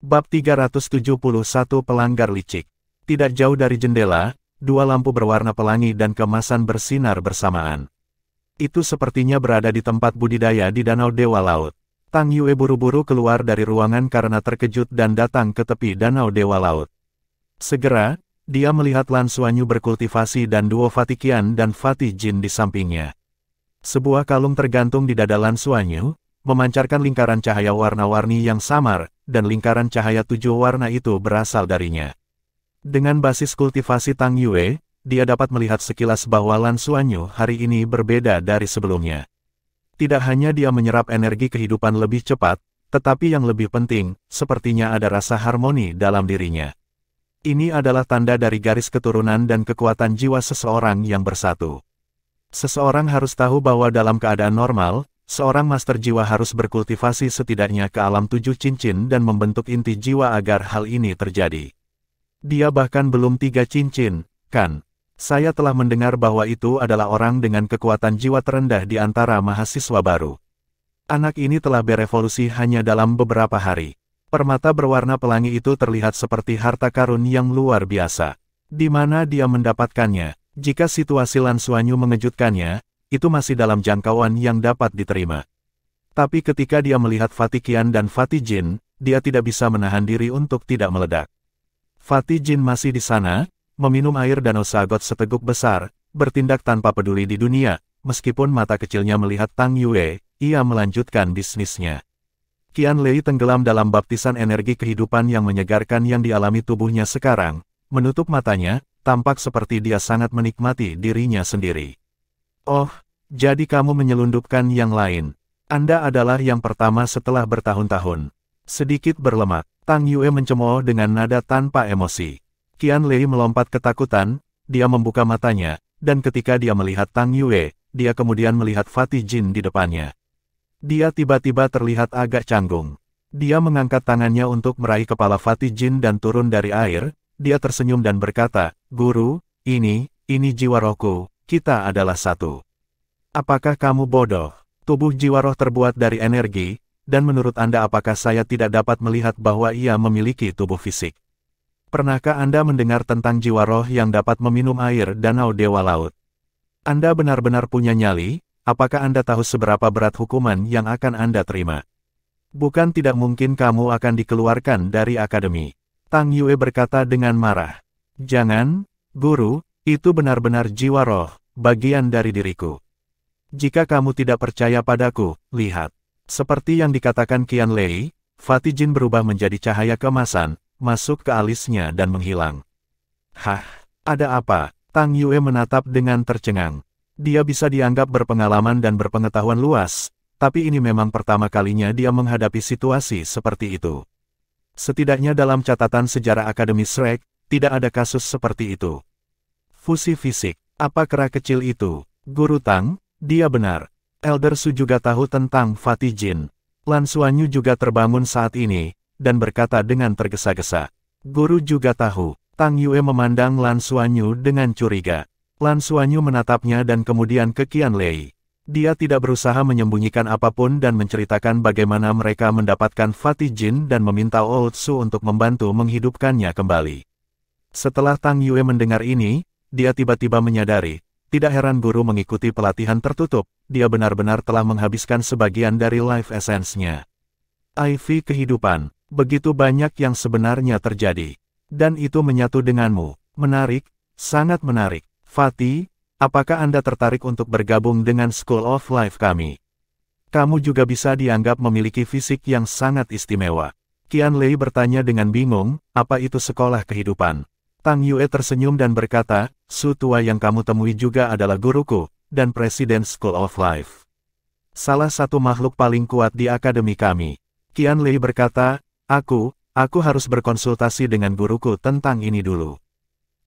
Bab 371 Pelanggar licik. Tidak jauh dari jendela, dua lampu berwarna pelangi dan kemasan bersinar bersamaan. Itu sepertinya berada di tempat budidaya di Danau Dewa Laut. Tang Yue buru-buru keluar dari ruangan karena terkejut dan datang ke tepi Danau Dewa Laut. Segera, dia melihat Lan Xuanyu berkultivasi dan duo Fatih Qian dan Fatih Jin di sampingnya. Sebuah kalung tergantung di dada Lan Xuanyu, memancarkan lingkaran cahaya warna-warni yang samar, dan lingkaran cahaya 7 warna itu berasal darinya. Dengan basis kultivasi Tang Yue, dia dapat melihat sekilas bahwa Lan Xuanyu hari ini berbeda dari sebelumnya. Tidak hanya dia menyerap energi kehidupan lebih cepat, tetapi yang lebih penting, sepertinya ada rasa harmoni dalam dirinya. Ini adalah tanda dari garis keturunan dan kekuatan jiwa seseorang yang bersatu. Seseorang harus tahu bahwa dalam keadaan normal, seorang master jiwa harus berkultivasi setidaknya ke alam 7 cincin dan membentuk inti jiwa agar hal ini terjadi. Dia bahkan belum 3 cincin, kan? Saya telah mendengar bahwa itu adalah orang dengan kekuatan jiwa terendah di antara mahasiswa baru. Anak ini telah berevolusi hanya dalam beberapa hari. Permata berwarna pelangi itu terlihat seperti harta karun yang luar biasa. Di mana dia mendapatkannya? Jika situasi Lan Xuanyu mengejutkannya, itu masih dalam jangkauan yang dapat diterima. Tapi ketika dia melihat Fatih Qian dan Fatih Jin, dia tidak bisa menahan diri untuk tidak meledak. Fatih Jin masih di sana, meminum air danau Sagot seteguk besar, bertindak tanpa peduli di dunia, meskipun mata kecilnya melihat Tang Yue, ia melanjutkan bisnisnya. Qian Lei tenggelam dalam baptisan energi kehidupan yang menyegarkan yang dialami tubuhnya sekarang, menutup matanya, tampak seperti dia sangat menikmati dirinya sendiri. Oh, jadi kamu menyelundupkan yang lain. Anda adalah yang pertama setelah bertahun-tahun. Sedikit berlemak, Tang Yue mencemooh dengan nada tanpa emosi. Qian Lei melompat ketakutan, dia membuka matanya, dan ketika dia melihat Tang Yue, dia kemudian melihat Fatih Jin di depannya. Dia tiba-tiba terlihat agak canggung. Dia mengangkat tangannya untuk meraih kepala Fatih Jin dan turun dari air, dia tersenyum dan berkata, "Guru, ini jiwa rohku. Kita adalah satu. Apakah kamu bodoh? Tubuh jiwa roh terbuat dari energi, dan menurut Anda apakah saya tidak dapat melihat bahwa ia memiliki tubuh fisik? Pernahkah Anda mendengar tentang jiwa roh yang dapat meminum air Danau Dewa Laut? Anda benar-benar punya nyali, apakah Anda tahu seberapa berat hukuman yang akan Anda terima? Bukan tidak mungkin kamu akan dikeluarkan dari akademi." Tang Yue berkata dengan marah. "Jangan, Guru, itu benar-benar jiwa roh, bagian dari diriku. Jika kamu tidak percaya padaku, lihat." Seperti yang dikatakan Qian Lei, Fatih Jin berubah menjadi cahaya keemasan, masuk ke alisnya dan menghilang. "Hah, ada apa?" Tang Yue menatap dengan tercengang. Dia bisa dianggap berpengalaman dan berpengetahuan luas, tapi ini memang pertama kalinya dia menghadapi situasi seperti itu. Setidaknya dalam catatan sejarah Akademi Shrek, tidak ada kasus seperti itu. Fusi fisik, apa kera kecil itu? Guru Tang, dia benar. Elder Su juga tahu tentang Fatih Jin. Lan Xuanyu juga terbangun saat ini, dan berkata dengan tergesa-gesa. Guru juga tahu. Tang Yue memandang Lan Xuanyu dengan curiga. Lan Xuanyu menatapnya dan kemudian ke Qian Lei. Dia tidak berusaha menyembunyikan apapun dan menceritakan bagaimana mereka mendapatkan Fatih Jin dan meminta Old Su untuk membantu menghidupkannya kembali. Setelah Tang Yue mendengar ini, dia tiba-tiba menyadari, tidak heran guru mengikuti pelatihan tertutup, dia benar-benar telah menghabiskan sebagian dari life essence-nya. IV kehidupan, begitu banyak yang sebenarnya terjadi. Dan itu menyatu denganmu. Menarik, sangat menarik. Fatih, apakah Anda tertarik untuk bergabung dengan School of Life kami? Kamu juga bisa dianggap memiliki fisik yang sangat istimewa. Qian Lei bertanya dengan bingung, apa itu sekolah kehidupan? Tang Yue tersenyum dan berkata, Su tua yang kamu temui juga adalah guruku, dan Presiden School of Life. Salah satu makhluk paling kuat di akademi kami. Qian Lei berkata, aku harus berkonsultasi dengan guruku tentang ini dulu.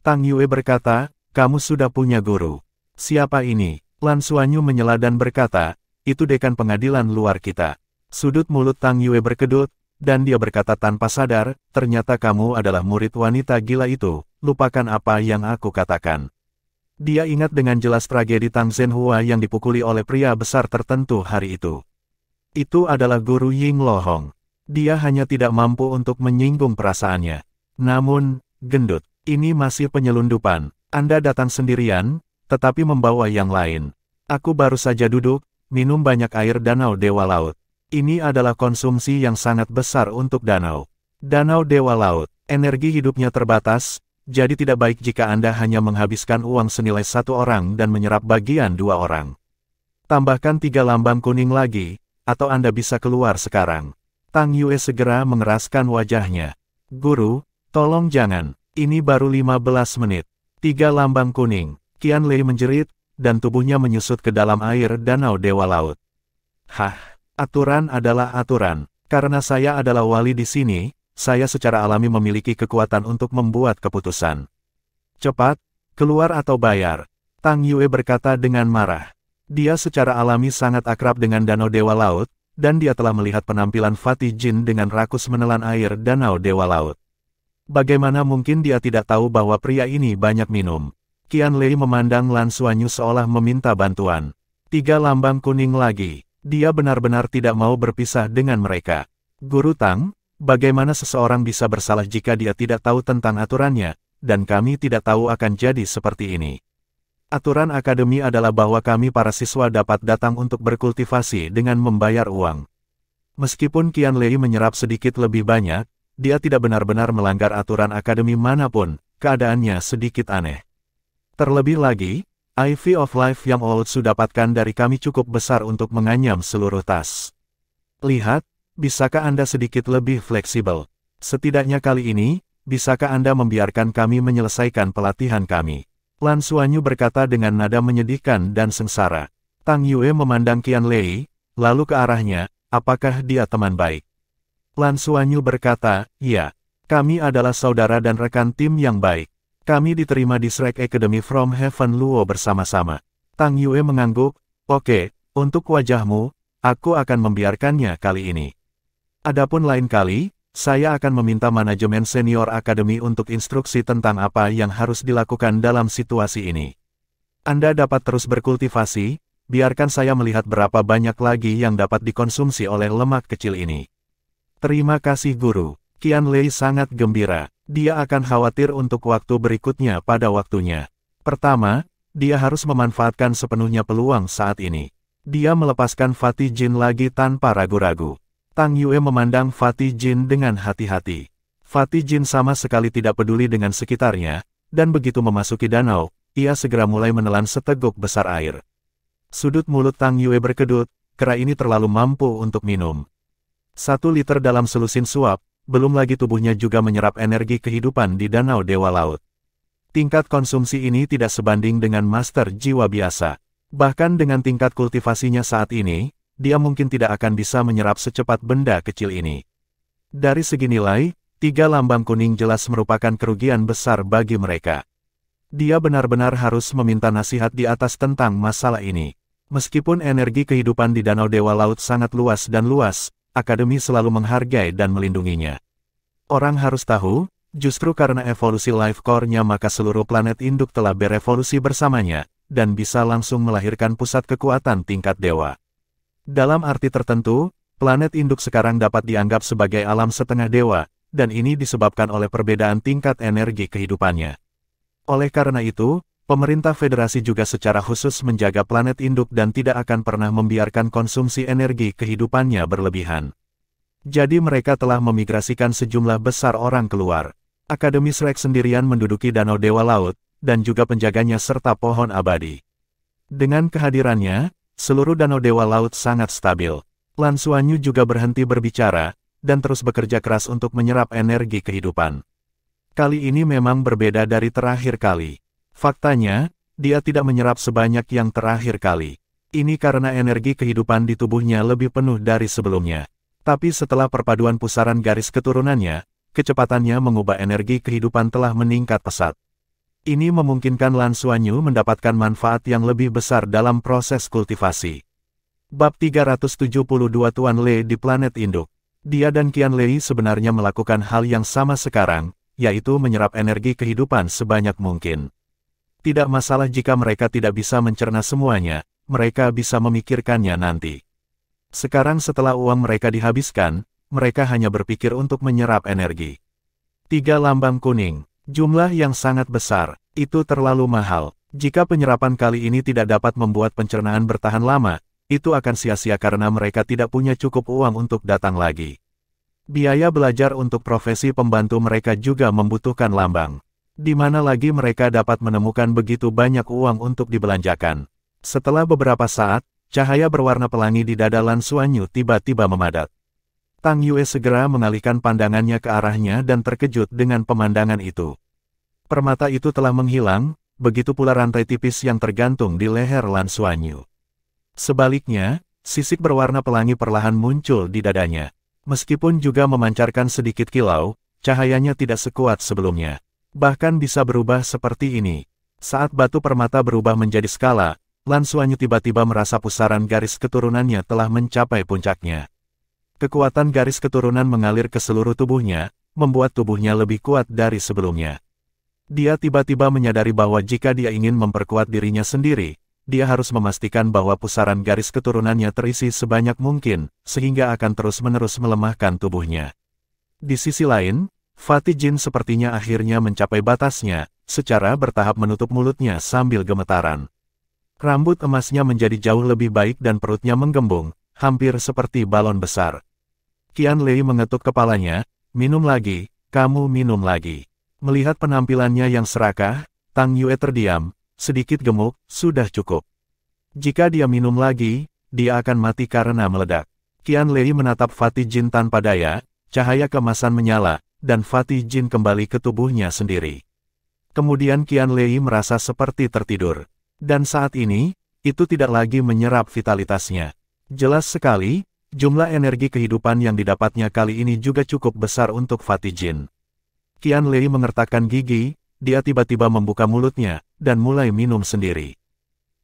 Tang Yue berkata, kamu sudah punya guru. Siapa ini? Lan Xuanyu menyela dan berkata, itu dekan pengadilan luar kita. Sudut mulut Tang Yue berkedut, dan dia berkata tanpa sadar, ternyata kamu adalah murid wanita gila itu, lupakan apa yang aku katakan. Dia ingat dengan jelas tragedi Tang Zhenhua yang dipukuli oleh pria besar tertentu hari itu. Itu adalah guru Ying Lohong. Dia hanya tidak mampu untuk menyinggung perasaannya. Namun, gendut, ini masih penyelundupan. Anda datang sendirian, tetapi membawa yang lain. Aku baru saja duduk, minum banyak air Danau Dewa Laut. Ini adalah konsumsi yang sangat besar untuk danau. Danau Dewa Laut, energi hidupnya terbatas, jadi tidak baik jika Anda hanya menghabiskan uang senilai 1 orang dan menyerap bagian 2 orang. Tambahkan 3 lambang kuning lagi, atau Anda bisa keluar sekarang. Tang Yue segera mengeraskan wajahnya. Guru, tolong jangan, ini baru 15 menit. 3 lambang kuning, Qian Lei menjerit, dan tubuhnya menyusut ke dalam air Danau Dewa Laut. Hah, aturan adalah aturan. Karena saya adalah wali di sini, saya secara alami memiliki kekuatan untuk membuat keputusan. Cepat, keluar atau bayar. Tang Yue berkata dengan marah. Dia secara alami sangat akrab dengan Danau Dewa Laut, dan dia telah melihat penampilan Fatih Jin dengan rakus menelan air Danau Dewa Laut. Bagaimana mungkin dia tidak tahu bahwa pria ini banyak minum? Qian Lei memandang Lan Xuanyu seolah meminta bantuan. 3 lambang kuning lagi. Dia benar-benar tidak mau berpisah dengan mereka. Guru Tang, bagaimana seseorang bisa bersalah jika dia tidak tahu tentang aturannya, dan kami tidak tahu akan jadi seperti ini. Aturan akademi adalah bahwa kami para siswa dapat datang untuk berkultivasi dengan membayar uang. Meskipun Qian Lei menyerap sedikit lebih banyak, dia tidak benar-benar melanggar aturan akademi manapun, keadaannya sedikit aneh. Terlebih lagi, Ivy of Life yang Old dapatkan dari kami cukup besar untuk menganyam seluruh tas. Lihat, bisakah Anda sedikit lebih fleksibel? Setidaknya kali ini, bisakah Anda membiarkan kami menyelesaikan pelatihan kami? Lan Xuanyu berkata dengan nada menyedihkan dan sengsara. Tang Yue memandang Qian Lei, lalu ke arahnya, apakah dia teman baik? Lan Xuanyu berkata, ya, kami adalah saudara dan rekan tim yang baik. Kami diterima di Shrek Academy from Heaven Luo bersama-sama. Tang Yue mengangguk, oke, untuk wajahmu, aku akan membiarkannya kali ini. Adapun lain kali, saya akan meminta manajemen senior akademi untuk instruksi tentang apa yang harus dilakukan dalam situasi ini. Anda dapat terus berkultivasi, biarkan saya melihat berapa banyak lagi yang dapat dikonsumsi oleh lemak kecil ini. Terima kasih guru. Qian Lei sangat gembira. Dia akan khawatir untuk waktu berikutnya pada waktunya. Pertama, dia harus memanfaatkan sepenuhnya peluang saat ini. Dia melepaskan Fatih Jin lagi tanpa ragu-ragu. Tang Yue memandang Fatih Jin dengan hati-hati. Fatih Jin sama sekali tidak peduli dengan sekitarnya, dan begitu memasuki danau, ia segera mulai menelan seteguk besar air. Sudut mulut Tang Yue berkedut, kera ini terlalu mampu untuk minum. 1 liter dalam selusin suap, belum lagi tubuhnya juga menyerap energi kehidupan di Danau Dewa Laut. Tingkat konsumsi ini tidak sebanding dengan master jiwa biasa. Bahkan dengan tingkat kultivasinya saat ini, dia mungkin tidak akan bisa menyerap secepat benda kecil ini. Dari segi nilai, 3 lambang kuning jelas merupakan kerugian besar bagi mereka. Dia benar-benar harus meminta nasihat di atas tentang masalah ini. Meskipun energi kehidupan di Danau Dewa Laut sangat luas dan luas, Akademi selalu menghargai dan melindunginya. Orang harus tahu, justru karena evolusi life core-nya maka seluruh planet induk telah berevolusi bersamanya, dan bisa langsung melahirkan pusat kekuatan tingkat dewa. Dalam arti tertentu, planet induk sekarang dapat dianggap sebagai alam setengah dewa, dan ini disebabkan oleh perbedaan tingkat energi kehidupannya. Oleh karena itu, pemerintah federasi juga secara khusus menjaga planet induk dan tidak akan pernah membiarkan konsumsi energi kehidupannya berlebihan. Jadi mereka telah memigrasikan sejumlah besar orang keluar. Akademi Shrek sendirian menduduki Danau Dewa Laut, dan juga penjaganya serta pohon abadi. Dengan kehadirannya, seluruh Danau Dewa Laut sangat stabil. Lan Xuanyu juga berhenti berbicara, dan terus bekerja keras untuk menyerap energi kehidupan. Kali ini memang berbeda dari terakhir kali. Faktanya, dia tidak menyerap sebanyak yang terakhir kali. Ini karena energi kehidupan di tubuhnya lebih penuh dari sebelumnya. Tapi setelah perpaduan pusaran garis keturunannya, kecepatannya mengubah energi kehidupan telah meningkat pesat. Ini memungkinkan Lan Xuanyu mendapatkan manfaat yang lebih besar dalam proses kultivasi. Bab 372 Tuan Lei di planet induk. Dia dan Qian Lei sebenarnya melakukan hal yang sama sekarang, yaitu menyerap energi kehidupan sebanyak mungkin. Tidak masalah jika mereka tidak bisa mencerna semuanya, mereka bisa memikirkannya nanti. Sekarang setelah uang mereka dihabiskan, mereka hanya berpikir untuk menyerap energi. 3 lambang kuning. Jumlah yang sangat besar. Itu terlalu mahal. Jika penyerapan kali ini tidak dapat membuat pencernaan bertahan lama, itu akan sia-sia karena mereka tidak punya cukup uang untuk datang lagi. Biaya belajar untuk profesi pembantu mereka juga membutuhkan lambang. Di mana lagi mereka dapat menemukan begitu banyak uang untuk dibelanjakan. Setelah beberapa saat, cahaya berwarna pelangi di dada Lan Xuanyu tiba-tiba memadat. Tang Yue segera mengalihkan pandangannya ke arahnya dan terkejut dengan pemandangan itu. Permata itu telah menghilang, begitu pula rantai tipis yang tergantung di leher Lan Xuanyu. Sebaliknya, sisik berwarna pelangi perlahan muncul di dadanya. Meskipun juga memancarkan sedikit kilau, cahayanya tidak sekuat sebelumnya. Bahkan bisa berubah seperti ini. Saat batu permata berubah menjadi skala, Lan Xuanyu tiba-tiba merasa pusaran garis keturunannya telah mencapai puncaknya. Kekuatan garis keturunan mengalir ke seluruh tubuhnya, membuat tubuhnya lebih kuat dari sebelumnya. Dia tiba-tiba menyadari bahwa jika dia ingin memperkuat dirinya sendiri, dia harus memastikan bahwa pusaran garis keturunannya terisi sebanyak mungkin, sehingga akan terus-menerus melemahkan tubuhnya. Di sisi lain, Fatih Jin sepertinya akhirnya mencapai batasnya, secara bertahap menutup mulutnya sambil gemetaran. Rambut emasnya menjadi jauh lebih baik dan perutnya menggembung, hampir seperti balon besar. Qian Lei mengetuk kepalanya, minum lagi, kamu minum lagi. Melihat penampilannya yang serakah, Tang Yue terdiam, sedikit gemuk, sudah cukup. Jika dia minum lagi, dia akan mati karena meledak. Qian Lei menatap Fatih Jin tanpa daya, cahaya keemasan menyala, dan Fatih Jin kembali ke tubuhnya sendiri. Kemudian Qian Lei merasa seperti tertidur. Dan saat ini, itu tidak lagi menyerap vitalitasnya. Jelas sekali, jumlah energi kehidupan yang didapatnya kali ini juga cukup besar untuk Fatih Jin. Qian Lei mengertakkan gigi, dia tiba-tiba membuka mulutnya, dan mulai minum sendiri.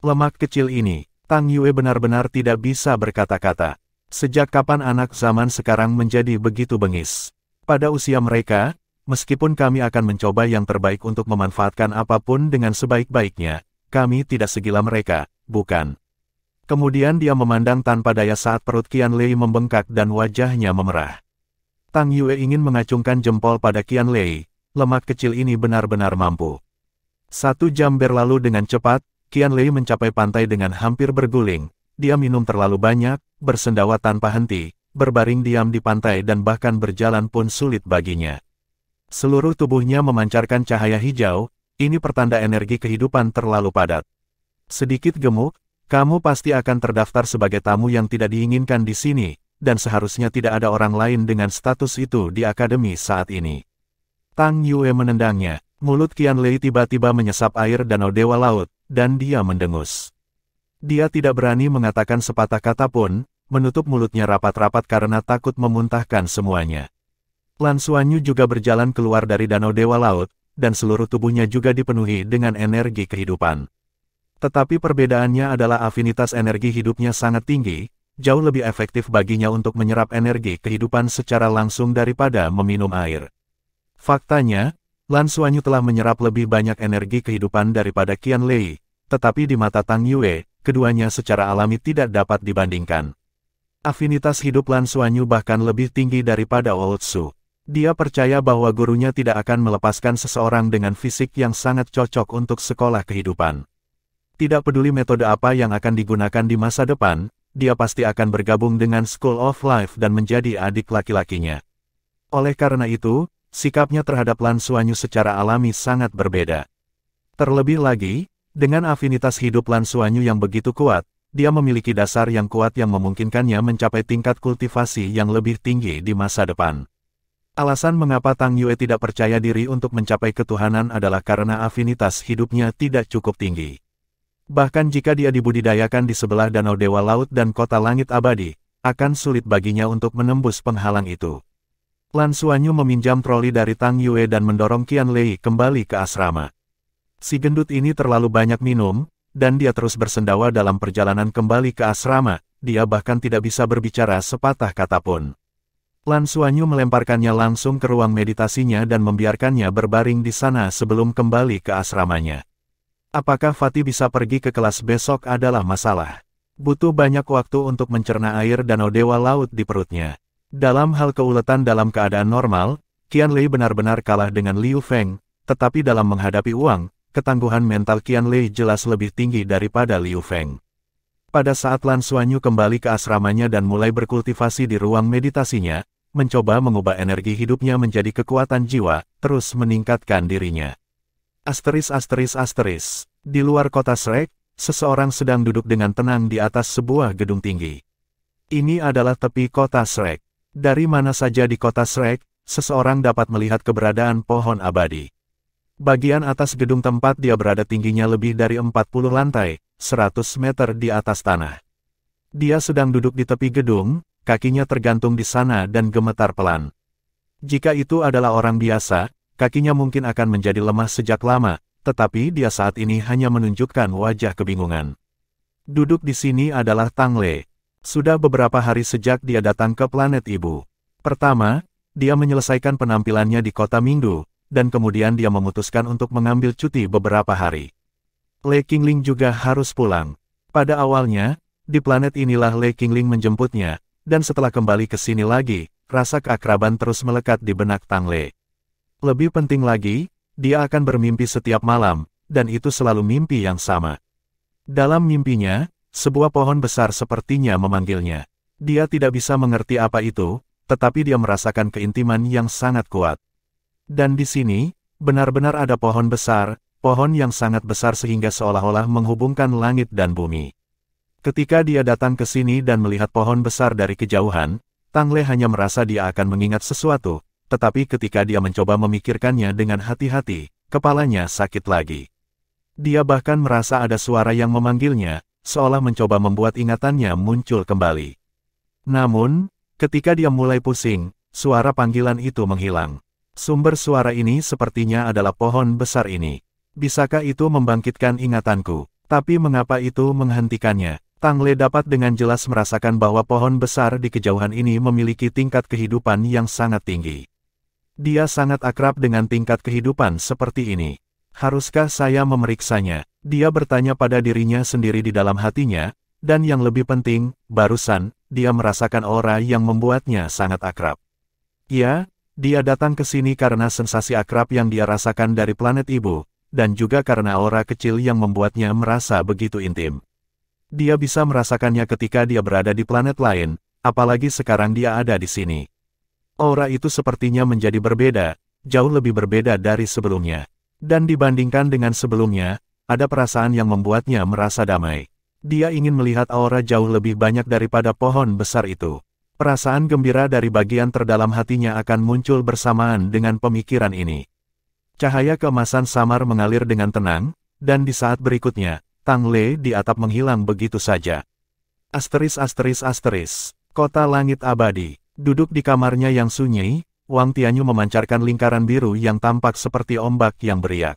Lemak kecil ini, Tang Yue benar-benar tidak bisa berkata-kata. Sejak kapan anak zaman sekarang menjadi begitu bengis? Pada usia mereka, meskipun kami akan mencoba yang terbaik untuk memanfaatkan apapun dengan sebaik-baiknya, kami tidak segila mereka, bukan? Kemudian dia memandang tanpa daya saat perut Qian Lei membengkak dan wajahnya memerah. Tang Yue ingin mengacungkan jempol pada Qian Lei, lemak kecil ini benar-benar mampu. 1 jam berlalu dengan cepat, Qian Lei mencapai pantai dengan hampir berguling, dia minum terlalu banyak, bersendawa tanpa henti, berbaring diam di pantai dan bahkan berjalan pun sulit baginya. Seluruh tubuhnya memancarkan cahaya hijau, ini pertanda energi kehidupan terlalu padat. Sedikit gemuk, kamu pasti akan terdaftar sebagai tamu yang tidak diinginkan di sini, dan seharusnya tidak ada orang lain dengan status itu di akademi saat ini. Tang Yue menendangnya, mulut Qian Lei tiba-tiba menyesap air danau Dewa Laut, dan dia mendengus. Dia tidak berani mengatakan sepatah kata pun, menutup mulutnya rapat-rapat karena takut memuntahkan semuanya. Lan Xuanyu juga berjalan keluar dari danau Dewa Laut, dan seluruh tubuhnya juga dipenuhi dengan energi kehidupan. Tetapi perbedaannya adalah afinitas energi hidupnya sangat tinggi, jauh lebih efektif baginya untuk menyerap energi kehidupan secara langsung daripada meminum air. Faktanya, Lan Xuanyu telah menyerap lebih banyak energi kehidupan daripada Qian Lei, tetapi di mata Tang Yue, keduanya secara alami tidak dapat dibandingkan. Afinitas hidup Lan Xuanyu bahkan lebih tinggi daripada Ootsu. Dia percaya bahwa gurunya tidak akan melepaskan seseorang dengan fisik yang sangat cocok untuk sekolah kehidupan. Tidak peduli metode apa yang akan digunakan di masa depan, dia pasti akan bergabung dengan School of Life dan menjadi adik laki-lakinya. Oleh karena itu, sikapnya terhadap Lan Xuanyu secara alami sangat berbeda. Terlebih lagi, dengan afinitas hidup Lan Xuanyu yang begitu kuat, dia memiliki dasar yang kuat yang memungkinkannya mencapai tingkat kultivasi yang lebih tinggi di masa depan. Alasan mengapa Tang Yue tidak percaya diri untuk mencapai ketuhanan adalah karena afinitas hidupnya tidak cukup tinggi. Bahkan jika dia dibudidayakan di sebelah danau Dewa Laut dan kota langit abadi, akan sulit baginya untuk menembus penghalang itu. Lan Xuanyu meminjam troli dari Tang Yue dan mendorong Qian Lei kembali ke asrama. Si gendut ini terlalu banyak minum, dan dia terus bersendawa dalam perjalanan kembali ke asrama, dia bahkan tidak bisa berbicara sepatah kata pun. Lan Xuanyu melemparkannya langsung ke ruang meditasinya dan membiarkannya berbaring di sana sebelum kembali ke asramanya. Apakah Fatih bisa pergi ke kelas besok adalah masalah. Butuh banyak waktu untuk mencerna air danau Dewa Laut di perutnya. Dalam hal keuletan dalam keadaan normal, Qianlei benar-benar kalah dengan Liu Feng, tetapi dalam menghadapi uang, ketangguhan mental Qianlei jelas lebih tinggi daripada Liu Feng. Pada saat Lan Xuanyu kembali ke asramanya dan mulai berkultivasi di ruang meditasinya, mencoba mengubah energi hidupnya menjadi kekuatan jiwa, terus meningkatkan dirinya. Di luar kota Shrek, seseorang sedang duduk dengan tenang di atas sebuah gedung tinggi. Ini adalah tepi kota Shrek. Dari mana saja di kota Shrek, seseorang dapat melihat keberadaan pohon abadi. Bagian atas gedung tempat dia berada tingginya lebih dari 40 lantai, 100 meter di atas tanah. Dia sedang duduk di tepi gedung, kakinya tergantung di sana dan gemetar pelan. Jika itu adalah orang biasa, kakinya mungkin akan menjadi lemah sejak lama, tetapi dia saat ini hanya menunjukkan wajah kebingungan. Duduk di sini adalah Tang Lei. Sudah beberapa hari sejak dia datang ke planet ibu. Pertama, dia menyelesaikan penampilannya di kota Minggu, dan kemudian dia memutuskan untuk mengambil cuti beberapa hari. Lei Qingling juga harus pulang. Pada awalnya, di planet inilah Lei Qingling menjemputnya, dan setelah kembali ke sini lagi, rasa keakraban terus melekat di benak Tang Lei. Lebih penting lagi, dia akan bermimpi setiap malam, dan itu selalu mimpi yang sama. Dalam mimpinya, sebuah pohon besar sepertinya memanggilnya. Dia tidak bisa mengerti apa itu, tetapi dia merasakan keintiman yang sangat kuat. Dan di sini, benar-benar ada pohon besar, pohon yang sangat besar sehingga seolah-olah menghubungkan langit dan bumi. Ketika dia datang ke sini dan melihat pohon besar dari kejauhan, Tang Lei hanya merasa dia akan mengingat sesuatu, tetapi ketika dia mencoba memikirkannya dengan hati-hati, kepalanya sakit lagi. Dia bahkan merasa ada suara yang memanggilnya, seolah mencoba membuat ingatannya muncul kembali. Namun, ketika dia mulai pusing, suara panggilan itu menghilang. Sumber suara ini sepertinya adalah pohon besar ini. Bisakah itu membangkitkan ingatanku? Tapi mengapa itu menghentikannya? Tang Lei dapat dengan jelas merasakan bahwa pohon besar di kejauhan ini memiliki tingkat kehidupan yang sangat tinggi. Dia sangat akrab dengan tingkat kehidupan seperti ini. Haruskah saya memeriksanya? Dia bertanya pada dirinya sendiri di dalam hatinya, dan yang lebih penting, barusan, dia merasakan aura yang membuatnya sangat akrab. Ya, dia datang ke sini karena sensasi akrab yang dia rasakan dari planet ibu, dan juga karena aura kecil yang membuatnya merasa begitu intim. Dia bisa merasakannya ketika dia berada di planet lain, apalagi sekarang dia ada di sini. Aura itu sepertinya menjadi berbeda, jauh lebih berbeda dari sebelumnya. Dan dibandingkan dengan sebelumnya, ada perasaan yang membuatnya merasa damai. Dia ingin melihat aura jauh lebih banyak daripada pohon besar itu. Perasaan gembira dari bagian terdalam hatinya akan muncul bersamaan dengan pemikiran ini. Cahaya keemasan samar mengalir dengan tenang, dan di saat berikutnya, Tang Lei di atap menghilang begitu saja. Kota langit abadi. Duduk di kamarnya yang sunyi, Wang Tianyu memancarkan lingkaran biru yang tampak seperti ombak yang beriak.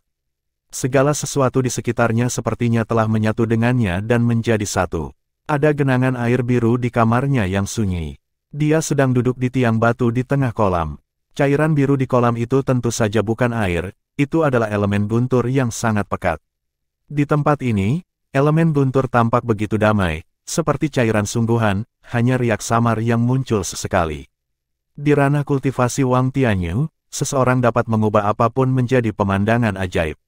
Segala sesuatu di sekitarnya sepertinya telah menyatu dengannya dan menjadi satu. Ada genangan air biru di kamarnya yang sunyi. Dia sedang duduk di tiang batu di tengah kolam. Cairan biru di kolam itu tentu saja bukan air, itu adalah elemen guntur yang sangat pekat. Di tempat ini, elemen guntur tampak begitu damai, seperti cairan sungguhan, hanya riak samar yang muncul sesekali. Di ranah kultivasi Wang Tianyu, seseorang dapat mengubah apapun menjadi pemandangan ajaib.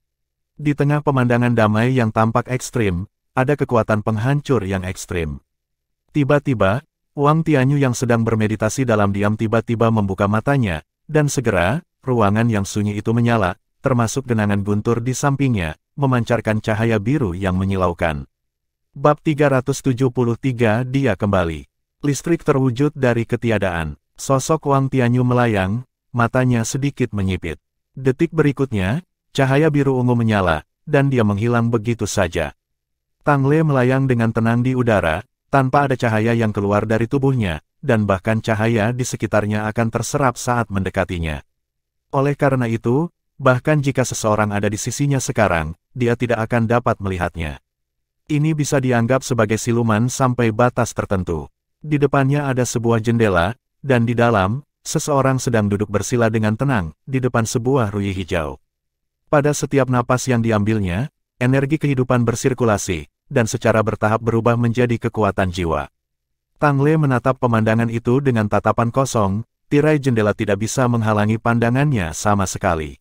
Di tengah pemandangan damai yang tampak ekstrim, ada kekuatan penghancur yang ekstrim. Tiba-tiba, Wang Tianyu yang sedang bermeditasi dalam diam tiba-tiba membuka matanya, dan segera, ruangan yang sunyi itu menyala, termasuk genangan guntur di sampingnya, memancarkan cahaya biru yang menyilaukan. Bab 373 Dia kembali. Listrik terwujud dari ketiadaan. Sosok Wang Tianyu melayang, matanya sedikit menyipit. Detik berikutnya, cahaya biru ungu menyala, dan dia menghilang begitu saja. Tang Lei melayang dengan tenang di udara, tanpa ada cahaya yang keluar dari tubuhnya, dan bahkan cahaya di sekitarnya akan terserap saat mendekatinya. Oleh karena itu, bahkan jika seseorang ada di sisinya sekarang, dia tidak akan dapat melihatnya. Ini bisa dianggap sebagai siluman sampai batas tertentu. Di depannya ada sebuah jendela, dan di dalam, seseorang sedang duduk bersila dengan tenang, di depan sebuah ruyi hijau. Pada setiap napas yang diambilnya, energi kehidupan bersirkulasi, dan secara bertahap berubah menjadi kekuatan jiwa. Tang Le menatap pemandangan itu dengan tatapan kosong, tirai jendela tidak bisa menghalangi pandangannya sama sekali.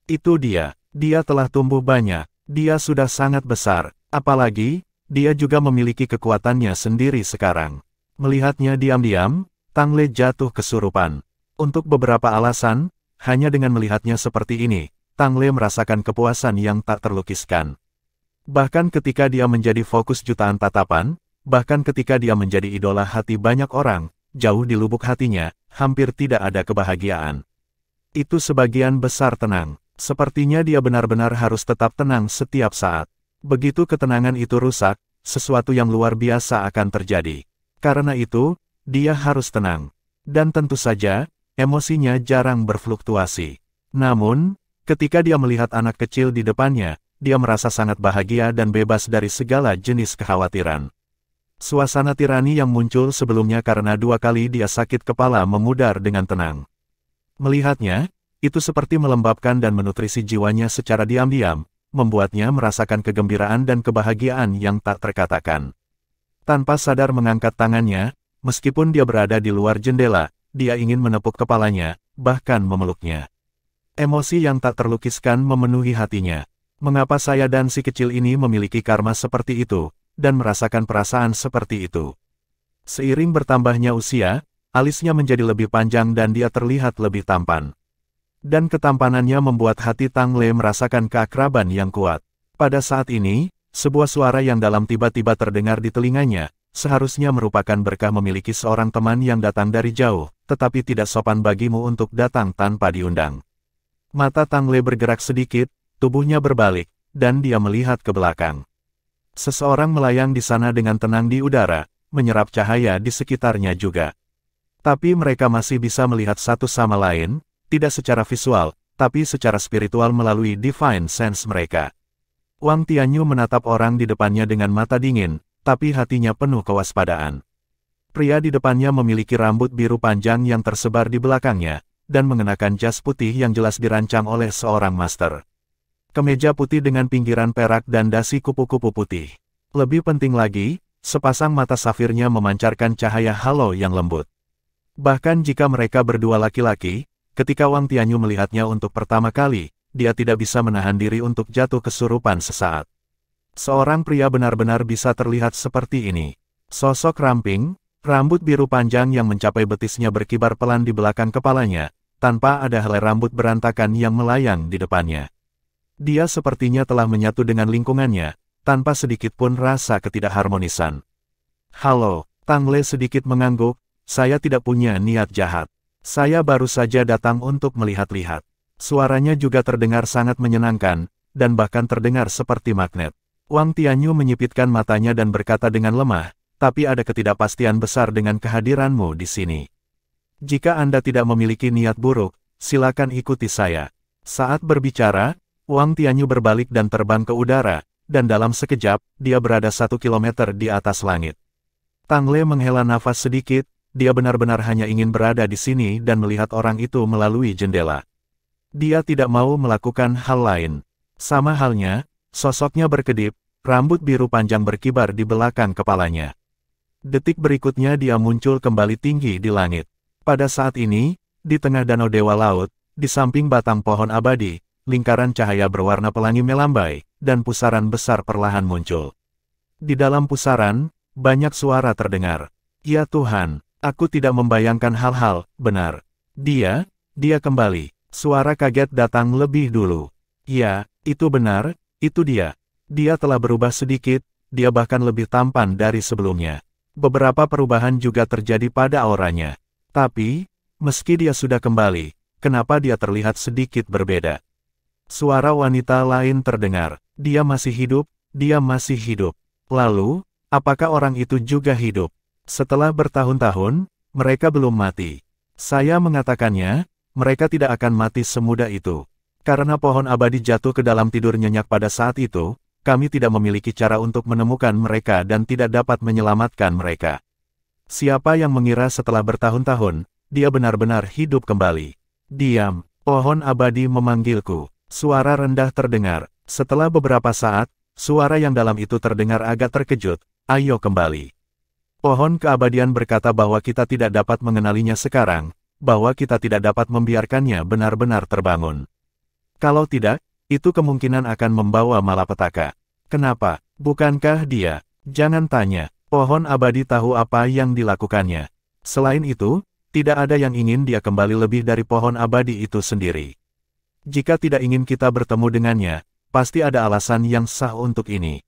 Itu dia telah tumbuh banyak, dia sudah sangat besar, apalagi, dia juga memiliki kekuatannya sendiri sekarang. Melihatnya diam-diam, Tang Le jatuh kesurupan. Untuk beberapa alasan, hanya dengan melihatnya seperti ini, Tang Le merasakan kepuasan yang tak terlukiskan. Bahkan ketika dia menjadi fokus jutaan tatapan, bahkan ketika dia menjadi idola hati banyak orang, jauh di lubuk hatinya, hampir tidak ada kebahagiaan. Itu sebagian besar tenang. Sepertinya dia benar-benar harus tetap tenang setiap saat. Begitu ketenangan itu rusak, sesuatu yang luar biasa akan terjadi. Karena itu, dia harus tenang. Dan tentu saja, emosinya jarang berfluktuasi. Namun, ketika dia melihat anak kecil di depannya, dia merasa sangat bahagia dan bebas dari segala jenis kekhawatiran. Suasana tirani yang muncul sebelumnya karena 2 kali dia sakit kepala memudar dengan tenang. Melihatnya, itu seperti melembabkan dan menutrisi jiwanya secara diam-diam, membuatnya merasakan kegembiraan dan kebahagiaan yang tak terkatakan. Tanpa sadar mengangkat tangannya, meskipun dia berada di luar jendela, dia ingin menepuk kepalanya, bahkan memeluknya. Emosi yang tak terlukiskan memenuhi hatinya. Mengapa saya dan si kecil ini memiliki karma seperti itu, dan merasakan perasaan seperti itu? Seiring bertambahnya usia, alisnya menjadi lebih panjang dan dia terlihat lebih tampan. Dan ketampanannya membuat hati Tang Le merasakan keakraban yang kuat. Pada saat ini, sebuah suara yang dalam tiba-tiba terdengar di telinganya, seharusnya merupakan berkah memiliki seorang teman yang datang dari jauh, tetapi tidak sopan bagimu untuk datang tanpa diundang. Mata Tang Le bergerak sedikit, tubuhnya berbalik, dan dia melihat ke belakang. Seseorang melayang di sana dengan tenang di udara, menyerap cahaya di sekitarnya juga. Tapi mereka masih bisa melihat satu sama lain, tidak secara visual, tapi secara spiritual melalui divine sense mereka. Wang Tianyu menatap orang di depannya dengan mata dingin, tapi hatinya penuh kewaspadaan. Pria di depannya memiliki rambut biru panjang yang tersebar di belakangnya, dan mengenakan jas putih yang jelas dirancang oleh seorang master. Kemeja putih dengan pinggiran perak dan dasi kupu-kupu putih. Lebih penting lagi, sepasang mata safirnya memancarkan cahaya halo yang lembut. Bahkan jika mereka berdua laki-laki, ketika Wang Tianyu melihatnya untuk pertama kali, dia tidak bisa menahan diri untuk jatuh kesurupan sesaat. Seorang pria benar-benar bisa terlihat seperti ini. Sosok ramping, rambut biru panjang yang mencapai betisnya berkibar pelan di belakang kepalanya, tanpa ada helai rambut berantakan yang melayang di depannya. Dia sepertinya telah menyatu dengan lingkungannya, tanpa sedikit pun rasa ketidakharmonisan. Halo, Tang Le sedikit mengangguk, saya tidak punya niat jahat. Saya baru saja datang untuk melihat-lihat. Suaranya juga terdengar sangat menyenangkan, dan bahkan terdengar seperti magnet. Wang Tianyu menyipitkan matanya dan berkata dengan lemah, tapi ada ketidakpastian besar dengan kehadiranmu di sini. Jika Anda tidak memiliki niat buruk, silakan ikuti saya. Saat berbicara, Wang Tianyu berbalik dan terbang ke udara, dan dalam sekejap, dia berada 1 kilometer di atas langit. Tang Le menghela nafas sedikit, dia benar-benar hanya ingin berada di sini dan melihat orang itu melalui jendela. Dia tidak mau melakukan hal lain. Sama halnya, sosoknya berkedip, rambut biru panjang berkibar di belakang kepalanya. Detik berikutnya dia muncul kembali tinggi di langit. Pada saat ini, di tengah danau Dewa Laut, di samping batang pohon abadi, lingkaran cahaya berwarna pelangi melambai, dan pusaran besar perlahan muncul. Di dalam pusaran, banyak suara terdengar. Ya Tuhan! Aku tidak membayangkan hal-hal, benar. Dia kembali. Suara kaget datang lebih dulu. Ya, itu benar, itu dia. Dia telah berubah sedikit, dia bahkan lebih tampan dari sebelumnya. Beberapa perubahan juga terjadi pada auranya. Tapi, meski dia sudah kembali, kenapa dia terlihat sedikit berbeda? Suara wanita lain terdengar. Dia masih hidup, dia masih hidup. Lalu, apakah orang itu juga hidup? Setelah bertahun-tahun, mereka belum mati. Saya mengatakannya, mereka tidak akan mati semudah itu. Karena pohon abadi jatuh ke dalam tidur nyenyak pada saat itu, kami tidak memiliki cara untuk menemukan mereka dan tidak dapat menyelamatkan mereka. Siapa yang mengira setelah bertahun-tahun, dia benar-benar hidup kembali? Diam, pohon abadi memanggilku. Suara rendah terdengar. Setelah beberapa saat, suara yang dalam itu terdengar agak terkejut, ayo kembali. Pohon keabadian berkata bahwa kita tidak dapat mengenalinya sekarang, bahwa kita tidak dapat membiarkannya benar-benar terbangun. Kalau tidak, itu kemungkinan akan membawa malapetaka. Kenapa? Bukankah dia? Jangan tanya, pohon abadi tahu apa yang dilakukannya. Selain itu, tidak ada yang ingin dia kembali lebih dari pohon abadi itu sendiri. Jika tidak ingin kita bertemu dengannya, pasti ada alasan yang sah untuk ini.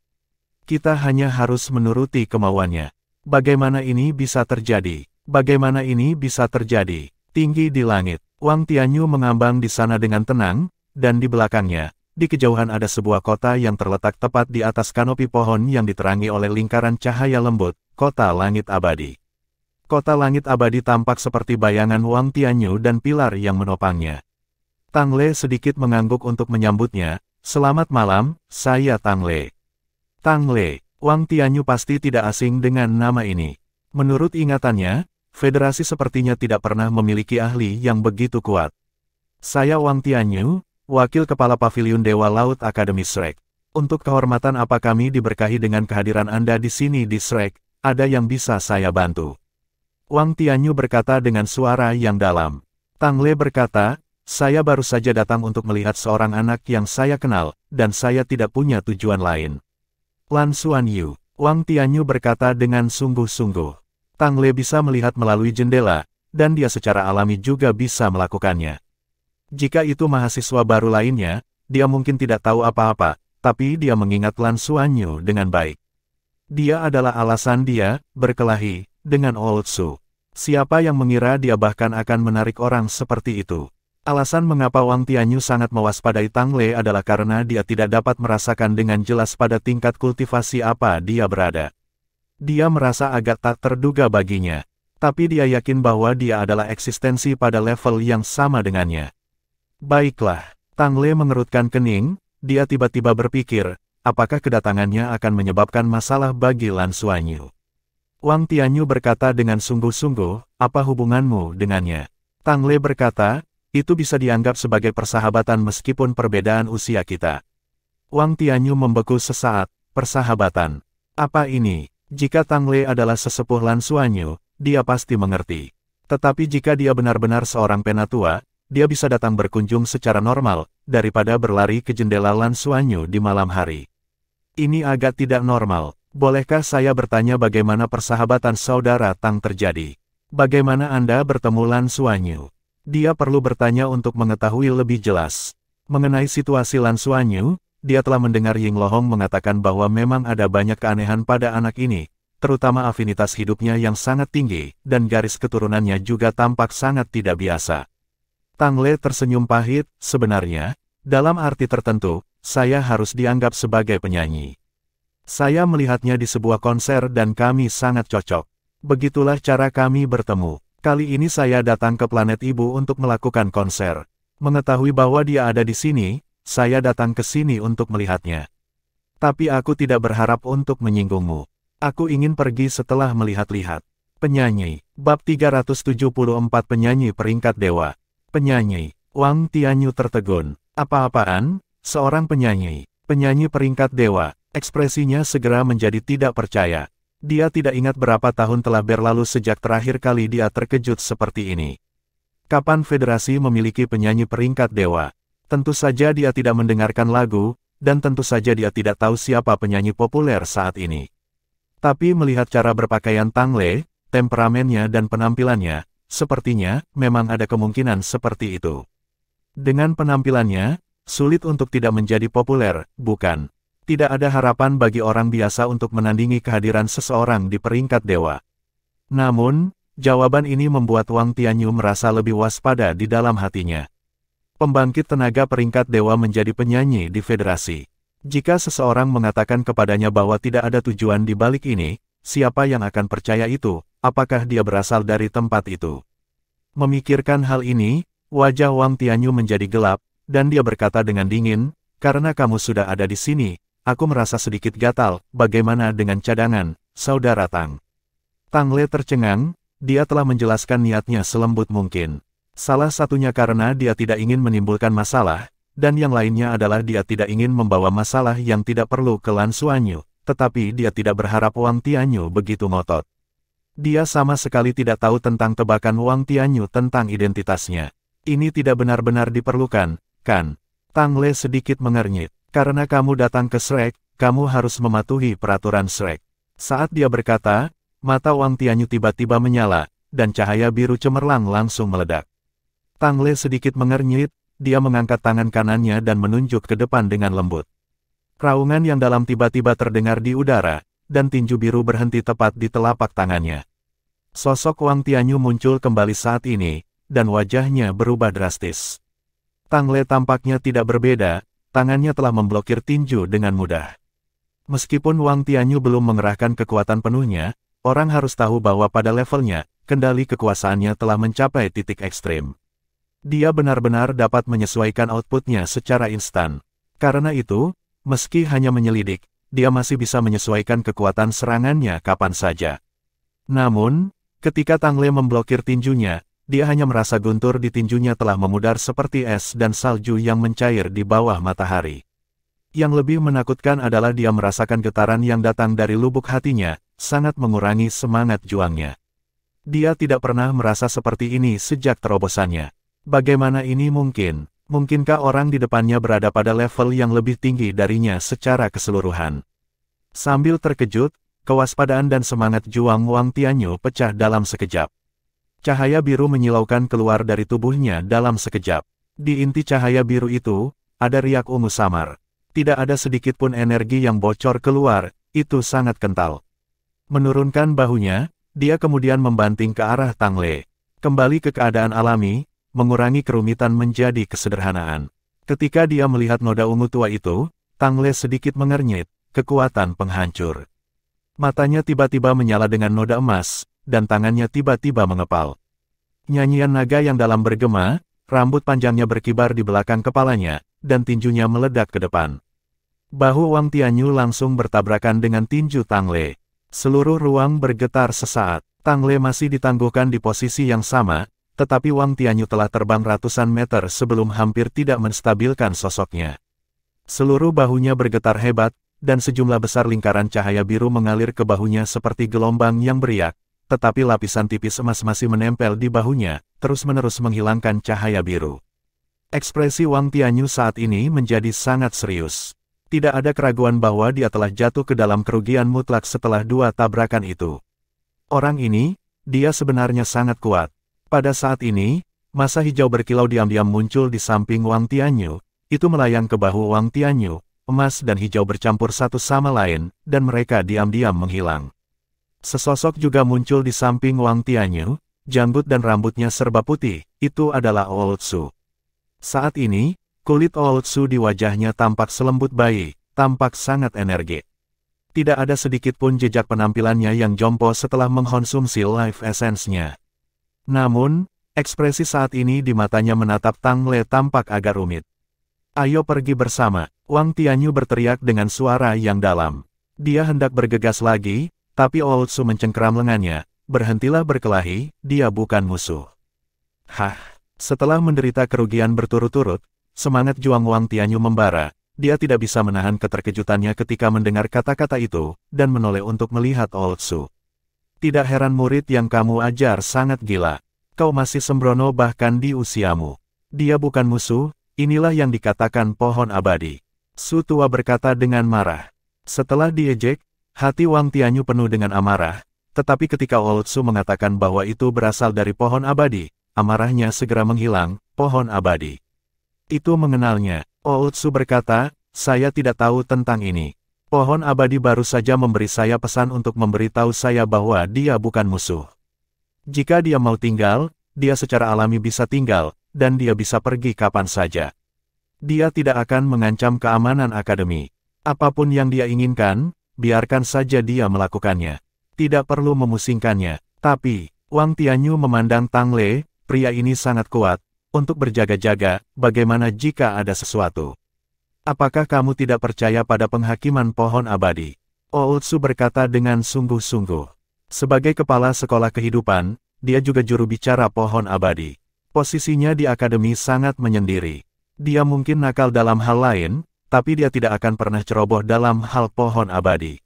Kita hanya harus menuruti kemauannya. Bagaimana ini bisa terjadi? Bagaimana ini bisa terjadi? Tinggi di langit, Wang Tianyu mengambang di sana dengan tenang, dan di belakangnya, di kejauhan ada sebuah kota yang terletak tepat di atas kanopi pohon yang diterangi oleh lingkaran cahaya lembut, kota langit abadi. Kota langit abadi tampak seperti bayangan Wang Tianyu dan pilar yang menopangnya. Tang Le sedikit mengangguk untuk menyambutnya. Selamat malam, saya Tang Le. Tang Le, Wang Tianyu pasti tidak asing dengan nama ini. Menurut ingatannya, federasi sepertinya tidak pernah memiliki ahli yang begitu kuat. Saya Wang Tianyu, Wakil Kepala Paviliun Dewa Laut Akademi Shrek. Untuk kehormatan apa kami diberkahi dengan kehadiran Anda di sini di Shrek, ada yang bisa saya bantu? Wang Tianyu berkata dengan suara yang dalam. Tang Le berkata, saya baru saja datang untuk melihat seorang anak yang saya kenal, dan saya tidak punya tujuan lain. Lan Xuanyu, Wang Tianyu berkata dengan sungguh-sungguh. Tang Le bisa melihat melalui jendela, dan dia secara alami juga bisa melakukannya. Jika itu mahasiswa baru lainnya, dia mungkin tidak tahu apa-apa, tapi dia mengingat Lan Xuanyu dengan baik. Dia adalah alasan dia berkelahi dengan Old Su. Siapa yang mengira dia bahkan akan menarik orang seperti itu? Alasan mengapa Wang Tianyu sangat mewaspadai Tang Le adalah karena dia tidak dapat merasakan dengan jelas pada tingkat kultivasi apa dia berada. Dia merasa agak tak terduga baginya, tapi dia yakin bahwa dia adalah eksistensi pada level yang sama dengannya. Baiklah, Tang Le mengerutkan kening, dia tiba-tiba berpikir, apakah kedatangannya akan menyebabkan masalah bagi Lan Xuanyu. Wang Tianyu berkata dengan sungguh-sungguh, apa hubunganmu dengannya? Tang Le berkata, itu bisa dianggap sebagai persahabatan meskipun perbedaan usia kita. Wang Tianyu membeku sesaat, persahabatan. Apa ini? Jika Tang Le adalah sesepuh Lan Xuanyu, dia pasti mengerti. Tetapi jika dia benar-benar seorang penatua, dia bisa datang berkunjung secara normal, daripada berlari ke jendela Lan Xuanyu di malam hari. Ini agak tidak normal. Bolehkah saya bertanya bagaimana persahabatan saudara Tang terjadi? Bagaimana Anda bertemu Lan Xuanyu? Dia perlu bertanya untuk mengetahui lebih jelas. Mengenai situasi Lan Xuanyu, dia telah mendengar Ying Lohong mengatakan bahwa memang ada banyak keanehan pada anak ini, terutama afinitas hidupnya yang sangat tinggi, dan garis keturunannya juga tampak sangat tidak biasa. Tang Le tersenyum pahit, sebenarnya, dalam arti tertentu, saya harus dianggap sebagai penyanyi. Saya melihatnya di sebuah konser dan kami sangat cocok. Begitulah cara kami bertemu. Kali ini saya datang ke planet ibu untuk melakukan konser. Mengetahui bahwa dia ada di sini, saya datang ke sini untuk melihatnya. Tapi aku tidak berharap untuk menyinggungmu. Aku ingin pergi setelah melihat-lihat. Penyanyi, bab 374 penyanyi peringkat dewa. Penyanyi, Wang Tianyu tertegun. Apa-apaan? Seorang penyanyi. Penyanyi peringkat dewa. Ekspresinya segera menjadi tidak percaya. Dia tidak ingat berapa tahun telah berlalu sejak terakhir kali dia terkejut seperti ini. Kapan federasi memiliki penyanyi peringkat dewa? Tentu saja dia tidak mendengarkan lagu, dan tentu saja dia tidak tahu siapa penyanyi populer saat ini. Tapi melihat cara berpakaian Tang Le, temperamennya dan penampilannya, sepertinya memang ada kemungkinan seperti itu. Dengan penampilannya, sulit untuk tidak menjadi populer, bukan? Tidak ada harapan bagi orang biasa untuk menandingi kehadiran seseorang di peringkat dewa. Namun, jawaban ini membuat Wang Tianyu merasa lebih waspada di dalam hatinya. Pembangkit tenaga peringkat dewa menjadi penyanyi di federasi. Jika seseorang mengatakan kepadanya bahwa tidak ada tujuan di balik ini, siapa yang akan percaya itu? Apakah dia berasal dari tempat itu? Memikirkan hal ini, wajah Wang Tianyu menjadi gelap, dan dia berkata dengan dingin, karena kamu sudah ada di sini, aku merasa sedikit gatal. Bagaimana dengan cadangan, saudara Tang? Tang Le tercengang, dia telah menjelaskan niatnya selembut mungkin. Salah satunya karena dia tidak ingin menimbulkan masalah, dan yang lainnya adalah dia tidak ingin membawa masalah yang tidak perlu ke Lan Xuanyu, tetapi dia tidak berharap Wang Tianyu begitu ngotot. Dia sama sekali tidak tahu tentang tebakan Wang Tianyu tentang identitasnya. Ini tidak benar-benar diperlukan, kan? Tang Le sedikit mengernyit. Karena kamu datang ke Shrek, kamu harus mematuhi peraturan Shrek. Saat dia berkata, mata Wang Tianyu tiba-tiba menyala, dan cahaya biru cemerlang langsung meledak. Tang Le sedikit mengernyit, dia mengangkat tangan kanannya dan menunjuk ke depan dengan lembut. Raungan yang dalam tiba-tiba terdengar di udara, dan tinju biru berhenti tepat di telapak tangannya. Sosok Wang Tianyu muncul kembali saat ini, dan wajahnya berubah drastis. Tang Le tampaknya tidak berbeda, tangannya telah memblokir tinju dengan mudah. Meskipun Wang Tianyu belum mengerahkan kekuatan penuhnya, orang harus tahu bahwa pada levelnya, kendali kekuasaannya telah mencapai titik ekstrim. Dia benar-benar dapat menyesuaikan outputnya secara instan. Karena itu, meski hanya menyelidik, dia masih bisa menyesuaikan kekuatan serangannya kapan saja. Namun, ketika Tang Le memblokir tinjunya, dia hanya merasa guntur di tinjunya telah memudar seperti es dan salju yang mencair di bawah matahari. Yang lebih menakutkan adalah dia merasakan getaran yang datang dari lubuk hatinya, sangat mengurangi semangat juangnya. Dia tidak pernah merasa seperti ini sejak terobosannya. Bagaimana ini mungkin? Mungkinkah orang di depannya berada pada level yang lebih tinggi darinya secara keseluruhan? Sambil terkejut, kewaspadaan dan semangat juang Wang Tianyu pecah dalam sekejap. Cahaya biru menyilaukan keluar dari tubuhnya dalam sekejap. Di inti cahaya biru itu, ada riak ungu samar. Tidak ada sedikit pun energi yang bocor keluar, itu sangat kental. Menurunkan bahunya, dia kemudian membanting ke arah Tang Le. Kembali ke keadaan alami, mengurangi kerumitan menjadi kesederhanaan. Ketika dia melihat noda ungu tua itu, Tang Le sedikit mengernyit, kekuatan penghancur. Matanya tiba-tiba menyala dengan noda emas, dan tangannya tiba-tiba mengepal. Nyanyian naga yang dalam bergema, rambut panjangnya berkibar di belakang kepalanya, dan tinjunya meledak ke depan. Bahu Wang Tianyu langsung bertabrakan dengan tinju Tang Le. Seluruh ruang bergetar sesaat. Tang Le masih ditangguhkan di posisi yang sama, tetapi Wang Tianyu telah terbang ratusan meter sebelum hampir tidak menstabilkan sosoknya. Seluruh bahunya bergetar hebat, dan sejumlah besar lingkaran cahaya biru mengalir ke bahunya seperti gelombang yang beriak, tetapi lapisan tipis emas masih menempel di bahunya, terus-menerus menghilangkan cahaya biru. Ekspresi Wang Tianyu saat ini menjadi sangat serius. Tidak ada keraguan bahwa dia telah jatuh ke dalam kerugian mutlak setelah dua tabrakan itu. Orang ini, dia sebenarnya sangat kuat. Pada saat ini, masa hijau berkilau diam-diam muncul di samping Wang Tianyu, itu melayang ke bahu Wang Tianyu, emas dan hijau bercampur satu sama lain, dan mereka diam-diam menghilang. Sesosok juga muncul di samping Wang Tianyu, janggut dan rambutnya serba putih, itu adalah Old Su. Saat ini, kulit Old Su di wajahnya tampak selembut bayi, tampak sangat energi. Tidak ada sedikit pun jejak penampilannya yang jompo setelah mengkonsumsi life essence-nya. Namun, ekspresi saat ini di matanya menatap Tang Le tampak agak rumit. Ayo pergi bersama, Wang Tianyu berteriak dengan suara yang dalam. Dia hendak bergegas lagi, tapi Old Su mencengkeram lengannya, berhentilah berkelahi, dia bukan musuh. Hah, setelah menderita kerugian berturut-turut, semangat juang Wang Tianyu membara, dia tidak bisa menahan keterkejutannya ketika mendengar kata-kata itu, dan menoleh untuk melihat Old Su. Tidak heran murid yang kamu ajar sangat gila. Kau masih sembrono bahkan di usiamu. Dia bukan musuh, inilah yang dikatakan pohon abadi. Su tua berkata dengan marah. Setelah diejek, hati Wang Tianyu penuh dengan amarah, tetapi ketika Old Su mengatakan bahwa itu berasal dari pohon abadi, amarahnya segera menghilang, pohon abadi. Itu mengenalnya. Old Su berkata, saya tidak tahu tentang ini. Pohon abadi baru saja memberi saya pesan untuk memberitahu saya bahwa dia bukan musuh. Jika dia mau tinggal, dia secara alami bisa tinggal, dan dia bisa pergi kapan saja. Dia tidak akan mengancam keamanan akademi. Apapun yang dia inginkan, biarkan saja dia melakukannya. Tidak perlu memusingkannya. Tapi, Wang Tianyu memandang Tang Le, pria ini sangat kuat, untuk berjaga-jaga, bagaimana jika ada sesuatu. Apakah kamu tidak percaya pada penghakiman pohon abadi? Old Su berkata dengan sungguh-sungguh. Sebagai kepala sekolah kehidupan, dia juga juru bicara pohon abadi. Posisinya di akademi sangat menyendiri. Dia mungkin nakal dalam hal lain, tapi dia tidak akan pernah ceroboh dalam hal pohon abadi.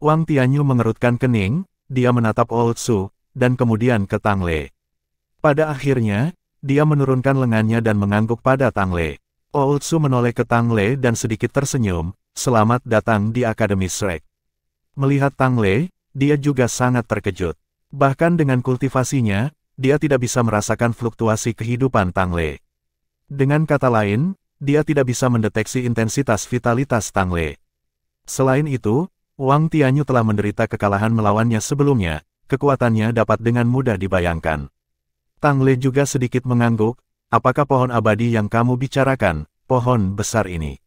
Wang Tianyu mengerutkan kening, dia menatap Old Su, dan kemudian ke Tang Le. Pada akhirnya, dia menurunkan lengannya dan mengangguk pada Tang Le. Old Su menoleh ke Tang Le dan sedikit tersenyum, "Selamat datang di Akademi Shrek." Melihat Tang Le, dia juga sangat terkejut. Bahkan dengan kultivasinya, dia tidak bisa merasakan fluktuasi kehidupan Tang Le. Dengan kata lain, dia tidak bisa mendeteksi intensitas vitalitas Tang Le. Selain itu, Wang Tianyu telah menderita kekalahan melawannya sebelumnya, kekuatannya dapat dengan mudah dibayangkan. Tang Le juga sedikit mengangguk, "Apakah pohon abadi yang kamu bicarakan, pohon besar ini?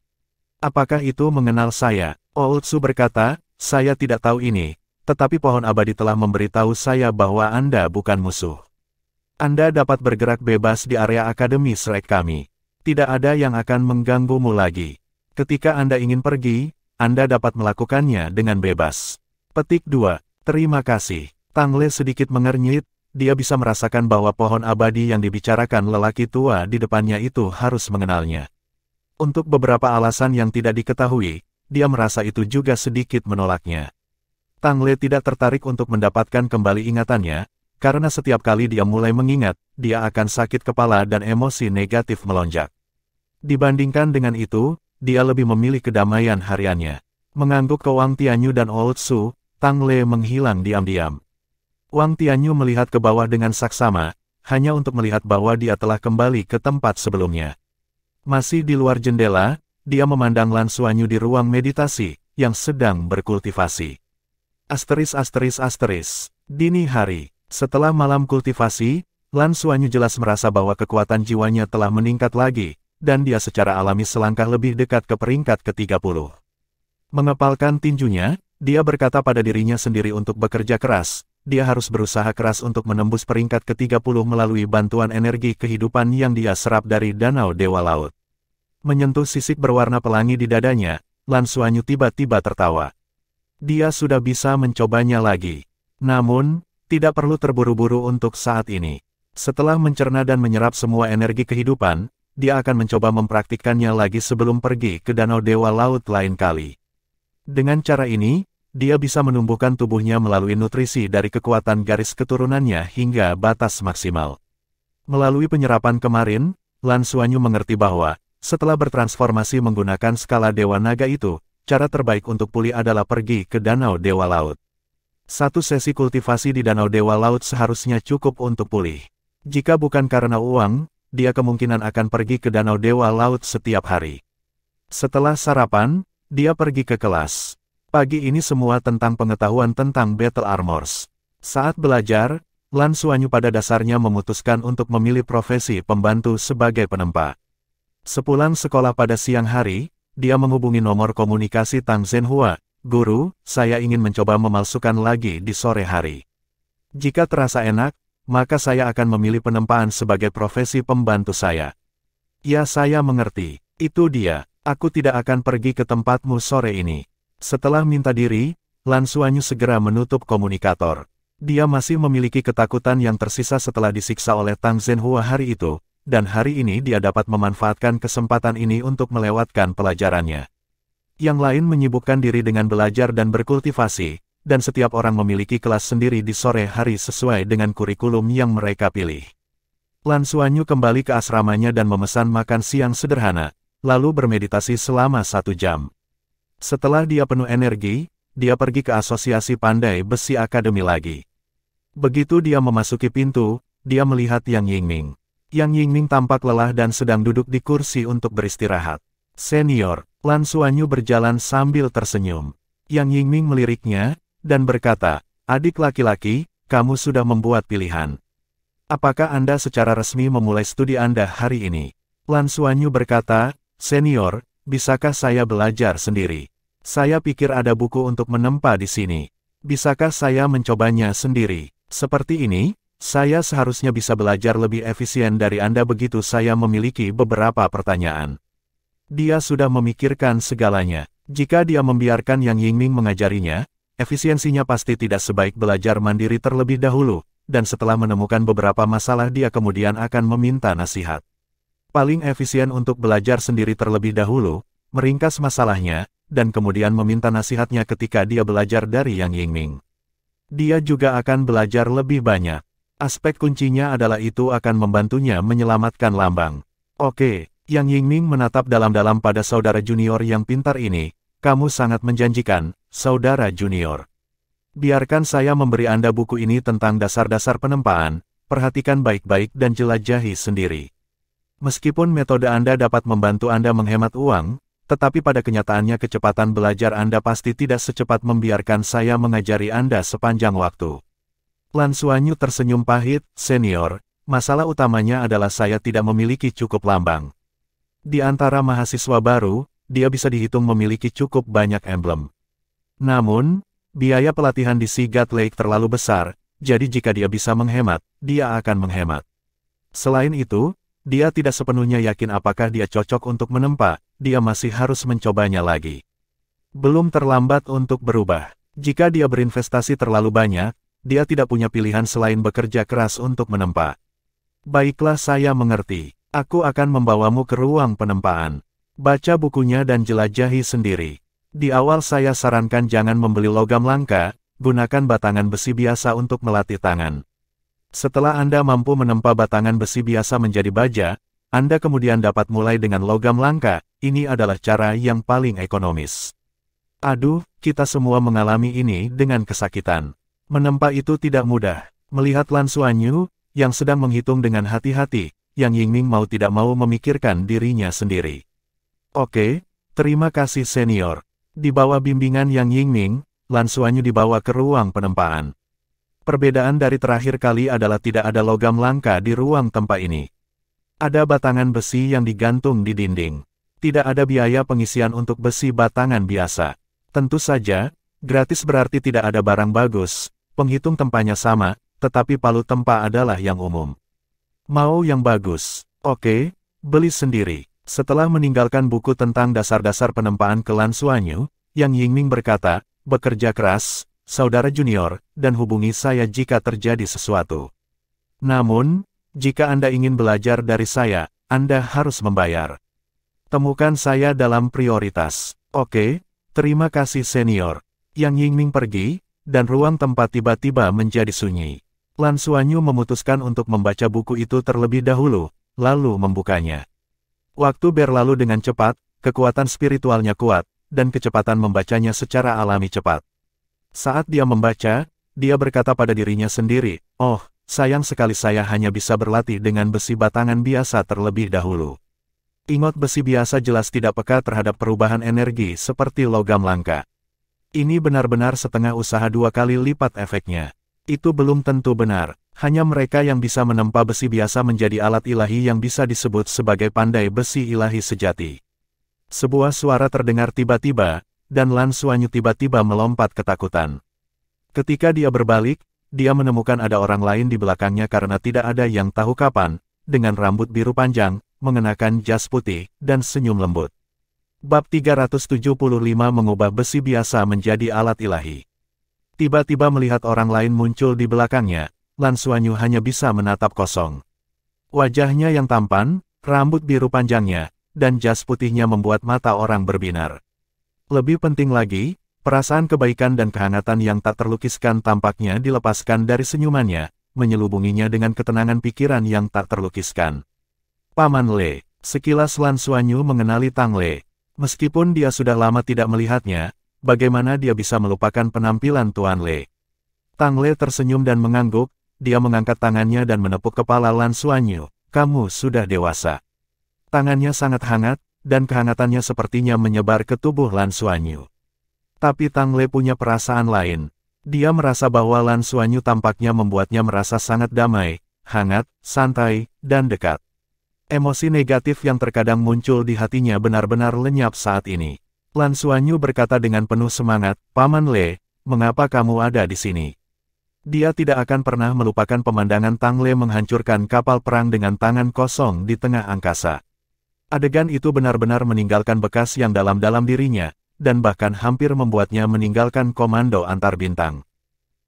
Apakah itu mengenal saya?" Old Su berkata, "Saya tidak tahu ini, tetapi pohon abadi telah memberitahu saya bahwa Anda bukan musuh. Anda dapat bergerak bebas di area Akademi Shrek kami. Tidak ada yang akan mengganggumu lagi. Ketika Anda ingin pergi, Anda dapat melakukannya dengan bebas." Petik 2. Terima kasih. Tang Le sedikit mengernyit, dia bisa merasakan bahwa pohon abadi yang dibicarakan lelaki tua di depannya itu harus mengenalnya. Untuk beberapa alasan yang tidak diketahui, dia merasa itu juga sedikit menolaknya. Tang Le tidak tertarik untuk mendapatkan kembali ingatannya, karena setiap kali dia mulai mengingat, dia akan sakit kepala dan emosi negatif melonjak. Dibandingkan dengan itu, dia lebih memilih kedamaian hariannya. Mengangguk ke Wang Tianyu dan Old Su, Tang Le menghilang diam-diam. Wang Tianyu melihat ke bawah dengan saksama, hanya untuk melihat bahwa dia telah kembali ke tempat sebelumnya. Masih di luar jendela, dia memandang Lan Xuanyu di ruang meditasi, yang sedang berkultivasi. Dini hari. Setelah malam kultivasi, Lan Xuanyu jelas merasa bahwa kekuatan jiwanya telah meningkat lagi, dan dia secara alami selangkah lebih dekat ke peringkat ke-30. Mengepalkan tinjunya, dia berkata pada dirinya sendiri untuk bekerja keras. Dia harus berusaha keras untuk menembus peringkat ke-30 melalui bantuan energi kehidupan yang dia serap dari Danau Dewa Laut. Menyentuh sisik berwarna pelangi di dadanya, Lan Xuanyu tiba-tiba tertawa. Dia sudah bisa mencobanya lagi. Namun, tidak perlu terburu-buru untuk saat ini. Setelah mencerna dan menyerap semua energi kehidupan, dia akan mencoba mempraktikkannya lagi sebelum pergi ke Danau Dewa Laut lain kali. Dengan cara ini, dia bisa menumbuhkan tubuhnya melalui nutrisi dari kekuatan garis keturunannya hingga batas maksimal. Melalui penyerapan kemarin, Lan Xuanyu mengerti bahwa, setelah bertransformasi menggunakan skala Dewa Naga itu, cara terbaik untuk pulih adalah pergi ke Danau Dewa Laut. Satu sesi kultivasi di Danau Dewa Laut seharusnya cukup untuk pulih. Jika bukan karena uang, dia kemungkinan akan pergi ke Danau Dewa Laut setiap hari. Setelah sarapan, dia pergi ke kelas. Pagi ini semua tentang pengetahuan tentang Battle Armors. Saat belajar, Lan Xuanyu pada dasarnya memutuskan untuk memilih profesi pembantu sebagai penempa. Sepulang sekolah pada siang hari, dia menghubungi nomor komunikasi Tang Zhenhua, "Guru, saya ingin mencoba memalsukan lagi di sore hari. Jika terasa enak, maka saya akan memilih penempaan sebagai profesi pembantu saya." "Ya, saya mengerti. Itu dia. Aku tidak akan pergi ke tempatmu sore ini." Setelah minta diri, Lan Xuanyu segera menutup komunikator. Dia masih memiliki ketakutan yang tersisa setelah disiksa oleh Tang Zhenhua hari itu, dan hari ini dia dapat memanfaatkan kesempatan ini untuk melewatkan pelajarannya. Yang lain menyibukkan diri dengan belajar dan berkultivasi, dan setiap orang memiliki kelas sendiri di sore hari sesuai dengan kurikulum yang mereka pilih. Lan Xuanyu kembali ke asramanya dan memesan makan siang sederhana, lalu bermeditasi selama 1 jam. Setelah dia penuh energi, dia pergi ke Asosiasi Pandai Besi Akademi lagi. Begitu dia memasuki pintu, dia melihat Yang Yingming. Yang Yingming tampak lelah dan sedang duduk di kursi untuk beristirahat. "Senior," Lan Xuanyu berjalan sambil tersenyum. Yang Yingming meliriknya, dan berkata, "Adik laki-laki, kamu sudah membuat pilihan. Apakah Anda secara resmi memulai studi Anda hari ini?" Lan Xuanyu berkata, "Senior, bisakah saya belajar sendiri? Saya pikir ada buku untuk menempa di sini. Bisakah saya mencobanya sendiri? Seperti ini, saya seharusnya bisa belajar lebih efisien dari Anda." Begitu saya memiliki beberapa pertanyaan. Dia sudah memikirkan segalanya. Jika dia membiarkan Yang Yingming mengajarinya, efisiensinya pasti tidak sebaik belajar mandiri terlebih dahulu, dan setelah menemukan beberapa masalah dia kemudian akan meminta nasihat. Paling efisien untuk belajar sendiri terlebih dahulu, meringkas masalahnya, dan kemudian meminta nasihatnya ketika dia belajar dari Yang Yingming. Dia juga akan belajar lebih banyak. Aspek kuncinya adalah itu akan membantunya menyelamatkan Lambang. Oke, Yang Yingning menatap dalam-dalam pada saudara junior yang pintar ini. Kamu sangat menjanjikan, saudara junior. Biarkan saya memberi Anda buku ini tentang dasar-dasar penempaan, perhatikan baik-baik dan jelajahi sendiri. Meskipun metode Anda dapat membantu Anda menghemat uang, tetapi pada kenyataannya kecepatan belajar Anda pasti tidak secepat membiarkan saya mengajari Anda sepanjang waktu. Lan Xuanyu tersenyum pahit, senior, masalah utamanya adalah saya tidak memiliki cukup lambang. Di antara mahasiswa baru, dia bisa dihitung memiliki cukup banyak emblem. Namun, biaya pelatihan di Sigat Lake terlalu besar, jadi jika dia bisa menghemat, dia akan menghemat. Selain itu, dia tidak sepenuhnya yakin apakah dia cocok untuk menempa, dia masih harus mencobanya lagi. Belum terlambat untuk berubah. Jika dia berinvestasi terlalu banyak, dia tidak punya pilihan selain bekerja keras untuk menempa. Baiklah, saya mengerti. Aku akan membawamu ke ruang penempaan. Baca bukunya dan jelajahi sendiri. Di awal saya sarankan jangan membeli logam langka, gunakan batangan besi biasa untuk melatih tangan. Setelah Anda mampu menempa batangan besi biasa menjadi baja, Anda kemudian dapat mulai dengan logam langka. Ini adalah cara yang paling ekonomis. Aduh, kita semua mengalami ini dengan kesakitan. Menempa itu tidak mudah. Melihat Lan Xuanyu, yang sedang menghitung dengan hati-hati, Yang Yingning mau tidak mau memikirkan dirinya sendiri. Oke, terima kasih senior. Di bawah bimbingan Yang Yingning, Lan Xuanyu dibawa ke ruang penempaan. Perbedaan dari terakhir kali adalah tidak ada logam langka di ruang tempat ini. Ada batangan besi yang digantung di dinding. Tidak ada biaya pengisian untuk besi batangan biasa. Tentu saja, gratis berarti tidak ada barang bagus, penghitung tempanya sama, tetapi palu tempa adalah yang umum. Mau yang bagus? Oke, beli sendiri. Setelah meninggalkan buku tentang dasar-dasar penempaan ke Lan Xuanyu, Yang Yingning berkata, bekerja keras, saudara junior, dan hubungi saya jika terjadi sesuatu. Namun, jika Anda ingin belajar dari saya, Anda harus membayar. Temukan saya dalam prioritas. Oke, terima kasih senior. Yang Yingning pergi, dan ruang tempat tiba-tiba menjadi sunyi. Lan Xuanyu memutuskan untuk membaca buku itu terlebih dahulu, lalu membukanya. Waktu berlalu dengan cepat, kekuatan spiritualnya kuat, dan kecepatan membacanya secara alami cepat. Saat dia membaca, dia berkata pada dirinya sendiri, oh, sayang sekali saya hanya bisa berlatih dengan besi batangan biasa terlebih dahulu. Ingot besi biasa jelas tidak peka terhadap perubahan energi seperti logam langka. Ini benar-benar setengah usaha 2 kali lipat efeknya. Itu belum tentu benar, hanya mereka yang bisa menempa besi biasa menjadi alat ilahi yang bisa disebut sebagai pandai besi ilahi sejati. Sebuah suara terdengar tiba-tiba, dan Lan Xuanyu tiba-tiba melompat ketakutan. Ketika dia berbalik, dia menemukan ada orang lain di belakangnya karena tidak ada yang tahu kapan, dengan rambut biru panjang, mengenakan jas putih, dan senyum lembut. Bab 375 mengubah besi biasa menjadi alat ilahi. Tiba-tiba melihat orang lain muncul di belakangnya, Lan Xuanyu hanya bisa menatap kosong. Wajahnya yang tampan, rambut biru panjangnya, dan jas putihnya membuat mata orang berbinar. Lebih penting lagi, perasaan kebaikan dan kehangatan yang tak terlukiskan tampaknya dilepaskan dari senyumannya, menyelubunginya dengan ketenangan pikiran yang tak terlukiskan. Paman Le. Sekilas Lan Xuanyu mengenali Tang Le. Meskipun dia sudah lama tidak melihatnya, bagaimana dia bisa melupakan penampilan Tuan Le? Tang Le tersenyum dan mengangguk, dia mengangkat tangannya dan menepuk kepala Lan Xuanyu. Kamu sudah dewasa. Tangannya sangat hangat, dan kehangatannya sepertinya menyebar ke tubuh Lan Xuanyu. Tapi Tang Le punya perasaan lain. Dia merasa bahwa Lan Xuanyu tampaknya membuatnya merasa sangat damai, hangat, santai, dan dekat. Emosi negatif yang terkadang muncul di hatinya benar-benar lenyap saat ini. Lan Xuanyu berkata dengan penuh semangat, Paman Le, mengapa kamu ada di sini? Dia tidak akan pernah melupakan pemandangan Tang Le menghancurkan kapal perang dengan tangan kosong di tengah angkasa. Adegan itu benar-benar meninggalkan bekas yang dalam-dalam dirinya, dan bahkan hampir membuatnya meninggalkan komando antar bintang.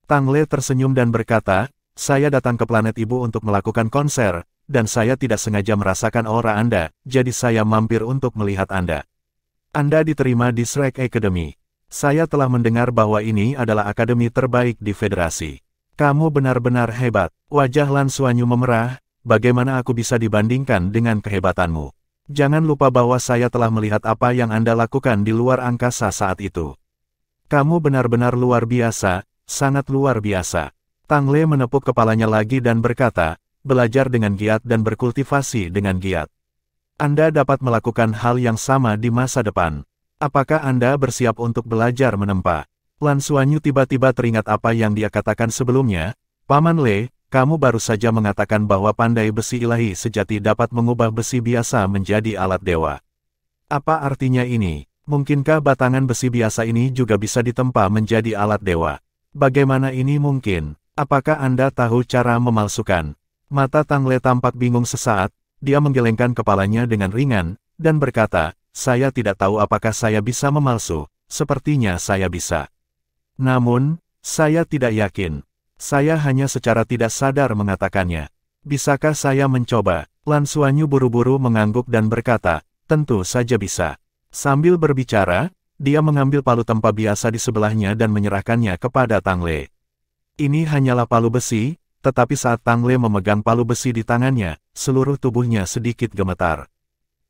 Tang Le tersenyum dan berkata, saya datang ke planet ibu untuk melakukan konser, dan saya tidak sengaja merasakan aura Anda, jadi saya mampir untuk melihat Anda. Anda diterima di Shrek Academy. Saya telah mendengar bahwa ini adalah akademi terbaik di Federasi. Kamu benar-benar hebat. Wajah Lan Xuanyu memerah, bagaimana aku bisa dibandingkan dengan kehebatanmu? Jangan lupa bahwa saya telah melihat apa yang Anda lakukan di luar angkasa saat itu. Kamu benar-benar luar biasa, sangat luar biasa. Tang Le menepuk kepalanya lagi dan berkata, belajar dengan giat dan berkultivasi dengan giat. Anda dapat melakukan hal yang sama di masa depan. Apakah Anda bersiap untuk belajar menempa? Lan Xuanyu tiba-tiba teringat apa yang dia katakan sebelumnya. Paman Le, kamu baru saja mengatakan bahwa pandai besi ilahi sejati dapat mengubah besi biasa menjadi alat dewa. Apa artinya ini? Mungkinkah batangan besi biasa ini juga bisa ditempa menjadi alat dewa? Bagaimana ini mungkin? Apakah Anda tahu cara memalsukan? Mata Tang Le tampak bingung sesaat, dia menggelengkan kepalanya dengan ringan, dan berkata, saya tidak tahu apakah saya bisa memalsu, sepertinya saya bisa. Namun, saya tidak yakin. Saya hanya secara tidak sadar mengatakannya. Bisakah saya mencoba? Lan Xuanyu buru-buru mengangguk dan berkata, tentu saja bisa. Sambil berbicara, dia mengambil palu tempa biasa di sebelahnya dan menyerahkannya kepada Tang Le. Ini hanyalah palu besi, tetapi saat Tang Le memegang palu besi di tangannya, seluruh tubuhnya sedikit gemetar.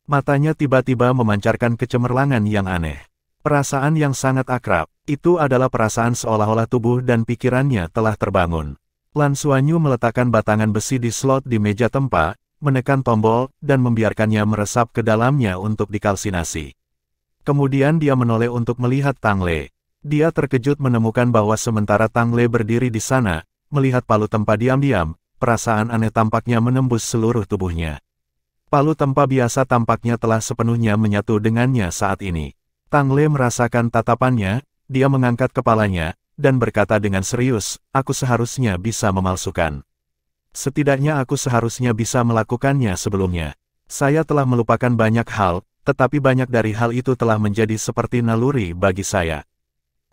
Matanya tiba-tiba memancarkan kecemerlangan yang aneh. Perasaan yang sangat akrab, itu adalah perasaan seolah-olah tubuh dan pikirannya telah terbangun. Lan Xuanyu meletakkan batangan besi di slot di meja tempa, menekan tombol, dan membiarkannya meresap ke dalamnya untuk dikalsinasi. Kemudian dia menoleh untuk melihat Tang Le. Dia terkejut menemukan bahwa sementara Tang Le berdiri di sana, melihat palu tempa diam-diam, perasaan aneh tampaknya menembus seluruh tubuhnya. Palu tempa biasa tampaknya telah sepenuhnya menyatu dengannya saat ini. Tang Le merasakan tatapannya, dia mengangkat kepalanya, dan berkata dengan serius, aku seharusnya bisa memalsukan. Setidaknya aku seharusnya bisa melakukannya sebelumnya. Saya telah melupakan banyak hal, tetapi banyak dari hal itu telah menjadi seperti naluri bagi saya.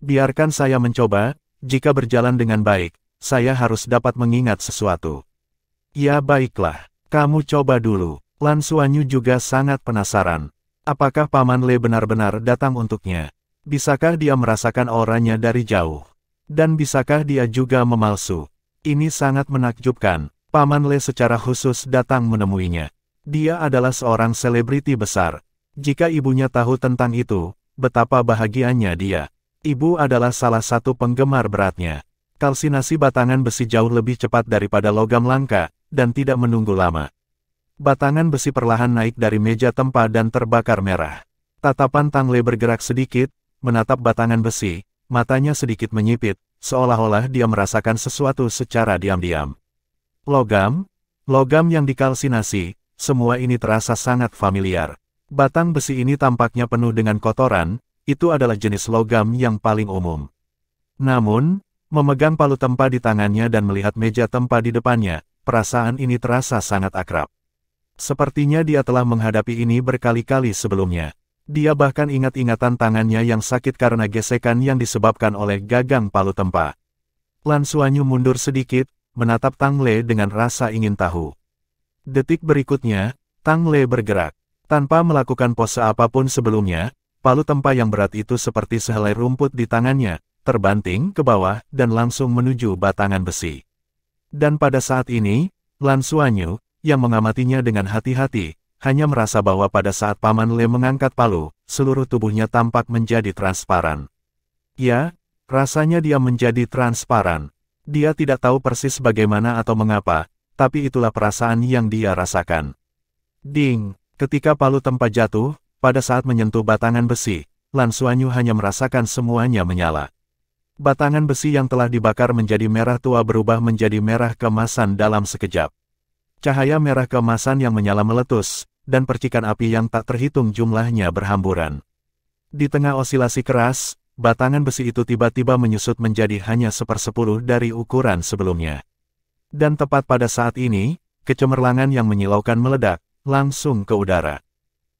Biarkan saya mencoba, jika berjalan dengan baik, saya harus dapat mengingat sesuatu. Ya baiklah, kamu coba dulu. Lan Xuanyu juga sangat penasaran. Apakah Paman Le benar-benar datang untuknya? Bisakah dia merasakan auranya dari jauh? Dan bisakah dia juga memalsu? Ini sangat menakjubkan. Paman Le secara khusus datang menemuinya. Dia adalah seorang selebriti besar. Jika ibunya tahu tentang itu, betapa bahagianya dia. Ibu adalah salah satu penggemar beratnya. Kalsinasi batangan besi jauh lebih cepat daripada logam langka, dan tidak menunggu lama. Batangan besi perlahan naik dari meja tempa dan terbakar merah. Tatapan Tang Le bergerak sedikit, menatap batangan besi, matanya sedikit menyipit, seolah-olah dia merasakan sesuatu secara diam-diam. Logam yang dikalsinasi, semua ini terasa sangat familiar. Batang besi ini tampaknya penuh dengan kotoran, itu adalah jenis logam yang paling umum. Namun, memegang palu tempa di tangannya dan melihat meja tempa di depannya, perasaan ini terasa sangat akrab. Sepertinya dia telah menghadapi ini berkali-kali sebelumnya. Dia bahkan ingat ingatan tangannya yang sakit karena gesekan yang disebabkan oleh gagang palu tempa. Lan Xuanyu mundur sedikit, menatap Tang Le dengan rasa ingin tahu. Detik berikutnya, Tang Le bergerak. Tanpa melakukan pose apapun sebelumnya, palu tempa yang berat itu seperti sehelai rumput di tangannya, terbanting ke bawah dan langsung menuju batangan besi. Dan pada saat ini, Lan Xuanyu, yang mengamatinya dengan hati-hati, hanya merasa bahwa pada saat Paman Le mengangkat palu, seluruh tubuhnya tampak menjadi transparan. Ya, rasanya dia menjadi transparan. Dia tidak tahu persis bagaimana atau mengapa, tapi itulah perasaan yang dia rasakan. Ding! Ketika palu tempa jatuh, pada saat menyentuh batangan besi, Lan Xuanyu hanya merasakan semuanya menyala. Batangan besi yang telah dibakar menjadi merah tua berubah menjadi merah keemasan dalam sekejap. Cahaya merah keemasan yang menyala meletus, dan percikan api yang tak terhitung jumlahnya berhamburan. Di tengah osilasi keras, batangan besi itu tiba-tiba menyusut menjadi hanya 1/10 dari ukuran sebelumnya. Dan tepat pada saat ini, kecemerlangan yang menyilaukan meledak, langsung ke udara.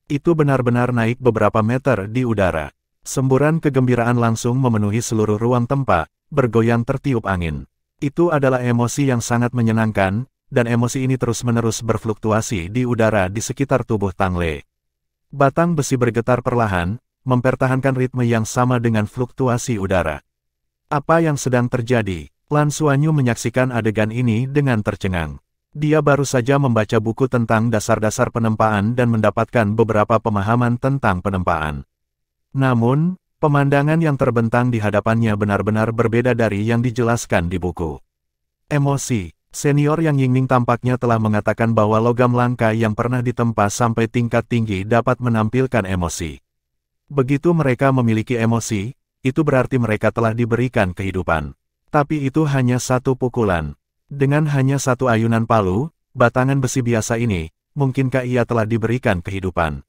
Itu benar-benar naik beberapa meter di udara. Semburan kegembiraan langsung memenuhi seluruh ruang tempa, bergoyang tertiup angin. Itu adalah emosi yang sangat menyenangkan, dan emosi ini terus-menerus berfluktuasi di udara di sekitar tubuh Tang Le. Batang besi bergetar perlahan, mempertahankan ritme yang sama dengan fluktuasi udara. Apa yang sedang terjadi? Lan Xuanyu menyaksikan adegan ini dengan tercengang. Dia baru saja membaca buku tentang dasar-dasar penempaan dan mendapatkan beberapa pemahaman tentang penempaan. Namun, pemandangan yang terbentang di hadapannya benar-benar berbeda dari yang dijelaskan di buku. Emosi. Senior Yang Yingning tampaknya telah mengatakan bahwa logam langka yang pernah ditempa sampai tingkat tinggi dapat menampilkan emosi. Begitu mereka memiliki emosi, itu berarti mereka telah diberikan kehidupan. Tapi itu hanya satu pukulan. Dengan hanya satu ayunan palu, batangan besi biasa ini, mungkinkah ia telah diberikan kehidupan?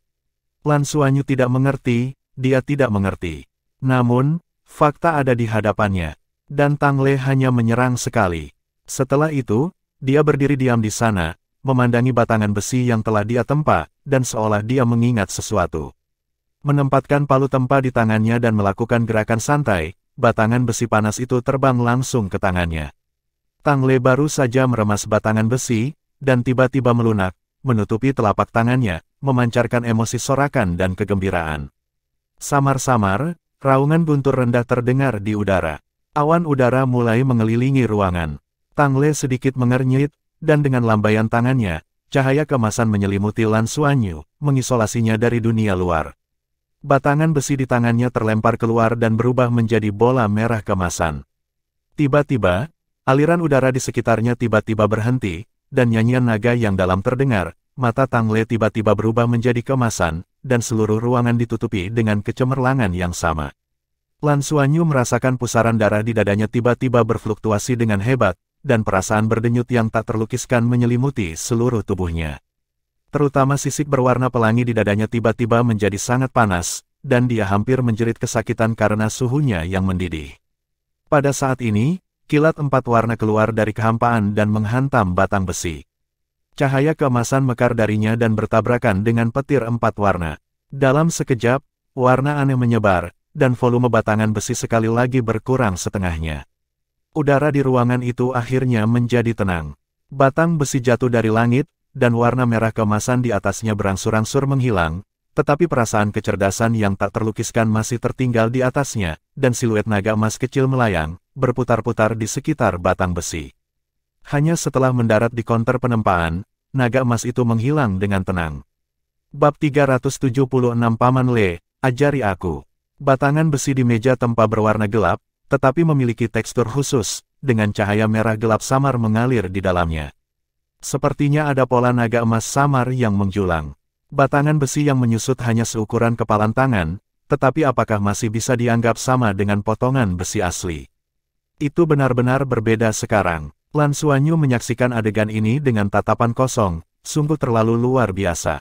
Lan Xuanyu tidak mengerti, dia tidak mengerti. Namun, fakta ada di hadapannya. Dan Tang Le hanya menyerang sekali. Setelah itu, dia berdiri diam di sana, memandangi batangan besi yang telah dia tempa, dan seolah dia mengingat sesuatu. Menempatkan palu tempa di tangannya dan melakukan gerakan santai, batangan besi panas itu terbang langsung ke tangannya. Tang Le baru saja meremas batangan besi, dan tiba-tiba melunak, menutupi telapak tangannya, memancarkan emosi sorakan dan kegembiraan. Samar-samar, raungan guntur rendah terdengar di udara. Awan udara mulai mengelilingi ruangan. Tang Le sedikit mengernyit, dan dengan lambaian tangannya, cahaya keemasan menyelimuti Lan Xuanyu, mengisolasinya dari dunia luar. Batangan besi di tangannya terlempar keluar dan berubah menjadi bola merah keemasan. Tiba-tiba, aliran udara di sekitarnya tiba-tiba berhenti, dan nyanyian naga yang dalam terdengar. Mata Tang Le tiba-tiba berubah menjadi keemasan, dan seluruh ruangan ditutupi dengan kecemerlangan yang sama. Lan Xuanyu merasakan pusaran darah di dadanya tiba-tiba berfluktuasi dengan hebat, dan perasaan berdenyut yang tak terlukiskan menyelimuti seluruh tubuhnya. Terutama sisik berwarna pelangi di dadanya tiba-tiba menjadi sangat panas, dan dia hampir menjerit kesakitan karena suhunya yang mendidih. Pada saat ini, kilat 4 warna keluar dari kehampaan dan menghantam batang besi. Cahaya keemasan mekar darinya dan bertabrakan dengan petir 4 warna. Dalam sekejap, warna aneh menyebar, dan volume batangan besi sekali lagi berkurang setengahnya. Udara di ruangan itu akhirnya menjadi tenang. Batang besi jatuh dari langit, dan warna merah keemasan di atasnya berangsur-angsur menghilang, tetapi perasaan kecerdasan yang tak terlukiskan masih tertinggal di atasnya, dan siluet naga emas kecil melayang, berputar-putar di sekitar batang besi. Hanya setelah mendarat di konter penempaan, naga emas itu menghilang dengan tenang. Bab 376 Paman Le, ajari aku. Batangan besi di meja tempa berwarna gelap, tetapi memiliki tekstur khusus, dengan cahaya merah gelap samar mengalir di dalamnya. Sepertinya ada pola naga emas samar yang menjulang. Batangan besi yang menyusut hanya seukuran kepalan tangan, tetapi apakah masih bisa dianggap sama dengan potongan besi asli? Itu benar-benar berbeda sekarang. Lan Xuanyu menyaksikan adegan ini dengan tatapan kosong, sungguh terlalu luar biasa.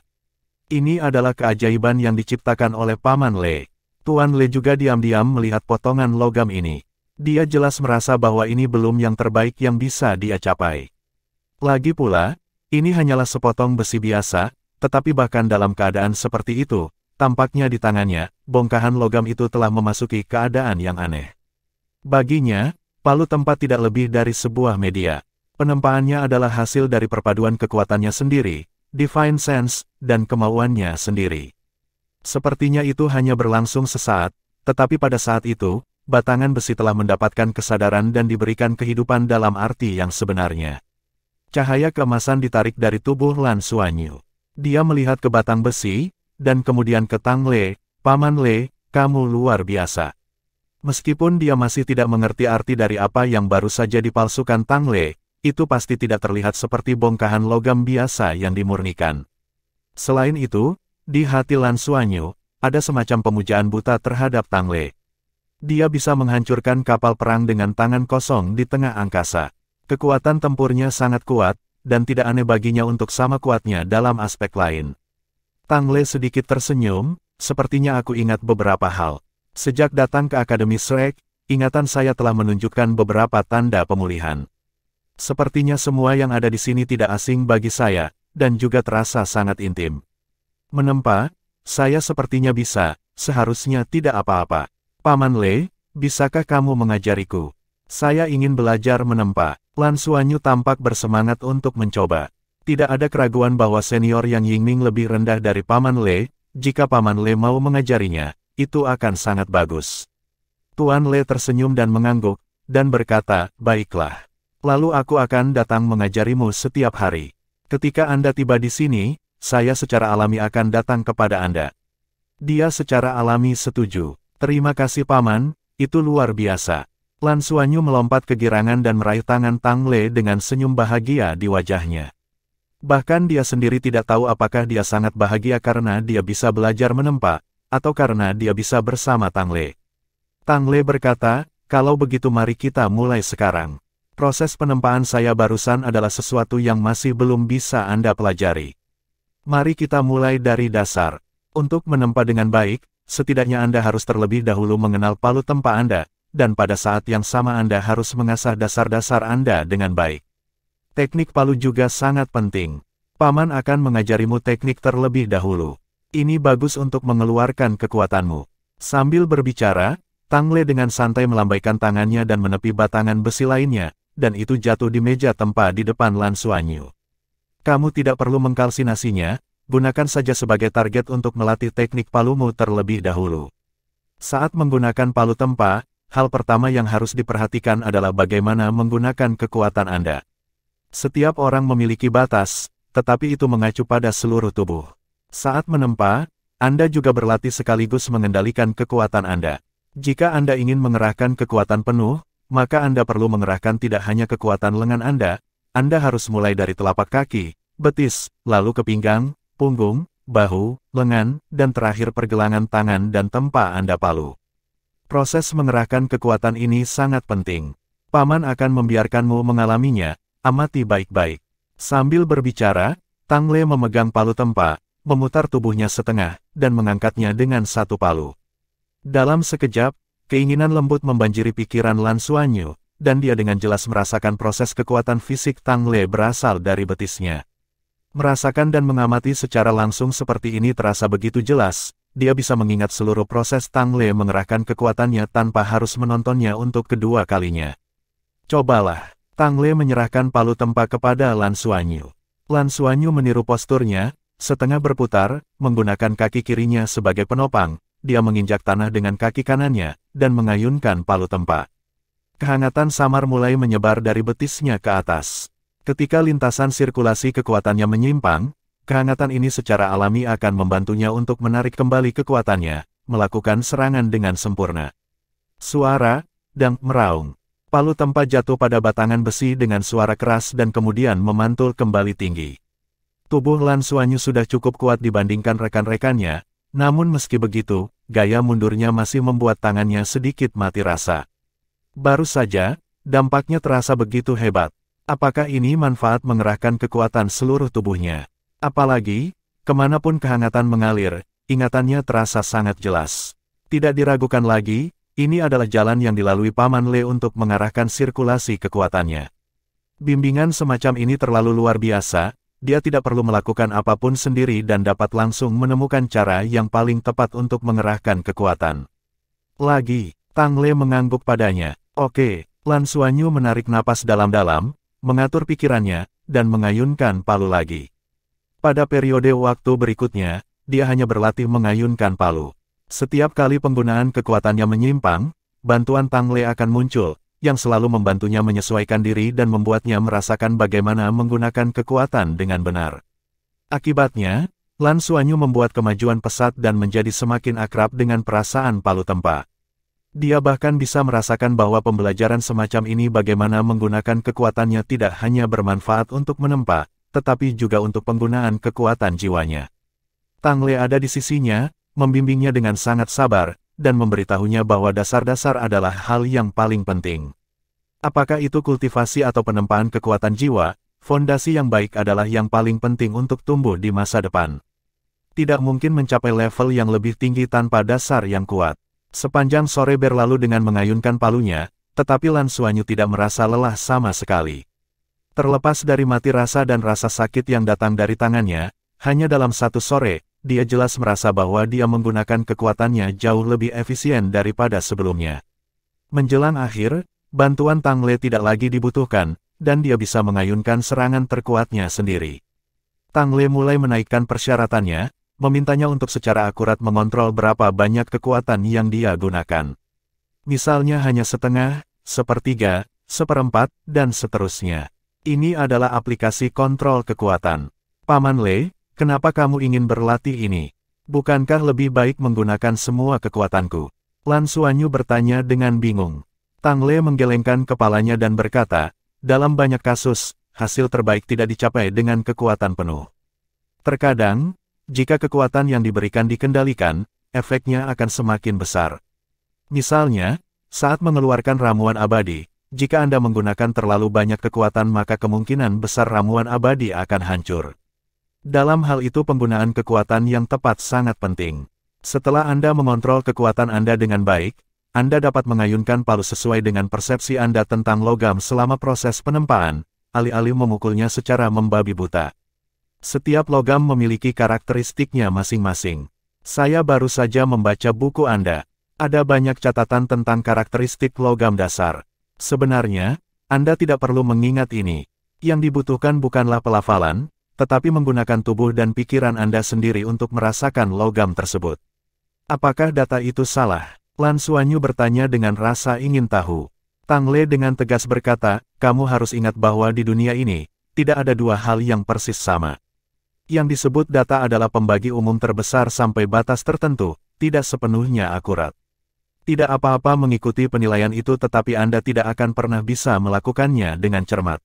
Ini adalah keajaiban yang diciptakan oleh Paman Le. Tuan Le juga diam-diam melihat potongan logam ini. Dia jelas merasa bahwa ini belum yang terbaik yang bisa dia capai. Lagi pula, ini hanyalah sepotong besi biasa, tetapi bahkan dalam keadaan seperti itu, tampaknya di tangannya, bongkahan logam itu telah memasuki keadaan yang aneh. Baginya, palu tempat tidak lebih dari sebuah media. Penempaannya adalah hasil dari perpaduan kekuatannya sendiri, divine sense, dan kemauannya sendiri. Sepertinya itu hanya berlangsung sesaat, tetapi pada saat itu, batangan besi telah mendapatkan kesadaran dan diberikan kehidupan dalam arti yang sebenarnya. Cahaya keemasan ditarik dari tubuh Lan Xuanyu. Dia melihat ke batang besi, dan kemudian ke Tang Le. Paman Le, kamu luar biasa. Meskipun dia masih tidak mengerti arti dari apa yang baru saja dipalsukan Tang Le, itu pasti tidak terlihat seperti bongkahan logam biasa yang dimurnikan. Selain itu, di hati Lan Xuanyu, ada semacam pemujaan buta terhadap Tang Le. Dia bisa menghancurkan kapal perang dengan tangan kosong di tengah angkasa. Kekuatan tempurnya sangat kuat, dan tidak aneh baginya untuk sama kuatnya dalam aspek lain. Tang Le sedikit tersenyum, sepertinya aku ingat beberapa hal. Sejak datang ke Akademi Shrek, ingatan saya telah menunjukkan beberapa tanda pemulihan. Sepertinya semua yang ada di sini tidak asing bagi saya, dan juga terasa sangat intim. Menempa, saya sepertinya bisa, seharusnya tidak apa-apa. Paman Le, bisakah kamu mengajariku? Saya ingin belajar menempa. Lan Xuanyu tampak bersemangat untuk mencoba. Tidak ada keraguan bahwa senior Yang Yingning lebih rendah dari Paman Le. Jika Paman Le mau mengajarinya, itu akan sangat bagus. Tuan Le tersenyum dan mengangguk, dan berkata, baiklah. Lalu aku akan datang mengajarimu setiap hari. Ketika Anda tiba di sini, saya secara alami akan datang kepada Anda. Dia secara alami setuju. Terima kasih Paman, itu luar biasa. Lan Xuanyu melompat kegirangan dan meraih tangan Tang Le dengan senyum bahagia di wajahnya. Bahkan dia sendiri tidak tahu apakah dia sangat bahagia karena dia bisa belajar menempa, atau karena dia bisa bersama Tang Le. Tang Le berkata, kalau begitu mari kita mulai sekarang. Proses penempaan saya barusan adalah sesuatu yang masih belum bisa Anda pelajari. Mari kita mulai dari dasar. Untuk menempa dengan baik, setidaknya Anda harus terlebih dahulu mengenal palu tempa Anda, dan pada saat yang sama Anda harus mengasah dasar-dasar Anda dengan baik. Teknik palu juga sangat penting. Paman akan mengajarimu teknik terlebih dahulu. Ini bagus untuk mengeluarkan kekuatanmu. Sambil berbicara, Tang Le dengan santai melambaikan tangannya dan menepi batangan besi lainnya, dan itu jatuh di meja tempa di depan Lan Xuanyu. Kamu tidak perlu mengkalsinasinya, gunakan saja sebagai target untuk melatih teknik palumu terlebih dahulu. Saat menggunakan palu tempa, hal pertama yang harus diperhatikan adalah bagaimana menggunakan kekuatan Anda. Setiap orang memiliki batas, tetapi itu mengacu pada seluruh tubuh. Saat menempa, Anda juga berlatih sekaligus mengendalikan kekuatan Anda. Jika Anda ingin mengerahkan kekuatan penuh, maka Anda perlu mengerahkan tidak hanya kekuatan lengan Anda harus mulai dari telapak kaki, betis, lalu ke pinggang, punggung, bahu, lengan, dan terakhir pergelangan tangan dan tempa Anda palu. Proses mengerahkan kekuatan ini sangat penting. Paman akan membiarkanmu mengalaminya, amati baik-baik. Sambil berbicara, Tang Le memegang palu tempa, memutar tubuhnya setengah, dan mengangkatnya dengan satu palu. Dalam sekejap, keinginan lembut membanjiri pikiran Lan Xuanyu, dan dia dengan jelas merasakan proses kekuatan fisik Tang Le berasal dari betisnya. Merasakan dan mengamati secara langsung seperti ini terasa begitu jelas, dia bisa mengingat seluruh proses Tang Le mengerahkan kekuatannya tanpa harus menontonnya untuk kedua kalinya. Cobalah. Tang Le menyerahkan palu tempa kepada Lan Xuanyu. Lan Xuanyu meniru posturnya, setengah berputar, menggunakan kaki kirinya sebagai penopang, dia menginjak tanah dengan kaki kanannya, dan mengayunkan palu tempa. Kehangatan samar mulai menyebar dari betisnya ke atas. Ketika lintasan sirkulasi kekuatannya menyimpang, kehangatan ini secara alami akan membantunya untuk menarik kembali kekuatannya, melakukan serangan dengan sempurna. Suara, dang, meraung. Palu tempa jatuh pada batangan besi dengan suara keras dan kemudian memantul kembali tinggi. Tubuh Lan Xuanyu sudah cukup kuat dibandingkan rekan-rekannya, namun meski begitu, gaya mundurnya masih membuat tangannya sedikit mati rasa. Baru saja, dampaknya terasa begitu hebat. Apakah ini manfaat mengerahkan kekuatan seluruh tubuhnya? Apalagi, kemanapun kehangatan mengalir, ingatannya terasa sangat jelas. Tidak diragukan lagi, ini adalah jalan yang dilalui Paman Le untuk mengarahkan sirkulasi kekuatannya. Bimbingan semacam ini terlalu luar biasa, dia tidak perlu melakukan apapun sendiri dan dapat langsung menemukan cara yang paling tepat untuk mengerahkan kekuatan. Lagi, Tang Le mengangguk padanya. Oke, Lan Xuanyu menarik napas dalam-dalam, mengatur pikirannya, dan mengayunkan palu lagi. Pada periode waktu berikutnya, dia hanya berlatih mengayunkan palu. Setiap kali penggunaan kekuatannya menyimpang, bantuan Tang Le akan muncul, yang selalu membantunya menyesuaikan diri dan membuatnya merasakan bagaimana menggunakan kekuatan dengan benar. Akibatnya, Lan Xuanyu membuat kemajuan pesat dan menjadi semakin akrab dengan perasaan palu tempa. Dia bahkan bisa merasakan bahwa pembelajaran semacam ini bagaimana menggunakan kekuatannya tidak hanya bermanfaat untuk menempa, tetapi juga untuk penggunaan kekuatan jiwanya. Tang Le ada di sisinya, membimbingnya dengan sangat sabar, dan memberitahunya bahwa dasar-dasar adalah hal yang paling penting. Apakah itu kultivasi atau penempaan kekuatan jiwa, fondasi yang baik adalah yang paling penting untuk tumbuh di masa depan. Tidak mungkin mencapai level yang lebih tinggi tanpa dasar yang kuat. Sepanjang sore berlalu dengan mengayunkan palunya, tetapi Lan Xuanyu tidak merasa lelah sama sekali. Terlepas dari mati rasa dan rasa sakit yang datang dari tangannya, hanya dalam satu sore, dia jelas merasa bahwa dia menggunakan kekuatannya jauh lebih efisien daripada sebelumnya. Menjelang akhir, bantuan Tang Le tidak lagi dibutuhkan, dan dia bisa mengayunkan serangan terkuatnya sendiri. Tang Le mulai menaikkan persyaratannya, memintanya untuk secara akurat mengontrol berapa banyak kekuatan yang dia gunakan. Misalnya hanya setengah, sepertiga, seperempat, dan seterusnya. Ini adalah aplikasi kontrol kekuatan. Paman Le, kenapa kamu ingin berlatih ini? Bukankah lebih baik menggunakan semua kekuatanku? Lan Xuanyu bertanya dengan bingung. Tang Le menggelengkan kepalanya dan berkata, dalam banyak kasus, hasil terbaik tidak dicapai dengan kekuatan penuh. Terkadang, jika kekuatan yang diberikan dikendalikan, efeknya akan semakin besar. Misalnya, saat mengeluarkan ramuan abadi, jika Anda menggunakan terlalu banyak kekuatan maka kemungkinan besar ramuan abadi akan hancur. Dalam hal itu penggunaan kekuatan yang tepat sangat penting. Setelah Anda mengontrol kekuatan Anda dengan baik, Anda dapat mengayunkan palu sesuai dengan persepsi Anda tentang logam selama proses penempaan, alih-alih memukulnya secara membabi buta. Setiap logam memiliki karakteristiknya masing-masing. Saya baru saja membaca buku Anda. Ada banyak catatan tentang karakteristik logam dasar. Sebenarnya, Anda tidak perlu mengingat ini. Yang dibutuhkan bukanlah pelafalan, tetapi menggunakan tubuh dan pikiran Anda sendiri untuk merasakan logam tersebut. Apakah data itu salah? Lan Xuanyu bertanya dengan rasa ingin tahu. Tang Le dengan tegas berkata, kamu harus ingat bahwa di dunia ini, tidak ada dua hal yang persis sama. Yang disebut data adalah pembagi umum terbesar sampai batas tertentu, tidak sepenuhnya akurat. Tidak apa-apa mengikuti penilaian itu tetapi Anda tidak akan pernah bisa melakukannya dengan cermat.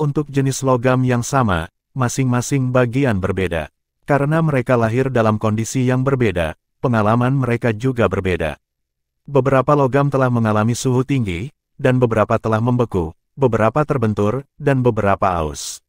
Untuk jenis logam yang sama, masing-masing bagian berbeda. Karena mereka lahir dalam kondisi yang berbeda, pengalaman mereka juga berbeda. Beberapa logam telah mengalami suhu tinggi, dan beberapa telah membeku, beberapa terbentur, dan beberapa aus.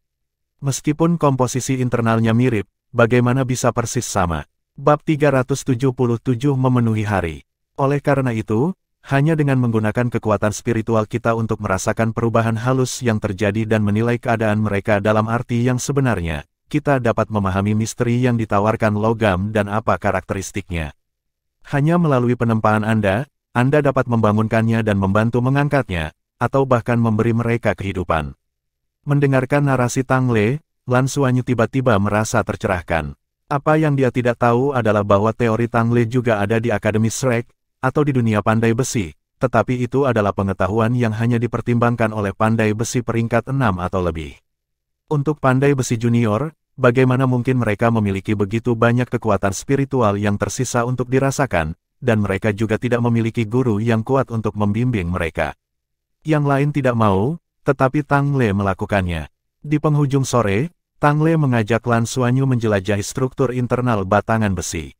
Meskipun komposisi internalnya mirip, bagaimana bisa persis sama? Bab 377 memenuhi hari. Oleh karena itu, hanya dengan menggunakan kekuatan spiritual kita untuk merasakan perubahan halus yang terjadi dan menilai keadaan mereka dalam arti yang sebenarnya, kita dapat memahami misteri yang ditawarkan logam dan apa karakteristiknya. Hanya melalui penempaan Anda dapat membangunkannya dan membantu mengangkatnya, atau bahkan memberi mereka kehidupan. Mendengarkan narasi Tang Le, Lan Xuanyu tiba-tiba merasa tercerahkan. Apa yang dia tidak tahu adalah bahwa teori Tang Le juga ada di Akademi Shrek, atau di dunia pandai besi, tetapi itu adalah pengetahuan yang hanya dipertimbangkan oleh pandai besi peringkat 6 atau lebih. Untuk pandai besi junior, bagaimana mungkin mereka memiliki begitu banyak kekuatan spiritual yang tersisa untuk dirasakan, dan mereka juga tidak memiliki guru yang kuat untuk membimbing mereka. Yang lain tidak mau, tetapi Tang Le melakukannya. Di penghujung sore, Tang Le mengajak Lan Xuanyu menjelajahi struktur internal batangan besi.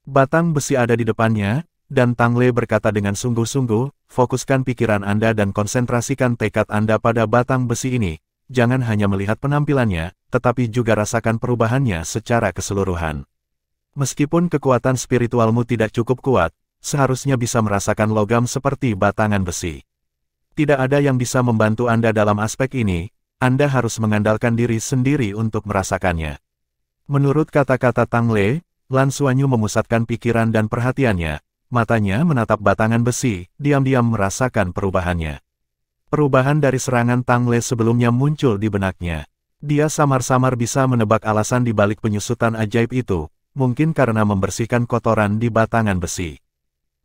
Batang besi ada di depannya, dan Tang Le berkata dengan sungguh-sungguh, fokuskan pikiran Anda dan konsentrasikan tekad Anda pada batang besi ini. Jangan hanya melihat penampilannya, tetapi juga rasakan perubahannya secara keseluruhan. Meskipun kekuatan spiritualmu tidak cukup kuat, seharusnya bisa merasakan logam seperti batangan besi. Tidak ada yang bisa membantu Anda dalam aspek ini, Anda harus mengandalkan diri sendiri untuk merasakannya. Menurut kata-kata Tang Le, Lan Xuanyu memusatkan pikiran dan perhatiannya, matanya menatap batangan besi, diam-diam merasakan perubahannya. Perubahan dari serangan Tang Le sebelumnya muncul di benaknya. Dia samar-samar bisa menebak alasan di balik penyusutan ajaib itu, mungkin karena membersihkan kotoran di batangan besi.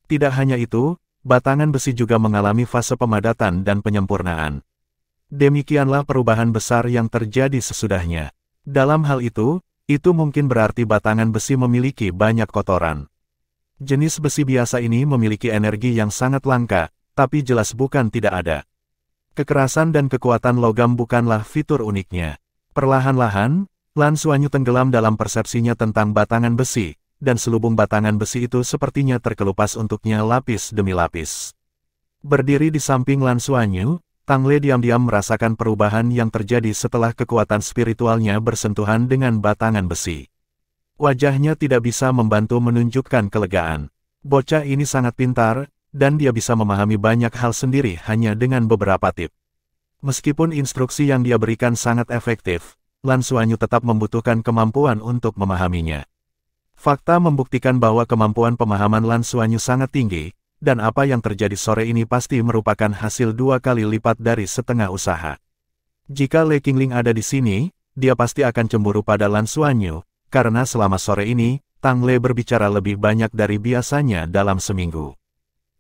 Tidak hanya itu, batangan besi juga mengalami fase pemadatan dan penyempurnaan. Demikianlah perubahan besar yang terjadi sesudahnya. Dalam hal itu mungkin berarti batangan besi memiliki banyak kotoran. Jenis besi biasa ini memiliki energi yang sangat langka, tapi jelas bukan tidak ada. Kekerasan dan kekuatan logam bukanlah fitur uniknya. Perlahan-lahan, Lan Xuanyu tenggelam dalam persepsinya tentang batangan besi, dan selubung batangan besi itu sepertinya terkelupas untuknya lapis demi lapis. Berdiri di samping Lan Xuanyu, Tang Le diam-diam merasakan perubahan yang terjadi setelah kekuatan spiritualnya bersentuhan dengan batangan besi. Wajahnya tidak bisa membantu menunjukkan kelegaan. Bocah ini sangat pintar, dan dia bisa memahami banyak hal sendiri hanya dengan beberapa tip. Meskipun instruksi yang dia berikan sangat efektif, Lan Xuanyu tetap membutuhkan kemampuan untuk memahaminya. Fakta membuktikan bahwa kemampuan pemahaman Lan Xuanyu sangat tinggi, dan apa yang terjadi sore ini pasti merupakan hasil 2 kali lipat dari setengah usaha. Jika Le Qingling ada di sini, dia pasti akan cemburu pada Lan Xuanyu, karena selama sore ini, Tang Le berbicara lebih banyak dari biasanya dalam seminggu.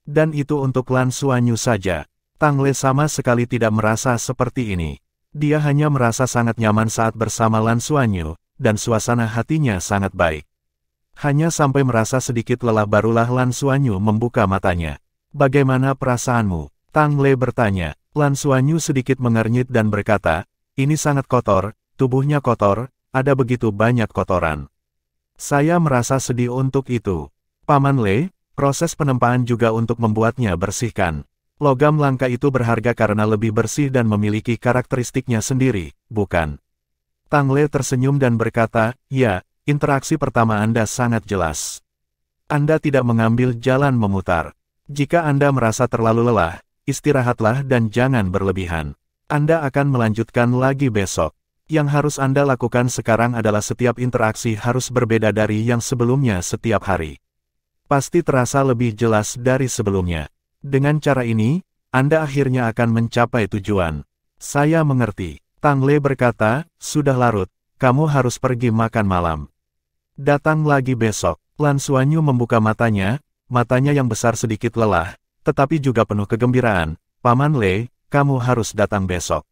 Dan itu untuk Lan Xuanyu saja. Tang Le sama sekali tidak merasa seperti ini. Dia hanya merasa sangat nyaman saat bersama Lan Xuanyu, dan suasana hatinya sangat baik. Hanya sampai merasa sedikit lelah barulah Lan Xuanyu membuka matanya. Bagaimana perasaanmu? Tang Le bertanya. Lan Xuanyu sedikit mengernyit dan berkata, ini sangat kotor, tubuhnya kotor, ada begitu banyak kotoran. Saya merasa sedih untuk itu. Paman Le, proses penempaan juga untuk membuatnya bersihkan. Logam langka itu berharga karena lebih bersih dan memiliki karakteristiknya sendiri, bukan? Tang Le tersenyum dan berkata, ya, interaksi pertama Anda sangat jelas. Anda tidak mengambil jalan memutar. Jika Anda merasa terlalu lelah, istirahatlah dan jangan berlebihan. Anda akan melanjutkan lagi besok. Yang harus Anda lakukan sekarang adalah setiap interaksi harus berbeda dari yang sebelumnya setiap hari. Pasti terasa lebih jelas dari sebelumnya. Dengan cara ini, Anda akhirnya akan mencapai tujuan. Saya mengerti. Tang Le berkata, sudah larut, kamu harus pergi makan malam. Datang lagi besok. Lan Xuanyu membuka matanya yang besar sedikit lelah, tetapi juga penuh kegembiraan. Paman Le, kamu harus datang besok.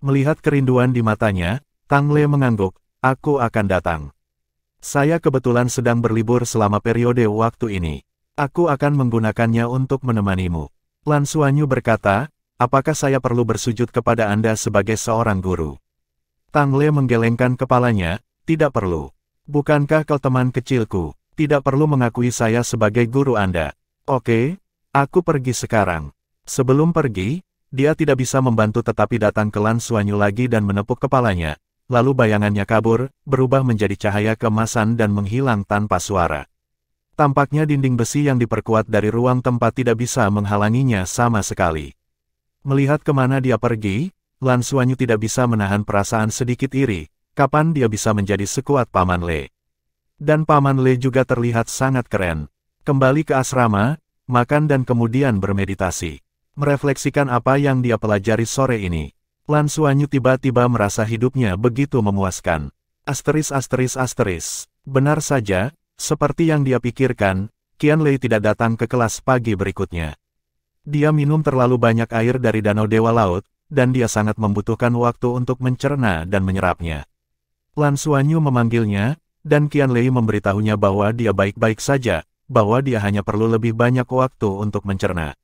Melihat kerinduan di matanya, Tang Le mengangguk, aku akan datang. Saya kebetulan sedang berlibur selama periode waktu ini. Aku akan menggunakannya untuk menemanimu. Lan Xuanyu berkata, apakah saya perlu bersujud kepada Anda sebagai seorang guru? Tang Le menggelengkan kepalanya, tidak perlu. Bukankah kau teman kecilku? Tidak perlu mengakui saya sebagai guru Anda. Oke, aku pergi sekarang. Sebelum pergi, dia tidak bisa membantu tetapi datang ke Lan Xuanyu lagi dan menepuk kepalanya. Lalu bayangannya kabur, berubah menjadi cahaya keemasan dan menghilang tanpa suara. Tampaknya dinding besi yang diperkuat dari ruang tempat tidak bisa menghalanginya sama sekali. Melihat kemana dia pergi, Lan Xuanyu tidak bisa menahan perasaan sedikit iri. Kapan dia bisa menjadi sekuat Paman Le? Dan Paman Le juga terlihat sangat keren. Kembali ke asrama, makan dan kemudian bermeditasi. Merefleksikan apa yang dia pelajari sore ini. Lan Xuanyu tiba-tiba merasa hidupnya begitu memuaskan. Benar saja, seperti yang dia pikirkan, Qian Lei tidak datang ke kelas pagi berikutnya. Dia minum terlalu banyak air dari Danau Dewa Laut, dan dia sangat membutuhkan waktu untuk mencerna dan menyerapnya. Lan Xuanyu memanggilnya, dan Qian Lei memberitahunya bahwa dia baik-baik saja, bahwa dia hanya perlu lebih banyak waktu untuk mencerna.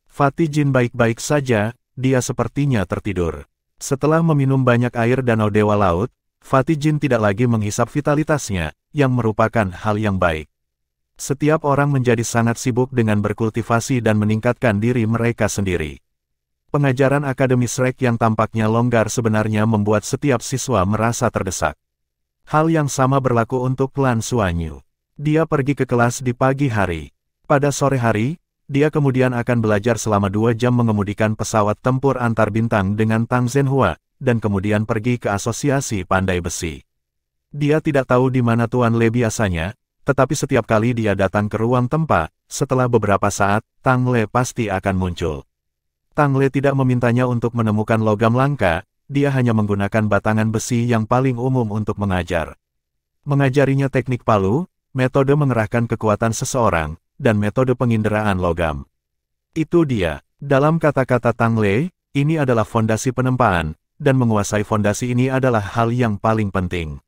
Fatih Jin baik-baik saja, dia sepertinya tertidur. Setelah meminum banyak air Danau Dewa Laut, Fatih Jin tidak lagi menghisap vitalitasnya, yang merupakan hal yang baik. Setiap orang menjadi sangat sibuk dengan berkultivasi dan meningkatkan diri mereka sendiri. Pengajaran akademis Rek yang tampaknya longgar sebenarnya membuat setiap siswa merasa terdesak. Hal yang sama berlaku untuk Lan Xuanyu. Dia pergi ke kelas di pagi hari. Pada sore hari, dia kemudian akan belajar selama 2 jam mengemudikan pesawat tempur antar bintang dengan Tang Zhenhua, dan kemudian pergi ke asosiasi pandai besi. Dia tidak tahu di mana Tuan Le biasanya, tetapi setiap kali dia datang ke ruang tempat, setelah beberapa saat, Tang Le pasti akan muncul. Tang Le tidak memintanya untuk menemukan logam langka, dia hanya menggunakan batangan besi yang paling umum untuk mengajar. Mengajarinya teknik palu, metode mengerahkan kekuatan seseorang, dan metode penginderaan logam. Itu dia. Dalam kata-kata Tang Le, ini adalah fondasi penempaan, dan menguasai fondasi ini adalah hal yang paling penting.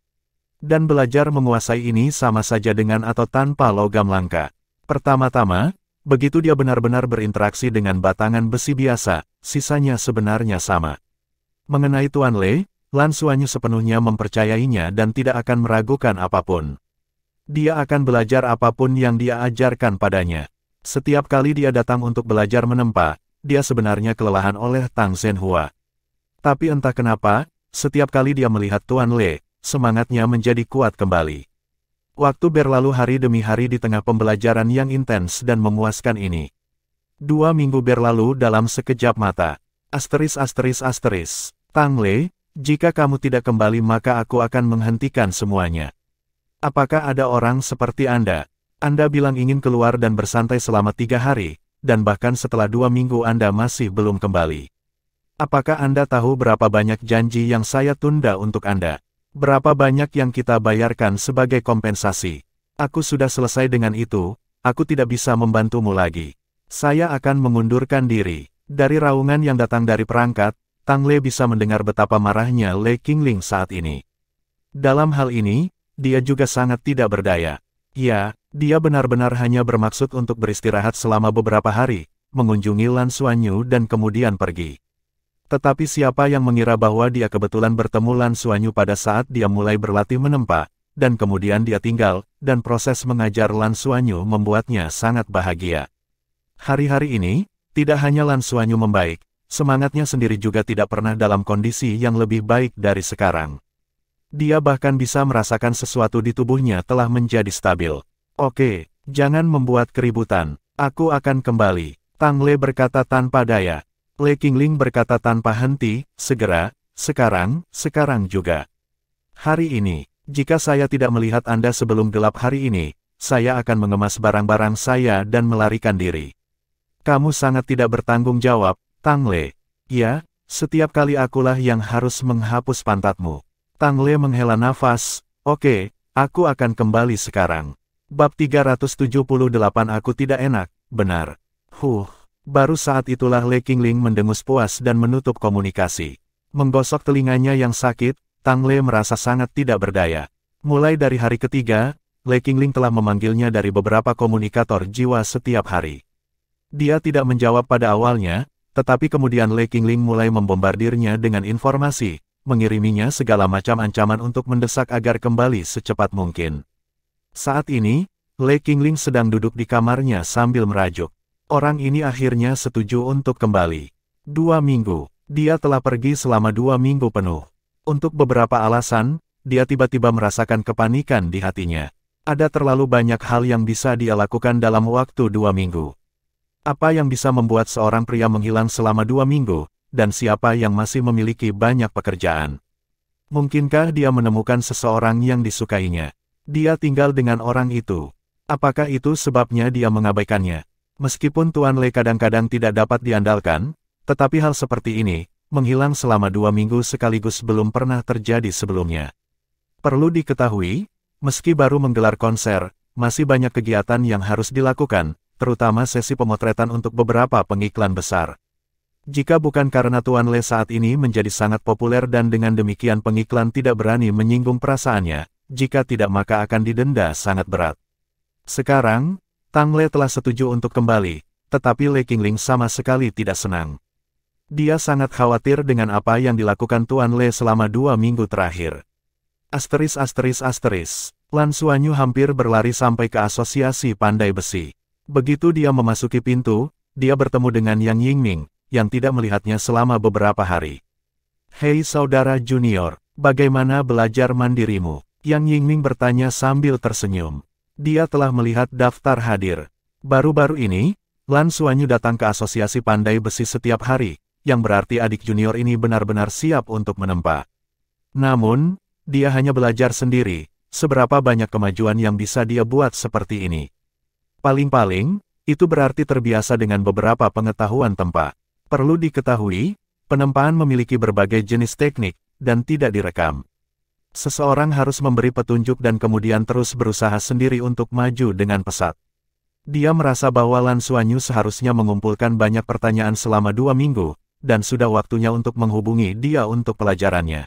Dan belajar menguasai ini sama saja dengan atau tanpa logam langka. Pertama-tama, begitu dia benar-benar berinteraksi dengan batangan besi biasa, sisanya sebenarnya sama. Mengenai Tuan Le, Lan Xuanyu sepenuhnya mempercayainya dan tidak akan meragukan apapun. Dia akan belajar apapun yang dia ajarkan padanya. Setiap kali dia datang untuk belajar menempa, dia sebenarnya kelelahan oleh Tang Zhenhua. Tapi entah kenapa, setiap kali dia melihat Tuan Le, semangatnya menjadi kuat kembali. Waktu berlalu hari demi hari di tengah pembelajaran yang intens dan memuaskan ini. 2 minggu berlalu dalam sekejap mata. Tang Le, jika kamu tidak kembali maka aku akan menghentikan semuanya. Apakah ada orang seperti Anda? Anda bilang ingin keluar dan bersantai selama 3 hari, dan bahkan setelah 2 minggu Anda masih belum kembali. Apakah Anda tahu berapa banyak janji yang saya tunda untuk Anda? Berapa banyak yang kita bayarkan sebagai kompensasi? Aku sudah selesai dengan itu, aku tidak bisa membantumu lagi. Saya akan mengundurkan diri. Dari raungan yang datang dari perangkat, Tang Le bisa mendengar betapa marahnya Le Qingling saat ini. Dalam hal ini, dia juga sangat tidak berdaya. Ya, dia benar-benar hanya bermaksud untuk beristirahat selama beberapa hari, mengunjungi Lan Xuanyu dan kemudian pergi. Tetapi siapa yang mengira bahwa dia kebetulan bertemu Lan Xuanyu pada saat dia mulai berlatih menempa, dan kemudian dia tinggal, dan proses mengajar Lan Xuanyu membuatnya sangat bahagia. Hari-hari ini, tidak hanya Lan Xuanyu membaik, semangatnya sendiri juga tidak pernah dalam kondisi yang lebih baik dari sekarang. Dia bahkan bisa merasakan sesuatu di tubuhnya telah menjadi stabil. Oke, jangan membuat keributan, aku akan kembali, Tang Le berkata tanpa daya. Le Qingling berkata tanpa henti, segera, sekarang juga. Hari ini, jika saya tidak melihat Anda sebelum gelap hari ini, saya akan mengemas barang-barang saya dan melarikan diri. Kamu sangat tidak bertanggung jawab, Tang Le. Ya, setiap kali akulah yang harus menghapus pantatmu. Tang Le menghela nafas, oke, aku akan kembali sekarang. Bab 378 aku tidak enak, benar. Baru saat itulah Le Qingling mendengus puas dan menutup komunikasi. Menggosok telinganya yang sakit, Tang Le merasa sangat tidak berdaya. Mulai dari hari ketiga, Le Qingling telah memanggilnya dari beberapa komunikator jiwa setiap hari. Dia tidak menjawab pada awalnya, tetapi kemudian Le Qingling mulai membombardirnya dengan informasi, mengiriminya segala macam ancaman untuk mendesak agar kembali secepat mungkin. Saat ini, Le Qingling sedang duduk di kamarnya sambil merajuk. Orang ini akhirnya setuju untuk kembali. 2 minggu. Dia telah pergi selama 2 minggu penuh. Untuk beberapa alasan, dia tiba-tiba merasakan kepanikan di hatinya. Ada terlalu banyak hal yang bisa dia lakukan dalam waktu 2 minggu. Apa yang bisa membuat seorang pria menghilang selama 2 minggu, dan siapa yang masih memiliki banyak pekerjaan? Mungkinkah dia menemukan seseorang yang disukainya? Dia tinggal dengan orang itu. Apakah itu sebabnya dia mengabaikannya? Meskipun Tuan Le kadang-kadang tidak dapat diandalkan, tetapi hal seperti ini, menghilang selama 2 minggu sekaligus belum pernah terjadi sebelumnya. Perlu diketahui, meski baru menggelar konser, masih banyak kegiatan yang harus dilakukan, terutama sesi pemotretan untuk beberapa pengiklan besar. Jika bukan karena Tuan Le saat ini menjadi sangat populer dan dengan demikian pengiklan tidak berani menyinggung perasaannya, jika tidak maka akan didenda sangat berat. Sekarang, Tang Le telah setuju untuk kembali, tetapi Le Qingling sama sekali tidak senang. Dia sangat khawatir dengan apa yang dilakukan Tuan Le selama 2 minggu terakhir. Lan Xuanyu hampir berlari sampai ke asosiasi pandai besi. Begitu dia memasuki pintu, dia bertemu dengan Yang Yingming, yang tidak melihatnya selama beberapa hari. Hei saudara junior, bagaimana belajar mandirimu? Yang Yingming bertanya sambil tersenyum. Dia telah melihat daftar hadir. Baru-baru ini, Lan Xuanyu datang ke asosiasi pandai besi setiap hari, yang berarti adik junior ini benar-benar siap untuk menempa. Namun, dia hanya belajar sendiri, seberapa banyak kemajuan yang bisa dia buat seperti ini. Paling-paling, itu berarti terbiasa dengan beberapa pengetahuan tempa. Perlu diketahui, penempaan memiliki berbagai jenis teknik, dan tidak direkam. Seseorang harus memberi petunjuk dan kemudian terus berusaha sendiri untuk maju dengan pesat. Dia merasa bahwa Lan Xuanyu seharusnya mengumpulkan banyak pertanyaan selama 2 minggu, dan sudah waktunya untuk menghubungi dia untuk pelajarannya.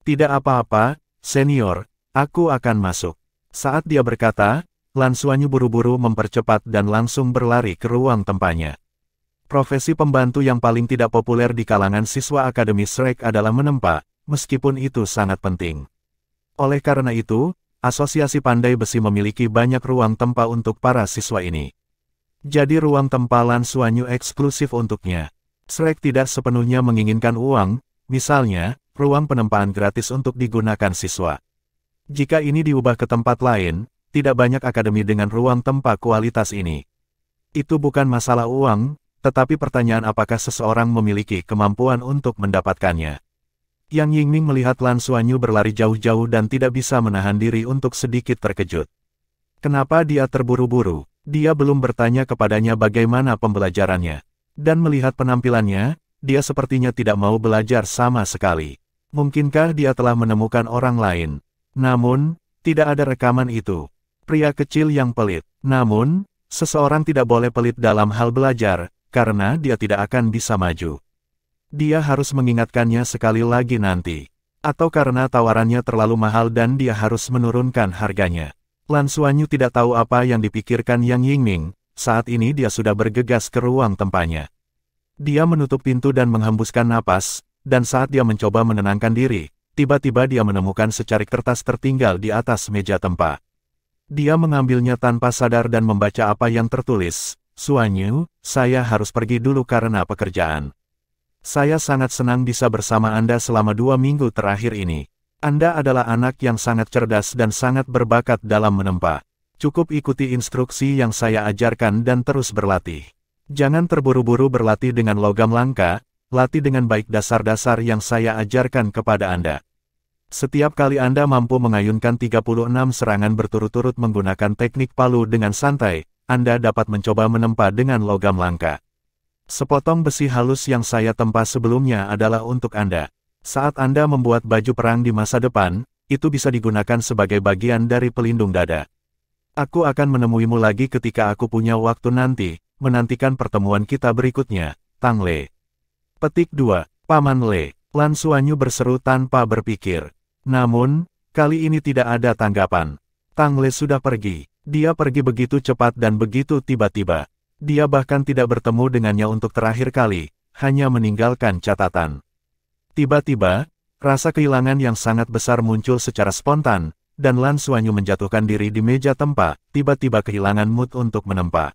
Tidak apa-apa, senior, aku akan masuk. Saat dia berkata, Lan Xuanyu buru-buru mempercepat dan langsung berlari ke ruang tempatnya. Profesi pembantu yang paling tidak populer di kalangan siswa Akademi Shrek adalah menempa, meskipun itu sangat penting. Oleh karena itu, Asosiasi Pandai Besi memiliki banyak ruang tempa untuk para siswa ini. Jadi ruang tempa Lan Xuanyu eksklusif untuknya. Shrek tidak sepenuhnya menginginkan uang, misalnya, ruang penempaan gratis untuk digunakan siswa. Jika ini diubah ke tempat lain, tidak banyak akademi dengan ruang tempa kualitas ini. Itu bukan masalah uang, tetapi pertanyaan apakah seseorang memiliki kemampuan untuk mendapatkannya. Yang Yingming melihat Lan Xuanyu berlari jauh-jauh dan tidak bisa menahan diri untuk sedikit terkejut. Kenapa dia terburu-buru? Dia belum bertanya kepadanya bagaimana pembelajarannya. Dan melihat penampilannya, dia sepertinya tidak mau belajar sama sekali. Mungkinkah dia telah menemukan orang lain? Namun, tidak ada rekaman itu. Pria kecil yang pelit. Namun, seseorang tidak boleh pelit dalam hal belajar, karena dia tidak akan bisa maju. Dia harus mengingatkannya sekali lagi nanti. Atau karena tawarannya terlalu mahal dan dia harus menurunkan harganya. Lan Xuanyu tidak tahu apa yang dipikirkan Yang Yingning, saat ini dia sudah bergegas ke ruang tempatnya. Dia menutup pintu dan menghembuskan napas, dan saat dia mencoba menenangkan diri, tiba-tiba dia menemukan secarik kertas tertinggal di atas meja tempat. Dia mengambilnya tanpa sadar dan membaca apa yang tertulis. Xuanyu, saya harus pergi dulu karena pekerjaan. Saya sangat senang bisa bersama Anda selama 2 minggu terakhir ini. Anda adalah anak yang sangat cerdas dan sangat berbakat dalam menempa. Cukup ikuti instruksi yang saya ajarkan dan terus berlatih. Jangan terburu-buru berlatih dengan logam langka, latih dengan baik dasar-dasar yang saya ajarkan kepada Anda. Setiap kali Anda mampu mengayunkan 36 serangan berturut-turut menggunakan teknik palu dengan santai, Anda dapat mencoba menempa dengan logam langka. Sepotong besi halus yang saya tempa sebelumnya adalah untuk Anda. Saat Anda membuat baju perang di masa depan, itu bisa digunakan sebagai bagian dari pelindung dada. Aku akan menemuimu lagi ketika aku punya waktu nanti, menantikan pertemuan kita berikutnya, Tang Le. Petik 2. Paman Le. Lan Xuanyu berseru tanpa berpikir. Namun, kali ini tidak ada tanggapan. Tang Le sudah pergi. Dia pergi begitu cepat dan begitu tiba-tiba. Dia bahkan tidak bertemu dengannya untuk terakhir kali, hanya meninggalkan catatan. Tiba-tiba, rasa kehilangan yang sangat besar muncul secara spontan, dan Lan Xuanyu menjatuhkan diri di meja tempat, tiba-tiba kehilangan mood untuk menempa.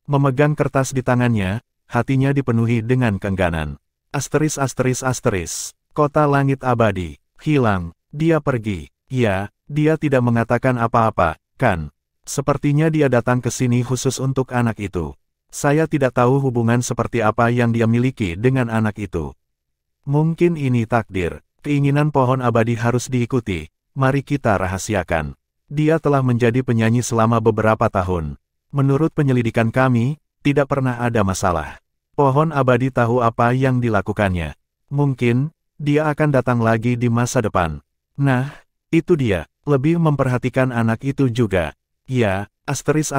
Memegang kertas di tangannya, hatinya dipenuhi dengan keengganan. Asteris. Kota langit abadi. Hilang. Dia pergi. Ya, dia tidak mengatakan apa-apa, kan? Sepertinya dia datang ke sini khusus untuk anak itu. Saya tidak tahu hubungan seperti apa yang dia miliki dengan anak itu. Mungkin ini takdir. Keinginan pohon abadi harus diikuti. Mari kita rahasiakan. Dia telah menjadi penyanyi selama beberapa tahun. Menurut penyelidikan kami, tidak pernah ada masalah. Pohon abadi tahu apa yang dilakukannya. Mungkin, dia akan datang lagi di masa depan. Nah, itu dia. Lebih memperhatikan anak itu juga. Ya, asteris.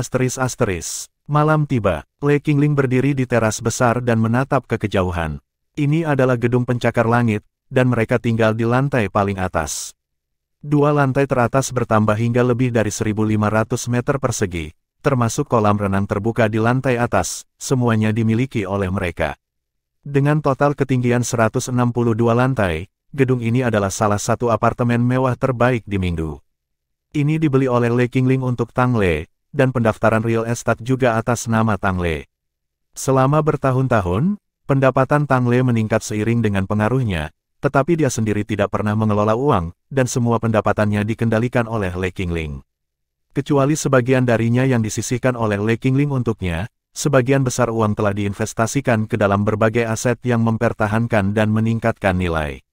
Malam tiba. Le Qingling berdiri di teras besar dan menatap ke kejauhan. Ini adalah gedung pencakar langit, dan mereka tinggal di lantai paling atas. 2 lantai teratas bertambah hingga lebih dari 1.500 meter persegi, termasuk kolam renang terbuka di lantai atas, semuanya dimiliki oleh mereka. Dengan total ketinggian 162 lantai, gedung ini adalah salah satu apartemen mewah terbaik di Minggu. Ini dibeli oleh Le Qingling untuk Tang Le, dan pendaftaran real estate juga atas nama Tang Le. Selama bertahun-tahun, pendapatan Tang Le meningkat seiring dengan pengaruhnya, tetapi dia sendiri tidak pernah mengelola uang, dan semua pendapatannya dikendalikan oleh Le Qingling. Kecuali sebagian darinya yang disisihkan oleh Le Qingling untuknya, sebagian besar uang telah diinvestasikan ke dalam berbagai aset yang mempertahankan dan meningkatkan nilai.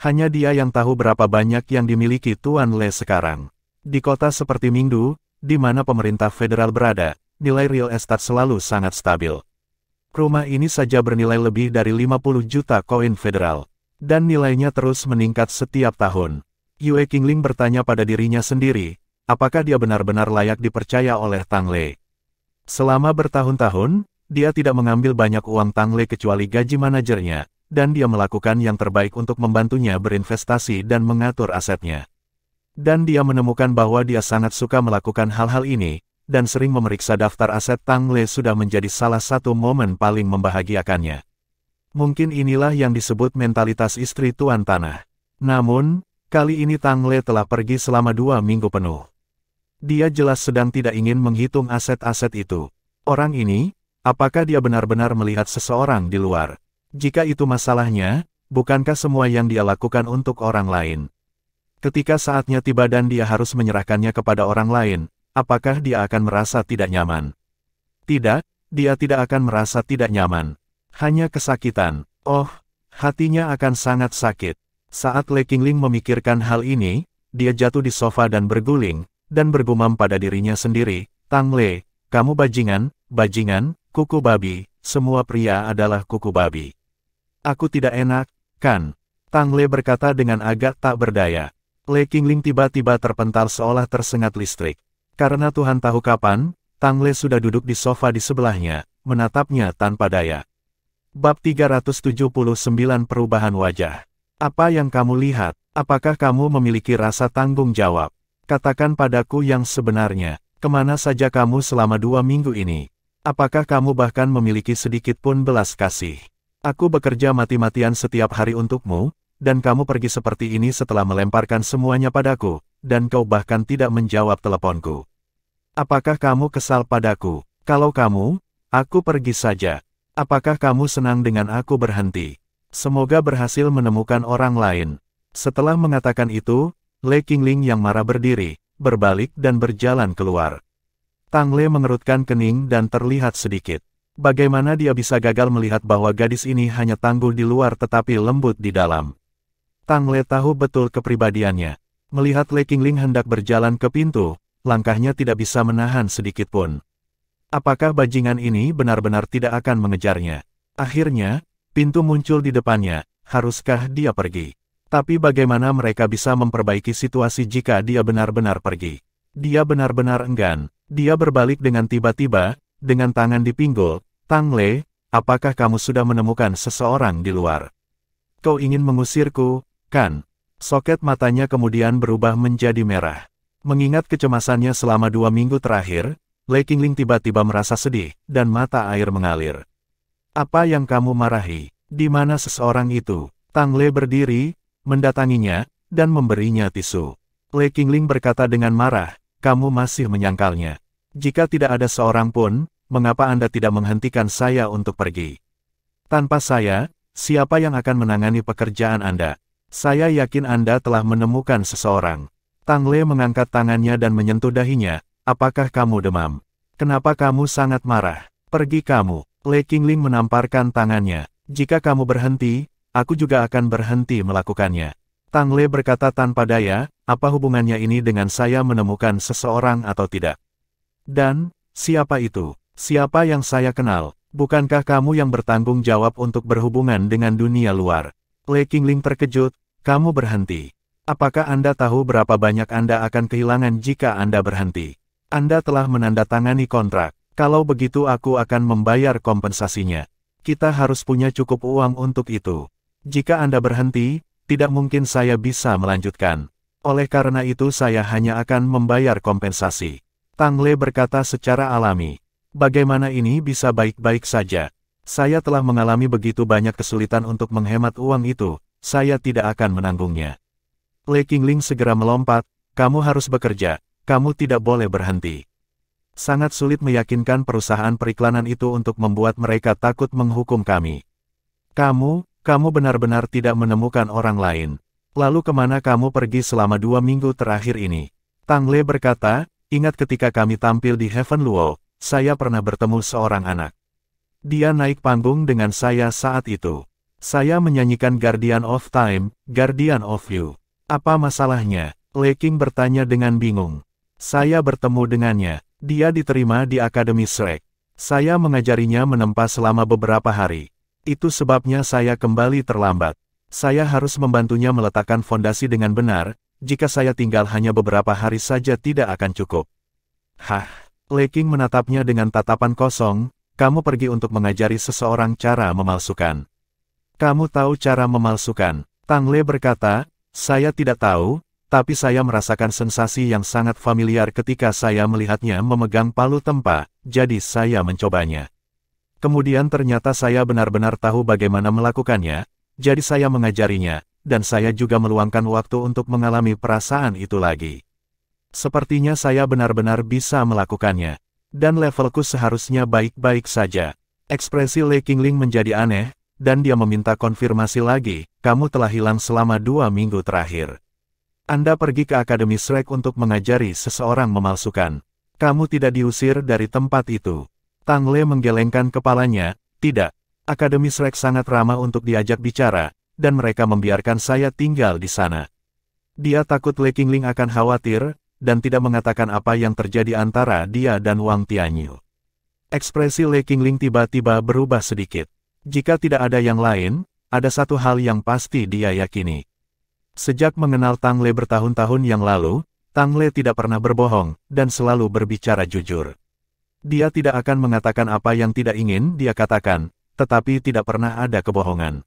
Hanya dia yang tahu berapa banyak yang dimiliki Tuan Le sekarang. Di kota seperti Mingdu, di mana pemerintah federal berada, nilai real estate selalu sangat stabil. Rumah ini saja bernilai lebih dari 50 juta koin federal. Dan nilainya terus meningkat setiap tahun. Yue Qingling bertanya pada dirinya sendiri, apakah dia benar-benar layak dipercaya oleh Tang Le. Selama bertahun-tahun, dia tidak mengambil banyak uang Tang Le kecuali gaji manajernya, dan dia melakukan yang terbaik untuk membantunya berinvestasi dan mengatur asetnya. Dan dia menemukan bahwa dia sangat suka melakukan hal-hal ini, dan sering memeriksa daftar aset Tang Le sudah menjadi salah satu momen paling membahagiakannya. Mungkin inilah yang disebut mentalitas istri Tuan Tanah. Namun, kali ini Tang Le telah pergi selama 2 minggu penuh. Dia jelas sedang tidak ingin menghitung aset-aset itu. Orang ini, apakah dia benar-benar melihat seseorang di luar? Jika itu masalahnya, bukankah semua yang dia lakukan untuk orang lain? Ketika saatnya tiba dan dia harus menyerahkannya kepada orang lain, apakah dia akan merasa tidak nyaman? Tidak, dia tidak akan merasa tidak nyaman. Hanya kesakitan. Oh, hatinya akan sangat sakit. Saat Le Qingling memikirkan hal ini, dia jatuh di sofa dan berguling, dan bergumam pada dirinya sendiri, Tang Le, kamu bajingan, kuku babi, semua pria adalah kuku babi. Aku tidak enak, kan? Tang Le berkata dengan agak tak berdaya. Le Qingling tiba-tiba terpental seolah tersengat listrik. Karena Tuhan tahu kapan, Tang Le sudah duduk di sofa di sebelahnya, menatapnya tanpa daya. Bab 379 Perubahan Wajah. Apa yang kamu lihat? Apakah kamu memiliki rasa tanggung jawab? Katakan padaku yang sebenarnya, kemana saja kamu selama 2 minggu ini? Apakah kamu bahkan memiliki sedikit pun belas kasih? Aku bekerja mati-matian setiap hari untukmu, dan kamu pergi seperti ini setelah melemparkan semuanya padaku, dan kau bahkan tidak menjawab teleponku. Apakah kamu kesal padaku? Kalau kamu, aku pergi saja. Apakah kamu senang dengan aku berhenti? Semoga berhasil menemukan orang lain. Setelah mengatakan itu, Le Qingling yang marah berdiri, berbalik dan berjalan keluar. Tang Le mengerutkan kening dan terlihat sedikit. Bagaimana dia bisa gagal melihat bahwa gadis ini hanya tangguh di luar tetapi lembut di dalam. Tang Le tahu betul kepribadiannya. Melihat Le Qingling hendak berjalan ke pintu, langkahnya tidak bisa menahan sedikit pun. Apakah bajingan ini benar-benar tidak akan mengejarnya? Akhirnya, pintu muncul di depannya, haruskah dia pergi? Tapi bagaimana mereka bisa memperbaiki situasi jika dia benar-benar pergi? Dia benar-benar enggan. Dia berbalik dengan tiba-tiba, dengan tangan di pinggul. Tang Le, apakah kamu sudah menemukan seseorang di luar? Kau ingin mengusirku, kan? Soket matanya kemudian berubah menjadi merah. Mengingat kecemasannya selama 2 minggu terakhir, Le Qingling tiba-tiba merasa sedih, dan mata air mengalir. Apa yang kamu marahi? Di mana seseorang itu? Tang Le berdiri, mendatanginya, dan memberinya tisu. Le Qingling berkata dengan marah, kamu masih menyangkalnya. Jika tidak ada seorang pun, mengapa Anda tidak menghentikan saya untuk pergi? Tanpa saya, siapa yang akan menangani pekerjaan Anda? Saya yakin Anda telah menemukan seseorang. Tang Le mengangkat tangannya dan menyentuh dahinya. Apakah kamu demam? Kenapa kamu sangat marah? Pergi kamu. Le Qingling menamparkan tangannya. Jika kamu berhenti, aku juga akan berhenti melakukannya. Tang Le berkata tanpa daya, apa hubungannya ini dengan saya menemukan seseorang atau tidak? Dan, siapa itu? Siapa yang saya kenal? Bukankah kamu yang bertanggung jawab untuk berhubungan dengan dunia luar? Le Qingling terkejut, kamu berhenti. Apakah Anda tahu berapa banyak Anda akan kehilangan jika Anda berhenti? Anda telah menandatangani kontrak. Kalau begitu aku akan membayar kompensasinya. Kita harus punya cukup uang untuk itu. Jika Anda berhenti, tidak mungkin saya bisa melanjutkan. Oleh karena itu saya hanya akan membayar kompensasi. Tang Le berkata secara alami. Bagaimana ini bisa baik-baik saja? Saya telah mengalami begitu banyak kesulitan untuk menghemat uang itu, saya tidak akan menanggungnya. Le Qingling segera melompat, kamu harus bekerja. Kamu tidak boleh berhenti. Sangat sulit meyakinkan perusahaan periklanan itu untuk membuat mereka takut menghukum kami. Kamu benar-benar tidak menemukan orang lain. Lalu kemana kamu pergi selama 2 minggu terakhir ini? Tang Le berkata, ingat ketika kami tampil di Heaven Luo, saya pernah bertemu seorang anak. Dia naik panggung dengan saya saat itu. Saya menyanyikan Guardian of Time, Guardian of You. Apa masalahnya? Le Qing bertanya dengan bingung. Saya bertemu dengannya. Dia diterima di Akademi Shrek. Saya mengajarinya menempa selama beberapa hari. Itu sebabnya saya kembali terlambat. Saya harus membantunya meletakkan fondasi dengan benar, jika saya tinggal hanya beberapa hari saja tidak akan cukup. Hah? Le Qing menatapnya dengan tatapan kosong, kamu pergi untuk mengajari seseorang cara memalsukan. Kamu tahu cara memalsukan? Tang Le berkata, saya tidak tahu, tapi saya merasakan sensasi yang sangat familiar ketika saya melihatnya memegang palu tempa, jadi saya mencobanya. Kemudian ternyata saya benar-benar tahu bagaimana melakukannya, jadi saya mengajarinya, dan saya juga meluangkan waktu untuk mengalami perasaan itu lagi. Sepertinya saya benar-benar bisa melakukannya, dan levelku seharusnya baik-baik saja. Ekspresi Le Qingling menjadi aneh, dan dia meminta konfirmasi lagi, kamu telah hilang selama 2 minggu terakhir. Anda pergi ke Akademi Shrek untuk mengajari seseorang memalsukan. Kamu tidak diusir dari tempat itu. Tang Le menggelengkan kepalanya, tidak. Akademi Shrek sangat ramah untuk diajak bicara, dan mereka membiarkan saya tinggal di sana. Dia takut Le Qingling akan khawatir, dan tidak mengatakan apa yang terjadi antara dia dan Wang Tianyu. Ekspresi Le Qingling tiba-tiba berubah sedikit. Jika tidak ada yang lain, ada satu hal yang pasti dia yakini. Sejak mengenal Tang Le bertahun-tahun yang lalu, Tang Le tidak pernah berbohong, dan selalu berbicara jujur. Dia tidak akan mengatakan apa yang tidak ingin dia katakan, tetapi tidak pernah ada kebohongan.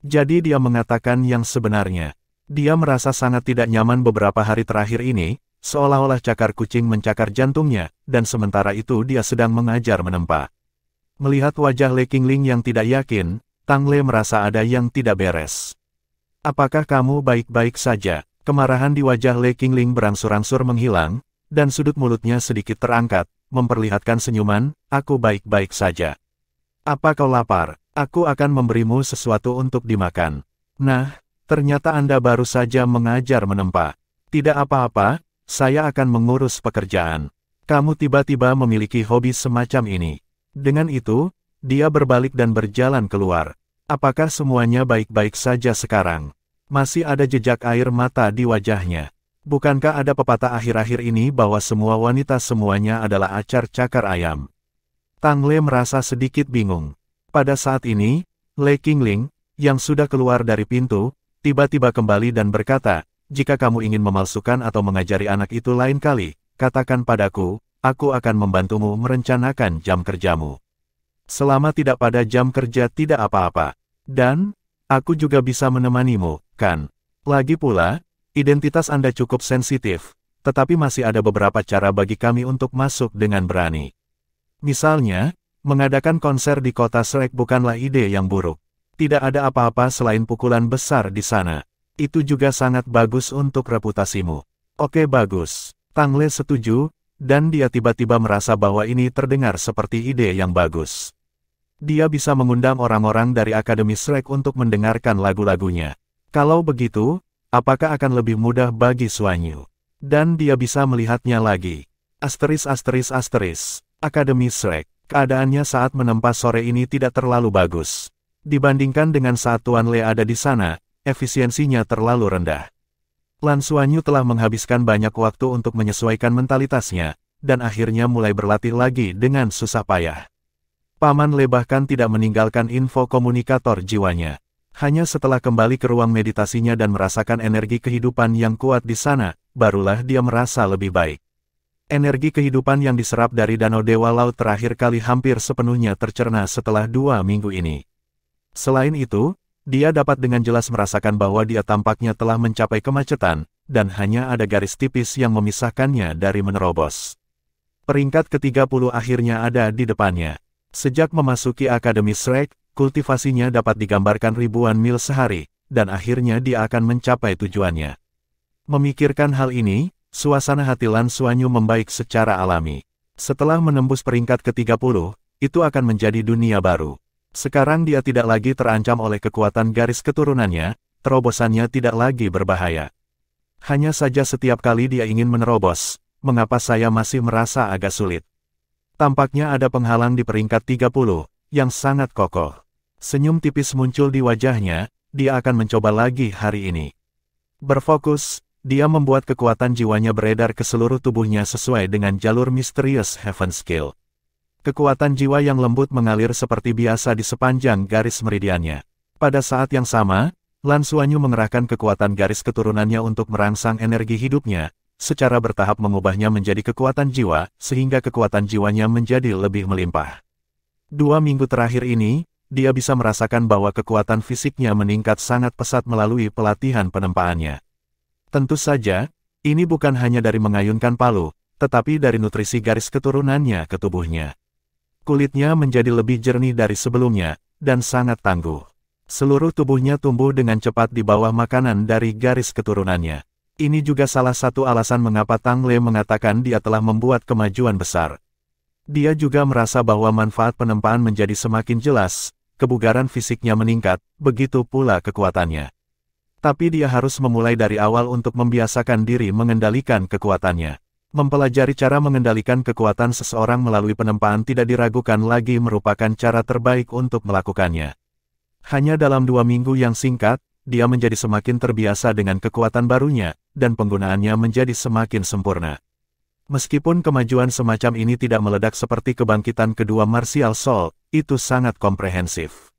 Jadi dia mengatakan yang sebenarnya. Dia merasa sangat tidak nyaman beberapa hari terakhir ini, seolah-olah cakar kucing mencakar jantungnya, dan sementara itu dia sedang mengajar menempa. Melihat wajah Le Qingling yang tidak yakin, Tang Le merasa ada yang tidak beres. Apakah kamu baik-baik saja? Kemarahan di wajah Le Qingling berangsur-angsur menghilang, dan sudut mulutnya sedikit terangkat, memperlihatkan senyuman, aku baik-baik saja. Apa kau lapar? Aku akan memberimu sesuatu untuk dimakan. Nah, ternyata Anda baru saja mengajar menempa. Tidak apa-apa, saya akan mengurus pekerjaan. Kamu tiba-tiba memiliki hobi semacam ini. Dengan itu, dia berbalik dan berjalan keluar. Apakah semuanya baik-baik saja sekarang? Masih ada jejak air mata di wajahnya. Bukankah ada pepatah akhir-akhir ini bahwa semua wanita semuanya adalah acar cakar ayam? Tang Le merasa sedikit bingung. Pada saat ini, Le Qingling, yang sudah keluar dari pintu, tiba-tiba kembali dan berkata, jika kamu ingin memalsukan atau mengajari anak itu lain kali, katakan padaku, aku akan membantumu merencanakan jam kerjamu. Selama tidak pada jam kerja tidak apa-apa. Dan, aku juga bisa menemanimu, kan? Lagi pula, identitas Anda cukup sensitif, tetapi masih ada beberapa cara bagi kami untuk masuk dengan berani. Misalnya, mengadakan konser di kota Shrek bukanlah ide yang buruk. Tidak ada apa-apa selain pukulan besar di sana. Itu juga sangat bagus untuk reputasimu. Oke bagus. Tang Le setuju, dan dia tiba-tiba merasa bahwa ini terdengar seperti ide yang bagus. Dia bisa mengundang orang-orang dari Akademi Shrek untuk mendengarkan lagu-lagunya. Kalau begitu, apakah akan lebih mudah bagi Xuanyu? Dan dia bisa melihatnya lagi. Akademi Shrek. Keadaannya saat menempa sore ini tidak terlalu bagus. Dibandingkan dengan saat Tuan Le ada di sana, efisiensinya terlalu rendah. Lan Xuanyu telah menghabiskan banyak waktu untuk menyesuaikan mentalitasnya, dan akhirnya mulai berlatih lagi dengan susah payah. Paman Le bahkan tidak meninggalkan info komunikator jiwanya. Hanya setelah kembali ke ruang meditasinya dan merasakan energi kehidupan yang kuat di sana, barulah dia merasa lebih baik. Energi kehidupan yang diserap dari Danau Dewa Laut terakhir kali hampir sepenuhnya tercerna setelah 2 minggu ini. Selain itu, dia dapat dengan jelas merasakan bahwa dia tampaknya telah mencapai kemacetan, dan hanya ada garis tipis yang memisahkannya dari menerobos. Peringkat ke-30 akhirnya ada di depannya. Sejak memasuki Akademi Shrek, kultivasinya dapat digambarkan ribuan mil sehari, dan akhirnya dia akan mencapai tujuannya. Memikirkan hal ini, suasana hati Lan Xuanyu membaik secara alami. Setelah menembus peringkat ke-30, itu akan menjadi dunia baru. Sekarang dia tidak lagi terancam oleh kekuatan garis keturunannya, terobosannya tidak lagi berbahaya. Hanya saja setiap kali dia ingin menerobos, mengapa saya masih merasa agak sulit? Tampaknya ada penghalang di peringkat 30, yang sangat kokoh. Senyum tipis muncul di wajahnya, dia akan mencoba lagi hari ini. Berfokus, dia membuat kekuatan jiwanya beredar ke seluruh tubuhnya sesuai dengan jalur misterius Heaven Skill. Kekuatan jiwa yang lembut mengalir seperti biasa di sepanjang garis meridiannya. Pada saat yang sama, Lan Xuanyu mengerahkan kekuatan garis keturunannya untuk merangsang energi hidupnya, secara bertahap mengubahnya menjadi kekuatan jiwa, sehingga kekuatan jiwanya menjadi lebih melimpah. 2 minggu terakhir ini, dia bisa merasakan bahwa kekuatan fisiknya meningkat sangat pesat melalui pelatihan penempaannya. Tentu saja, ini bukan hanya dari mengayunkan palu, tetapi dari nutrisi garis keturunannya ke tubuhnya. Kulitnya menjadi lebih jernih dari sebelumnya, dan sangat tangguh. Seluruh tubuhnya tumbuh dengan cepat di bawah makanan dari garis keturunannya. Ini juga salah satu alasan mengapa Tang Le mengatakan dia telah membuat kemajuan besar. Dia juga merasa bahwa manfaat penempaan menjadi semakin jelas, kebugaran fisiknya meningkat, begitu pula kekuatannya. Tapi dia harus memulai dari awal untuk membiasakan diri mengendalikan kekuatannya. Mempelajari cara mengendalikan kekuatan seseorang melalui penempaan tidak diragukan lagi merupakan cara terbaik untuk melakukannya. Hanya dalam 2 minggu yang singkat, dia menjadi semakin terbiasa dengan kekuatan barunya, dan penggunaannya menjadi semakin sempurna. Meskipun kemajuan semacam ini tidak meledak seperti kebangkitan kedua Martial Soul, itu sangat komprehensif.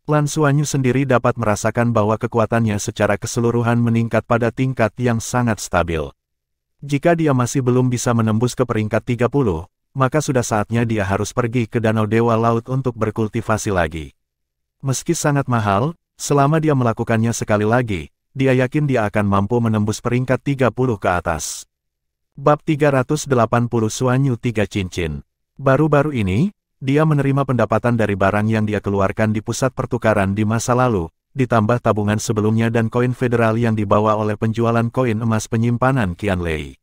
Lan Xuanyu sendiri dapat merasakan bahwa kekuatannya secara keseluruhan meningkat pada tingkat yang sangat stabil. Jika dia masih belum bisa menembus ke peringkat 30, maka sudah saatnya dia harus pergi ke Danau Dewa Laut untuk berkultivasi lagi. Meski sangat mahal, selama dia melakukannya sekali lagi, dia yakin dia akan mampu menembus peringkat 30 ke atas. Bab 380 Xuanyu 3 Cincin. Baru-baru ini, dia menerima pendapatan dari barang yang dia keluarkan di pusat pertukaran di masa lalu, ditambah tabungan sebelumnya dan koin federal yang dibawa oleh penjualan koin emas penyimpanan Qianlei.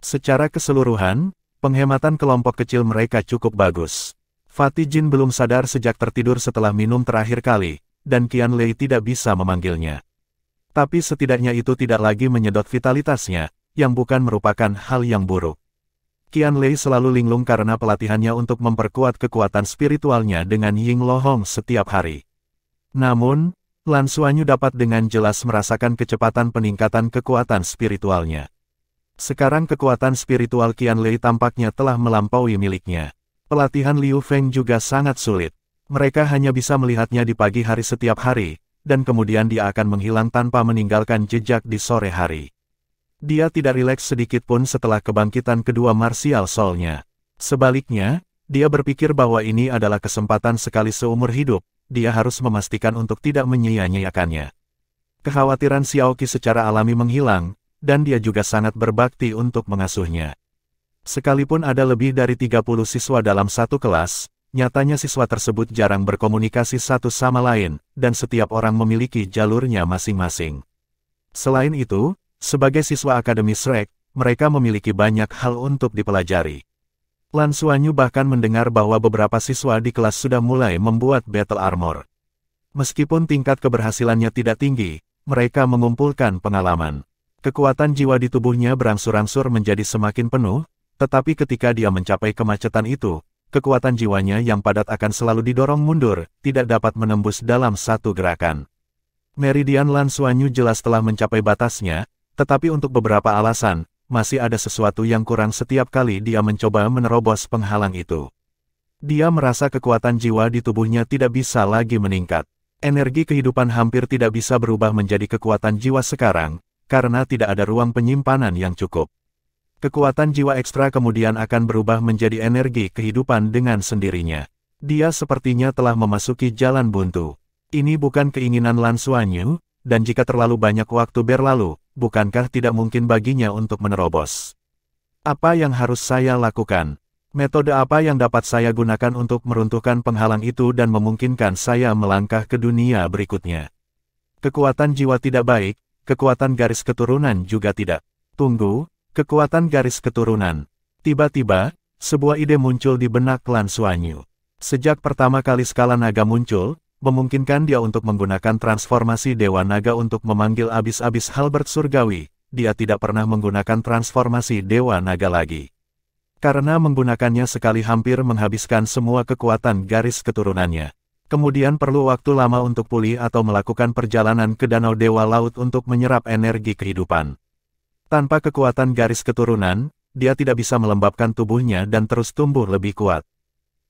Secara keseluruhan, penghematan kelompok kecil mereka cukup bagus. Fatih Jin belum sadar sejak tertidur setelah minum terakhir kali, dan Qianlei tidak bisa memanggilnya. Tapi setidaknya itu tidak lagi menyedot vitalitasnya, yang bukan merupakan hal yang buruk. Qianlei selalu linglung karena pelatihannya untuk memperkuat kekuatan spiritualnya dengan Ying Lohong setiap hari. Namun, Lan Xuanyu dapat dengan jelas merasakan kecepatan peningkatan kekuatan spiritualnya. Sekarang kekuatan spiritual Qianlei tampaknya telah melampaui miliknya. Pelatihan Liu Feng juga sangat sulit. Mereka hanya bisa melihatnya di pagi hari setiap hari, dan kemudian dia akan menghilang tanpa meninggalkan jejak di sore hari. Dia tidak rileks sedikit pun setelah kebangkitan kedua martial soul-nya. Sebaliknya, dia berpikir bahwa ini adalah kesempatan sekali seumur hidup, dia harus memastikan untuk tidak menyia-nyiakannya. Kekhawatiran Xiaoqi secara alami menghilang, dan dia juga sangat berbakti untuk mengasuhnya. Sekalipun ada lebih dari 30 siswa dalam satu kelas, nyatanya siswa tersebut jarang berkomunikasi satu sama lain, dan setiap orang memiliki jalurnya masing-masing. Selain itu, sebagai siswa Akademi Shrek, mereka memiliki banyak hal untuk dipelajari. Lan Xuanyu bahkan mendengar bahwa beberapa siswa di kelas sudah mulai membuat battle armor. Meskipun tingkat keberhasilannya tidak tinggi, mereka mengumpulkan pengalaman. Kekuatan jiwa di tubuhnya berangsur-angsur menjadi semakin penuh, tetapi ketika dia mencapai kemacetan itu, kekuatan jiwanya yang padat akan selalu didorong mundur, tidak dapat menembus dalam satu gerakan. Meridian Lan Xuanyu jelas telah mencapai batasnya, tetapi untuk beberapa alasan, masih ada sesuatu yang kurang setiap kali dia mencoba menerobos penghalang itu. Dia merasa kekuatan jiwa di tubuhnya tidak bisa lagi meningkat. Energi kehidupan hampir tidak bisa berubah menjadi kekuatan jiwa sekarang, karena tidak ada ruang penyimpanan yang cukup. Kekuatan jiwa ekstra kemudian akan berubah menjadi energi kehidupan dengan sendirinya. Dia sepertinya telah memasuki jalan buntu. Ini bukan keinginan Lan Xuanyu, dan jika terlalu banyak waktu berlalu, bukankah tidak mungkin baginya untuk menerobos? Apa yang harus saya lakukan? Metode apa yang dapat saya gunakan untuk meruntuhkan penghalang itu dan memungkinkan saya melangkah ke dunia berikutnya? Kekuatan jiwa tidak baik, kekuatan garis keturunan juga tidak. Tunggu, kekuatan garis keturunan. Tiba-tiba, sebuah ide muncul di benak Lan Xuanyu. Sejak pertama kali skala naga muncul, memungkinkan dia untuk menggunakan transformasi Dewa Naga untuk memanggil abis-abis Halberd Surgawi, dia tidak pernah menggunakan transformasi Dewa Naga lagi. Karena menggunakannya sekali hampir menghabiskan semua kekuatan garis keturunannya. Kemudian perlu waktu lama untuk pulih atau melakukan perjalanan ke Danau Dewa Laut untuk menyerap energi kehidupan. Tanpa kekuatan garis keturunan, dia tidak bisa melembabkan tubuhnya dan terus tumbuh lebih kuat.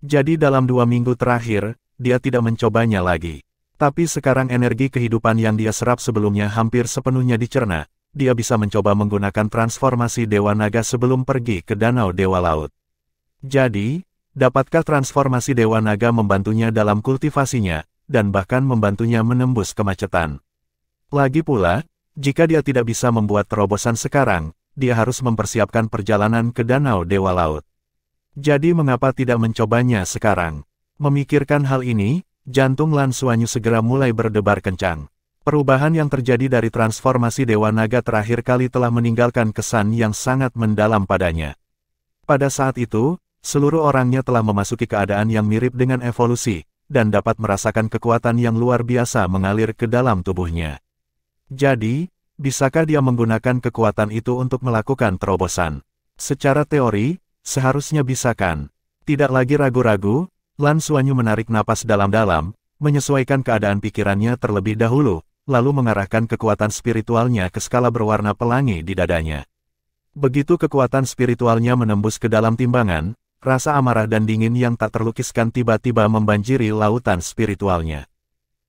Jadi dalam 2 minggu terakhir, dia tidak mencobanya lagi. Tapi sekarang energi kehidupan yang dia serap sebelumnya hampir sepenuhnya dicerna, dia bisa mencoba menggunakan transformasi Dewa Naga sebelum pergi ke Danau Dewa Laut. Jadi, dapatkah transformasi Dewa Naga membantunya dalam kultivasinya, dan bahkan membantunya menembus kemacetan? Lagi pula, jika dia tidak bisa membuat terobosan sekarang, dia harus mempersiapkan perjalanan ke Danau Dewa Laut. Jadi mengapa tidak mencobanya sekarang? Memikirkan hal ini, jantung Lan Xuanyu segera mulai berdebar kencang. Perubahan yang terjadi dari transformasi Dewa Naga terakhir kali telah meninggalkan kesan yang sangat mendalam padanya. Pada saat itu, seluruh orangnya telah memasuki keadaan yang mirip dengan evolusi, dan dapat merasakan kekuatan yang luar biasa mengalir ke dalam tubuhnya. Jadi, bisakah dia menggunakan kekuatan itu untuk melakukan terobosan? Secara teori, seharusnya bisa kan? Tidak lagi ragu-ragu, Lan Xuanyu menarik napas dalam-dalam, menyesuaikan keadaan pikirannya terlebih dahulu, lalu mengarahkan kekuatan spiritualnya ke skala berwarna pelangi di dadanya. Begitu kekuatan spiritualnya menembus ke dalam timbangan, rasa amarah dan dingin yang tak terlukiskan tiba-tiba membanjiri lautan spiritualnya.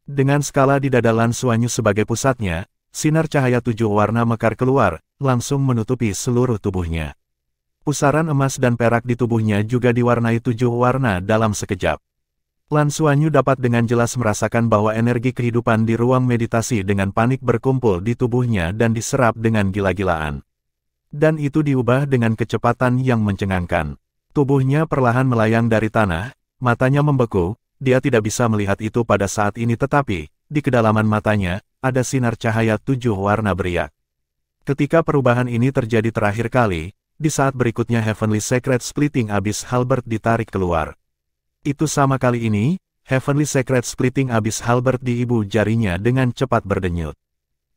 Dengan skala di dada Lan Xuanyu sebagai pusatnya, sinar cahaya 7 warna mekar keluar, langsung menutupi seluruh tubuhnya. Pusaran emas dan perak di tubuhnya juga diwarnai 7 warna dalam sekejap. Lan Xuanyu dapat dengan jelas merasakan bahwa energi kehidupan di ruang meditasi dengan panik berkumpul di tubuhnya dan diserap dengan gila-gilaan. Dan itu diubah dengan kecepatan yang mencengangkan. Tubuhnya perlahan melayang dari tanah, matanya membeku. Dia tidak bisa melihat itu pada saat ini, tetapi di kedalaman matanya ada sinar cahaya 7 warna beriak. Ketika perubahan ini terjadi terakhir kali, di saat berikutnya Heavenly Secret Splitting Abyss Halberd ditarik keluar. Itu sama kali ini, Heavenly Secret Splitting Abyss Halberd di ibu jarinya dengan cepat berdenyut.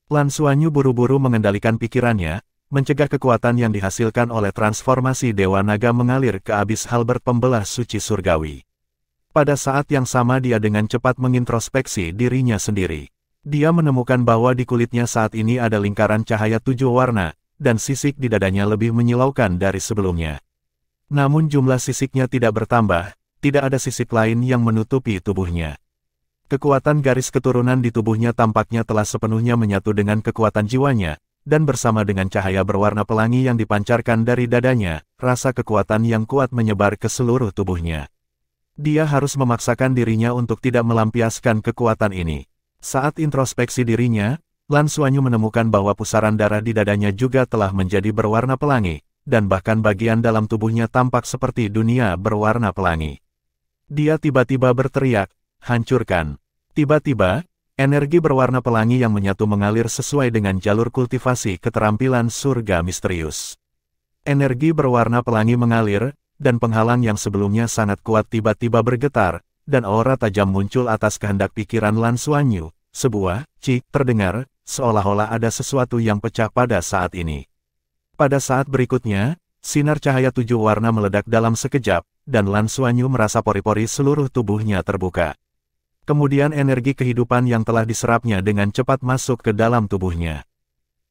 Lan Xuanyu buru-buru mengendalikan pikirannya, mencegah kekuatan yang dihasilkan oleh transformasi Dewa Naga mengalir ke Abyss Halberd pembelah suci surgawi. Pada saat yang sama dia dengan cepat mengintrospeksi dirinya sendiri. Dia menemukan bahwa di kulitnya saat ini ada lingkaran cahaya 7 warna, dan sisik di dadanya lebih menyilaukan dari sebelumnya. Namun jumlah sisiknya tidak bertambah, tidak ada sisik lain yang menutupi tubuhnya. Kekuatan garis keturunan di tubuhnya tampaknya telah sepenuhnya menyatu dengan kekuatan jiwanya, dan bersama dengan cahaya berwarna pelangi yang dipancarkan dari dadanya, rasa kekuatan yang kuat menyebar ke seluruh tubuhnya. Dia harus memaksakan dirinya untuk tidak melampiaskan kekuatan ini. Saat introspeksi dirinya, Lan Xuanyu menemukan bahwa pusaran darah di dadanya juga telah menjadi berwarna pelangi, dan bahkan bagian dalam tubuhnya tampak seperti dunia berwarna pelangi. Dia tiba-tiba berteriak, "Hancurkan!" Tiba-tiba, energi berwarna pelangi yang menyatu mengalir sesuai dengan jalur kultivasi keterampilan surga misterius. Energi berwarna pelangi mengalir, dan penghalang yang sebelumnya sangat kuat tiba-tiba bergetar, dan aura tajam muncul atas kehendak pikiran Lan Xuanyu. Sebuah cik terdengar, seolah-olah ada sesuatu yang pecah pada saat ini. Pada saat berikutnya, sinar cahaya 7 warna meledak dalam sekejap, dan Lan Xuanyu merasa pori-pori seluruh tubuhnya terbuka. Kemudian energi kehidupan yang telah diserapnya dengan cepat masuk ke dalam tubuhnya.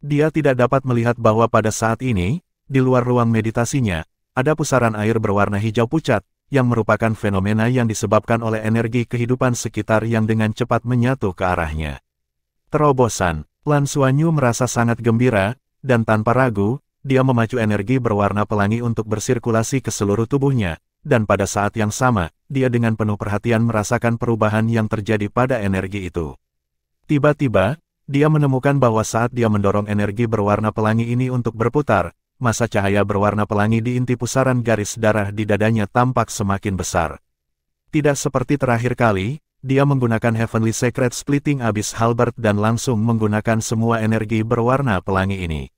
Dia tidak dapat melihat bahwa pada saat ini, di luar ruang meditasinya, ada pusaran air berwarna hijau pucat, yang merupakan fenomena yang disebabkan oleh energi kehidupan sekitar yang dengan cepat menyatu ke arahnya. Terobosan, Lan Xuanyu merasa sangat gembira, dan tanpa ragu, dia memacu energi berwarna pelangi untuk bersirkulasi ke seluruh tubuhnya, dan pada saat yang sama, dia dengan penuh perhatian merasakan perubahan yang terjadi pada energi itu. Tiba-tiba, dia menemukan bahwa saat dia mendorong energi berwarna pelangi ini untuk berputar, masa cahaya berwarna pelangi di inti pusaran garis darah di dadanya tampak semakin besar. Tidak seperti terakhir kali, dia menggunakan Heavenly Secret Splitting Abyss Halberd dan langsung menggunakan semua energi berwarna pelangi ini.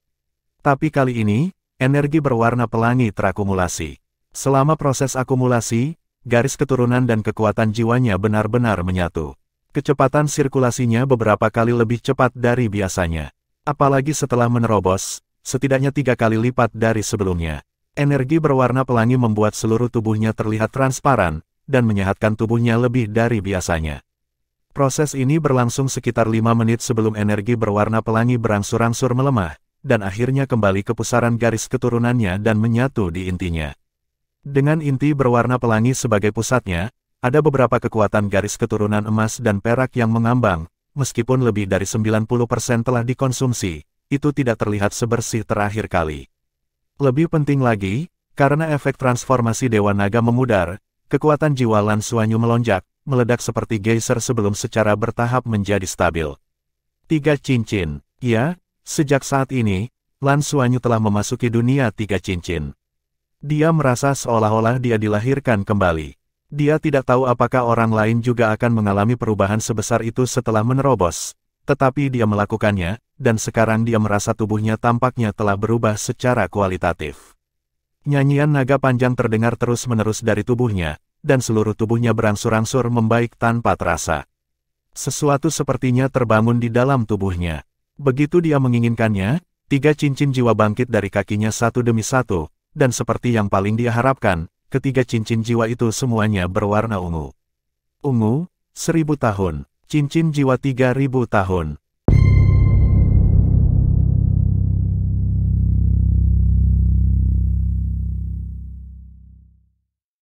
Tapi kali ini, energi berwarna pelangi terakumulasi. Selama proses akumulasi, garis keturunan dan kekuatan jiwanya benar-benar menyatu. Kecepatan sirkulasinya beberapa kali lebih cepat dari biasanya. Apalagi setelah menerobos, setidaknya 3 kali lipat dari sebelumnya. Energi berwarna pelangi membuat seluruh tubuhnya terlihat transparan, dan menyehatkan tubuhnya lebih dari biasanya. Proses ini berlangsung sekitar 5 menit sebelum energi berwarna pelangi berangsur-angsur melemah, dan akhirnya kembali ke pusaran garis keturunannya dan menyatu di intinya. Dengan inti berwarna pelangi sebagai pusatnya, ada beberapa kekuatan garis keturunan emas dan perak yang mengambang, meskipun lebih dari 90% telah dikonsumsi. Itu tidak terlihat sebersih terakhir kali. Lebih penting lagi, karena efek transformasi Dewa Naga memudar, kekuatan jiwa Lan Xuanyu melonjak, meledak seperti geyser sebelum secara bertahap menjadi stabil. 3 cincin. Ya, sejak saat ini, Lan Xuanyu telah memasuki dunia 3 cincin. Dia merasa seolah-olah dia dilahirkan kembali. Dia tidak tahu apakah orang lain juga akan mengalami perubahan sebesar itu setelah menerobos. Tetapi dia melakukannya, dan sekarang dia merasa tubuhnya tampaknya telah berubah secara kualitatif. Nyanyian naga panjang terdengar terus-menerus dari tubuhnya, dan seluruh tubuhnya berangsur-angsur membaik tanpa terasa. Sesuatu sepertinya terbangun di dalam tubuhnya. Begitu dia menginginkannya, 3 cincin jiwa bangkit dari kakinya satu demi satu, dan seperti yang paling dia harapkan, ketiga cincin jiwa itu semuanya berwarna ungu. Ungu, 1000 tahun. Cincin jiwa 3000 tahun.